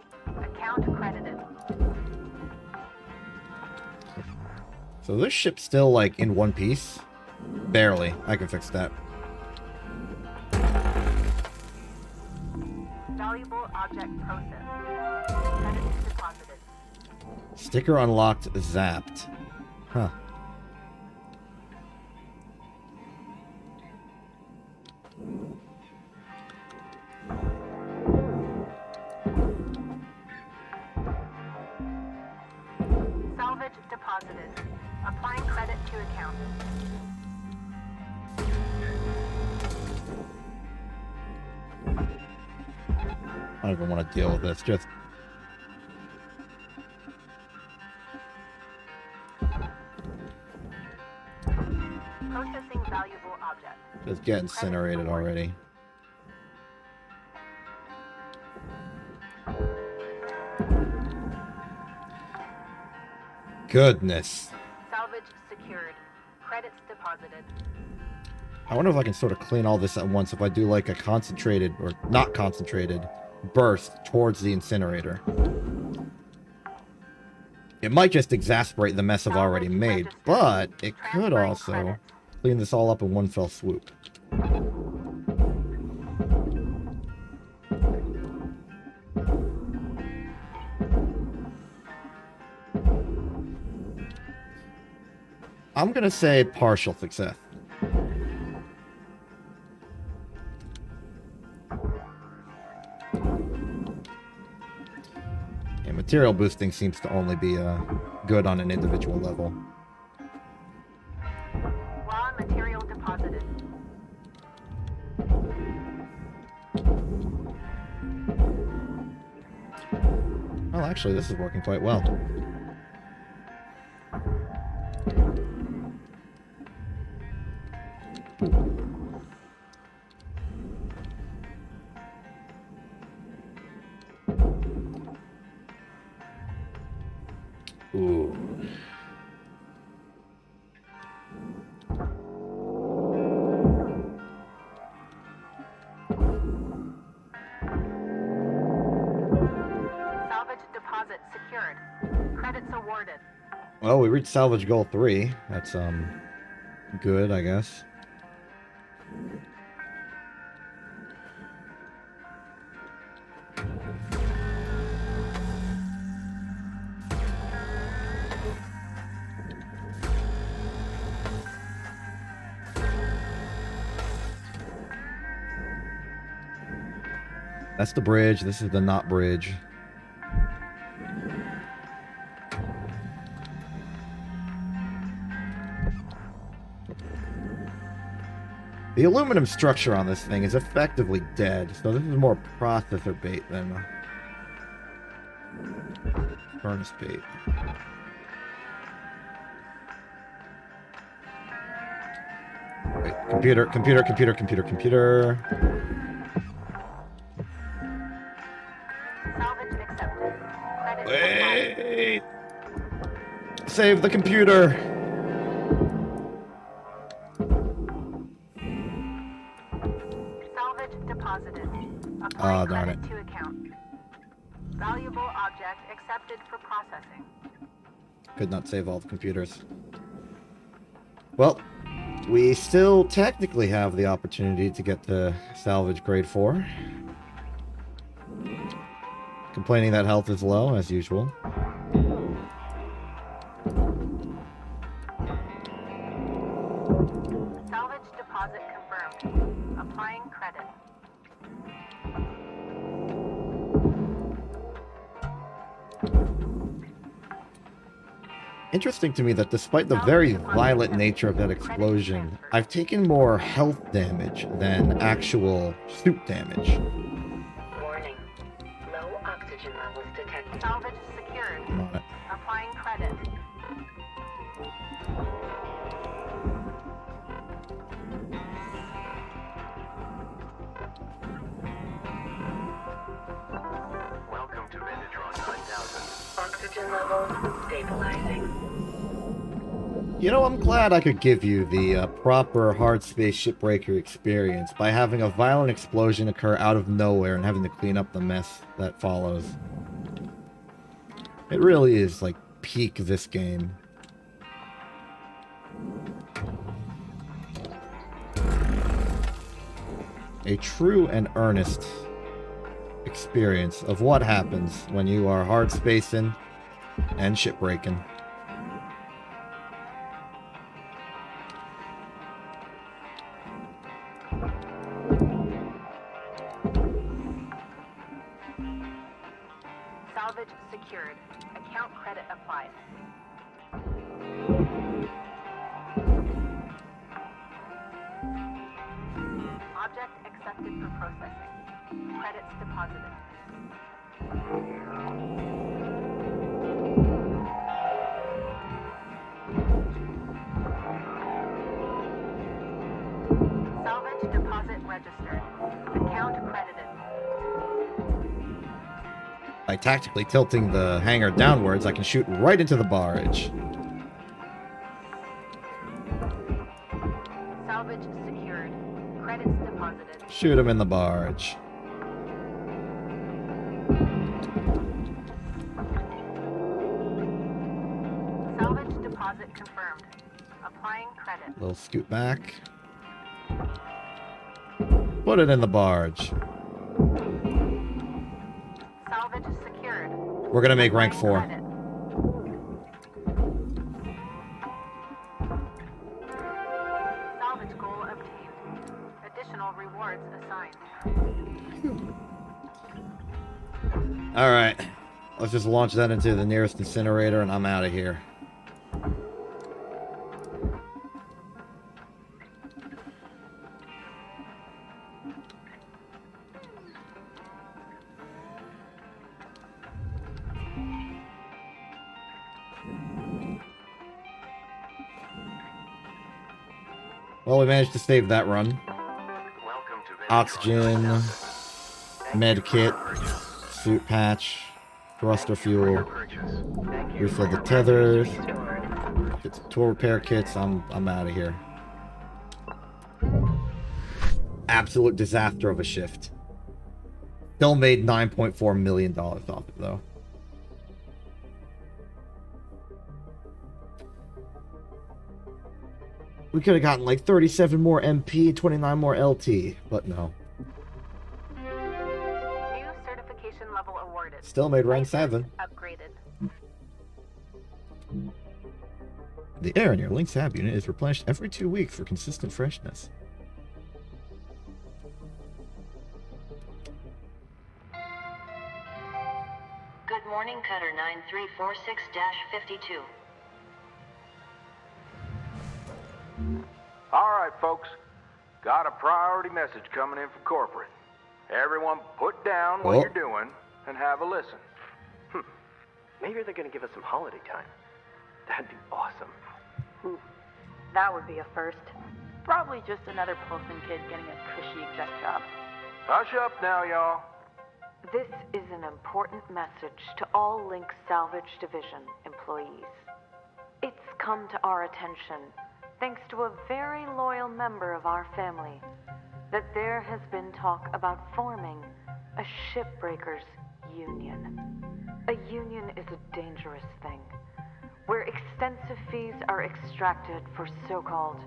Account credited. So this ship's still, like, in one piece? Barely. I can fix that. Valuable object processed. Credits deposited. Sticker unlocked, zapped. Huh. Salvage deposited. Applying credit to account. I don't even want to deal with this. Just Processing valuable object. get incinerated already. goodness. Salvage secured. Credits deposited. I wonder if I can sort of clean all this at once if I do like a concentrated, or not concentrated, burst towards the incinerator. It might just exasperate the mess I've already made, but it could also clean this all up in one fell swoop. I'm gonna say partial success. Yeah, material boosting seems to only be good on an individual level. Raw material deposited. Well, actually, this is working quite well. Ooh. Salvage deposit secured. Credits awarded. Well, we reached salvage goal 3. That's, good, I guess. That's the bridge. This is the not bridge. The aluminum structure on this thing is effectively dead, so this is more processor bait than furnace bait. Wait, computer. Salvage accepted. Credits Wait! Save the computer! Salvage deposited. Ah, Applying darn credit it. to account. Valuable object accepted for processing. Could not save all the computers. Well, we still technically have the opportunity to get to salvage grade 4. Complaining that health is low, as usual. Salvage deposit confirmed. Applying credit. Interesting to me that despite the very violent nature of that explosion, I've taken more health damage than actual suit damage. Warning. Low oxygen levels detected. Salvage secured. Not- Applying credit. Welcome to Vendatron 9000. Oxygen levels stabilizing. You know, I'm glad I could give you the proper Hardspace Shipbreaker experience by having a violent explosion occur out of nowhere and having to clean up the mess that follows. It really is, like, peak this game. A true and earnest experience of what happens when you are hardspacing and shipbreaking. Salvage secured. Account credit applied. Object accepted for processing. Credits deposited. Salvage deposit registered. Account credited. I tactically tilting the hangar downwards, I can shoot right into the barge. Salvage secured. Credits deposited. Shoot him in the barge. Salvage deposit confirmed. Applying credit. Little scoot back. Put it in the barge. Salvage secured. We're gonna make rank 4. Credit. Salvage goal obtained. Additional rewards assigned. Alright. Let's just launch that into the nearest incinerator and I'm out of here. Well, we managed to save that run. Oxygen, med kit, suit patch, thruster fuel, refill the tethers, get some tool repair kits. I'm out of here. Absolute disaster of a shift. Still made $9.4 million off it though. We could have gotten like 37 more MP, 29 more LT, but no. New certification level awarded. Still made rank 7. Upgraded. The air in your Lynx Hab unit is replenished every 2 weeks for consistent freshness. Good morning, Cutter 9346-52. All right, folks. Got a priority message coming in from corporate. Everyone put down what you're doing and have a listen. Maybe they're going to give us some holiday time. That'd be awesome. That would be a first. Probably just another Pilsen kid getting a cushy exec job. Hush up now, y'all. This is an important message to all Lynx Salvage Division employees. It's come to our attention, thanks to a very loyal member of our family, that there has been talk about forming a Shipbreakers union. A union is a dangerous thing, where extensive fees are extracted for so-called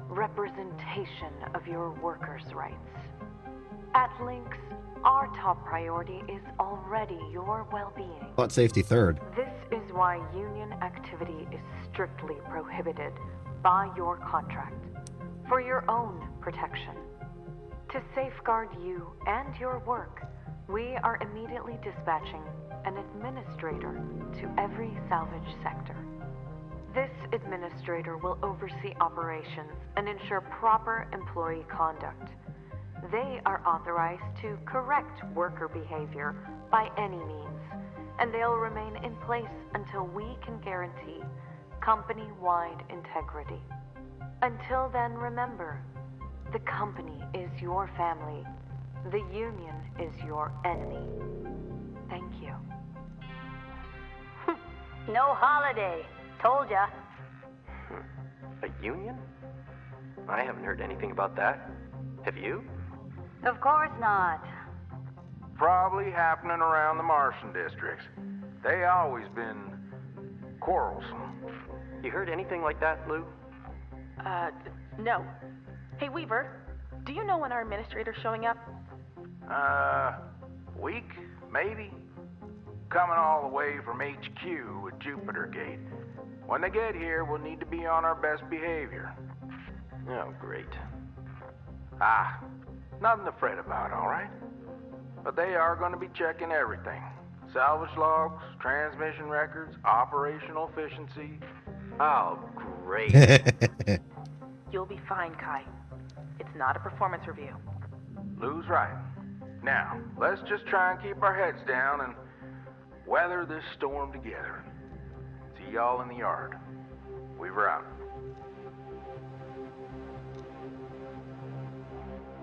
representation of your workers' rights. At Lynx, our top priority is already your well-being. Thought safety third. This is why union activity is strictly prohibited by your contract, for your own protection. To safeguard you and your work, we are immediately dispatching an administrator to every salvage sector. This administrator will oversee operations and ensure proper employee conduct. They are authorized to correct worker behavior by any means, and they'll remain in place until we can guarantee company-wide integrity. Until then, remember, the company is your family. The union is your enemy. Thank you. No holiday. Told ya. A union? I haven't heard anything about that. Have you? Of course not. Probably happening around the Martian districts. They always been quarrelsome. You heard anything like that, Lou? No. Hey, Weaver, do you know when our administrator's showing up? Week, maybe? Coming all the way from HQ at Jupiter Gate. When they get here, we'll need to be on our best behavior. Oh, great. Nothing to fret about, all right? But they are going to be checking everything. Salvage logs, transmission records, operational efficiency. Oh, great. You'll be fine, Kai. It's not a performance review. Lou's right. Now, let's just try and keep our heads down and weather this storm together. See y'all in the yard. Weaver out.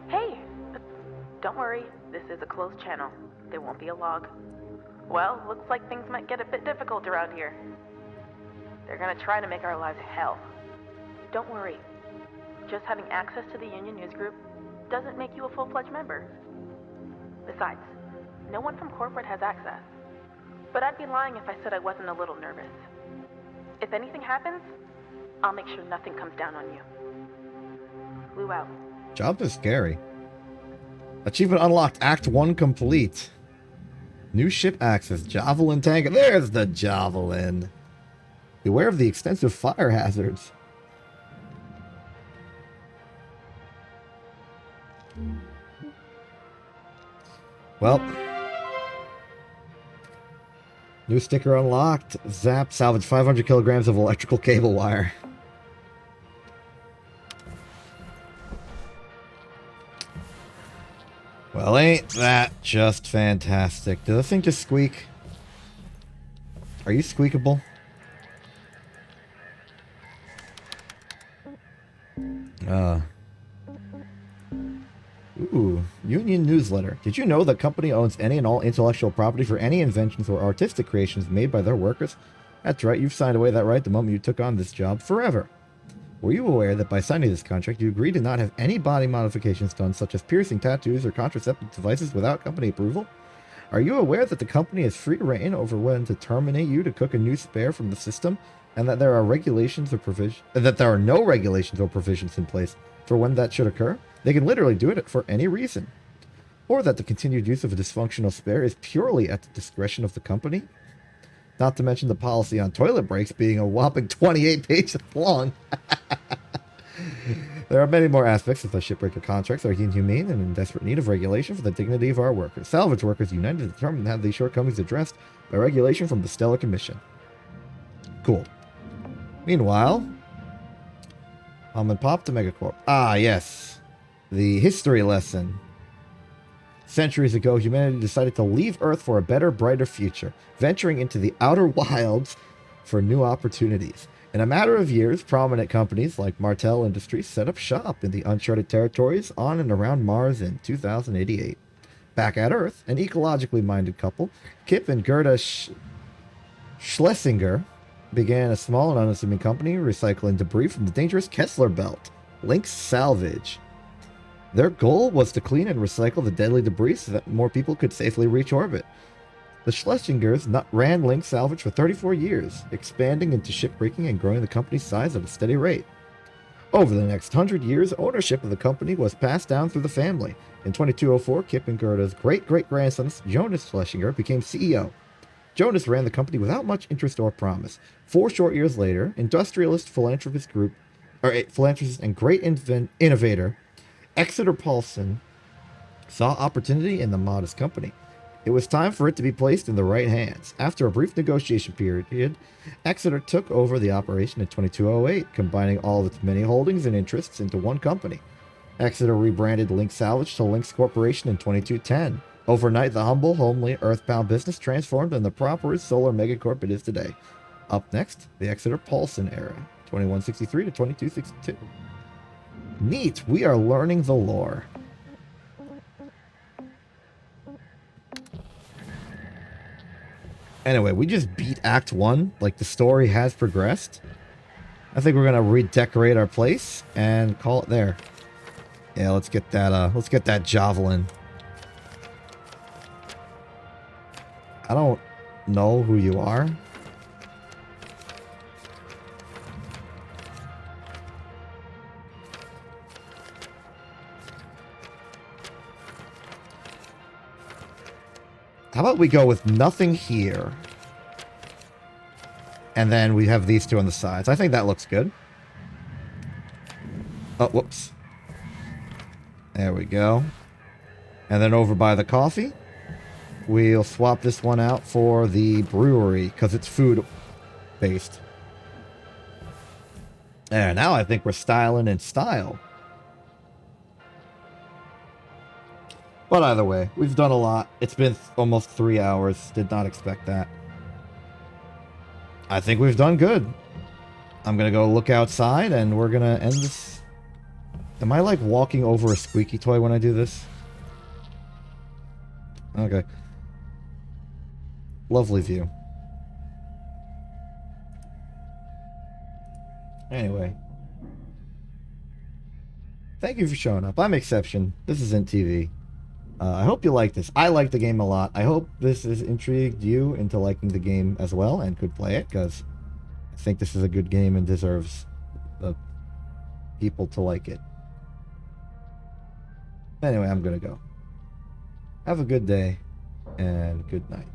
Hey, don't worry. This is a closed channel. There won't be a log. Well, looks like things might get a bit difficult around here. They're gonna try to make our lives hell. Don't worry. Just having access to the Union News Group doesn't make you a full-fledged member. Besides, no one from corporate has access. But I'd be lying if I said I wasn't a little nervous. If anything happens, I'll make sure nothing comes down on you. Blue out. Jobs are scary. Achievement unlocked. Act 1 complete. New ship access. Javelin tank. There's the Javelin. Beware of the extensive fire hazards. Well. New sticker unlocked. Zap. Salvage 500 kilograms of electrical cable wire. Well, ain't that just fantastic? Does this thing just squeak? Are you squeakable? Ooh, Union Newsletter. Did you know the company owns any and all intellectual property for any inventions or artistic creations made by their workers? That's right, you've signed away that right the moment you took on this job forever. Were you aware that by signing this contract, you agreed to not have any body modifications done, such as piercing, tattoos, or contraceptive devices without company approval? Are you aware that the company has free reign over when to terminate you to cook a new spare from the system, and that there are regulations or that there are no regulations or provisions in place for when that should occur? They can literally do it for any reason. Or that the continued use of a dysfunctional spare is purely at the discretion of the company? Not to mention the policy on toilet breaks being a whopping 28 pages long. There are many more aspects of the shipbreaker contracts that are inhumane and in desperate need of regulation for the dignity of our workers. Salvage Workers United is determined to have these shortcomings addressed by regulation from the Stellar Commission. Cool. Meanwhile, Mom and Pop to Megacorp. Ah, yes. The history lesson. Centuries ago, humanity decided to leave Earth for a better, brighter future, venturing into the outer wilds for new opportunities. In a matter of years, prominent companies like Martel Industries set up shop in the uncharted territories on and around Mars in 2088. Back at Earth, an ecologically minded couple, Kip and Gerda Schlesinger, began a small and unassuming company recycling debris from the dangerous Kessler Belt, Lynx Salvage. Their goal was to clean and recycle the deadly debris so that more people could safely reach orbit. The Schlesingers ran Lynx Salvage for 34 years, expanding into shipbreaking and growing the company's size at a steady rate. Over the next 100 years, ownership of the company was passed down through the family. In 2204, Kip and Gerda's great-great-grandson, Jonas Schlesinger, became CEO. Jonas ran the company without much interest or promise. 4 short years later, industrialist philanthropist and great innovator Exeter Paulson saw opportunity in the modest company. It was time for it to be placed in the right hands. After a brief negotiation period, Exeter took over the operation in 2208, combining all of its many holdings and interests into one company. Exeter rebranded Lynx Salvage to Lynx Corporation in 2210. Overnight, the humble, homely, earthbound business transformed into the proper solar megacorp it is today. Up next, the Exeter Paulson era, 2163 to 2262. Neat, we are learning the lore. Anyway, we just beat Act 1. Like, the story has progressed. I think we're gonna redecorate our place and call it there. Yeah, let's get that javelin. I don't know who you are. How about we go with nothing here? And then we have these two on the sides. I think that looks good. Oh, whoops. There we go. And then over by the coffee, we'll swap this one out for the brewery because it's food-based. And now I think we're styling in style. But either way, we've done a lot. It's been almost 3 hours. Did not expect that. I think we've done good. I'm going to go look outside and we're going to end this. Am I like walking over a squeaky toy when I do this? Okay. Lovely view. Anyway. Thank you for showing up. I'm Exception. This isn't TV. I hope you like this. I like the game a lot. I hope this has intrigued you into liking the game as well and could play it, because I think this is a good game and deserves the people to like it. Anyway, I'm gonna go. Have a good day and good night.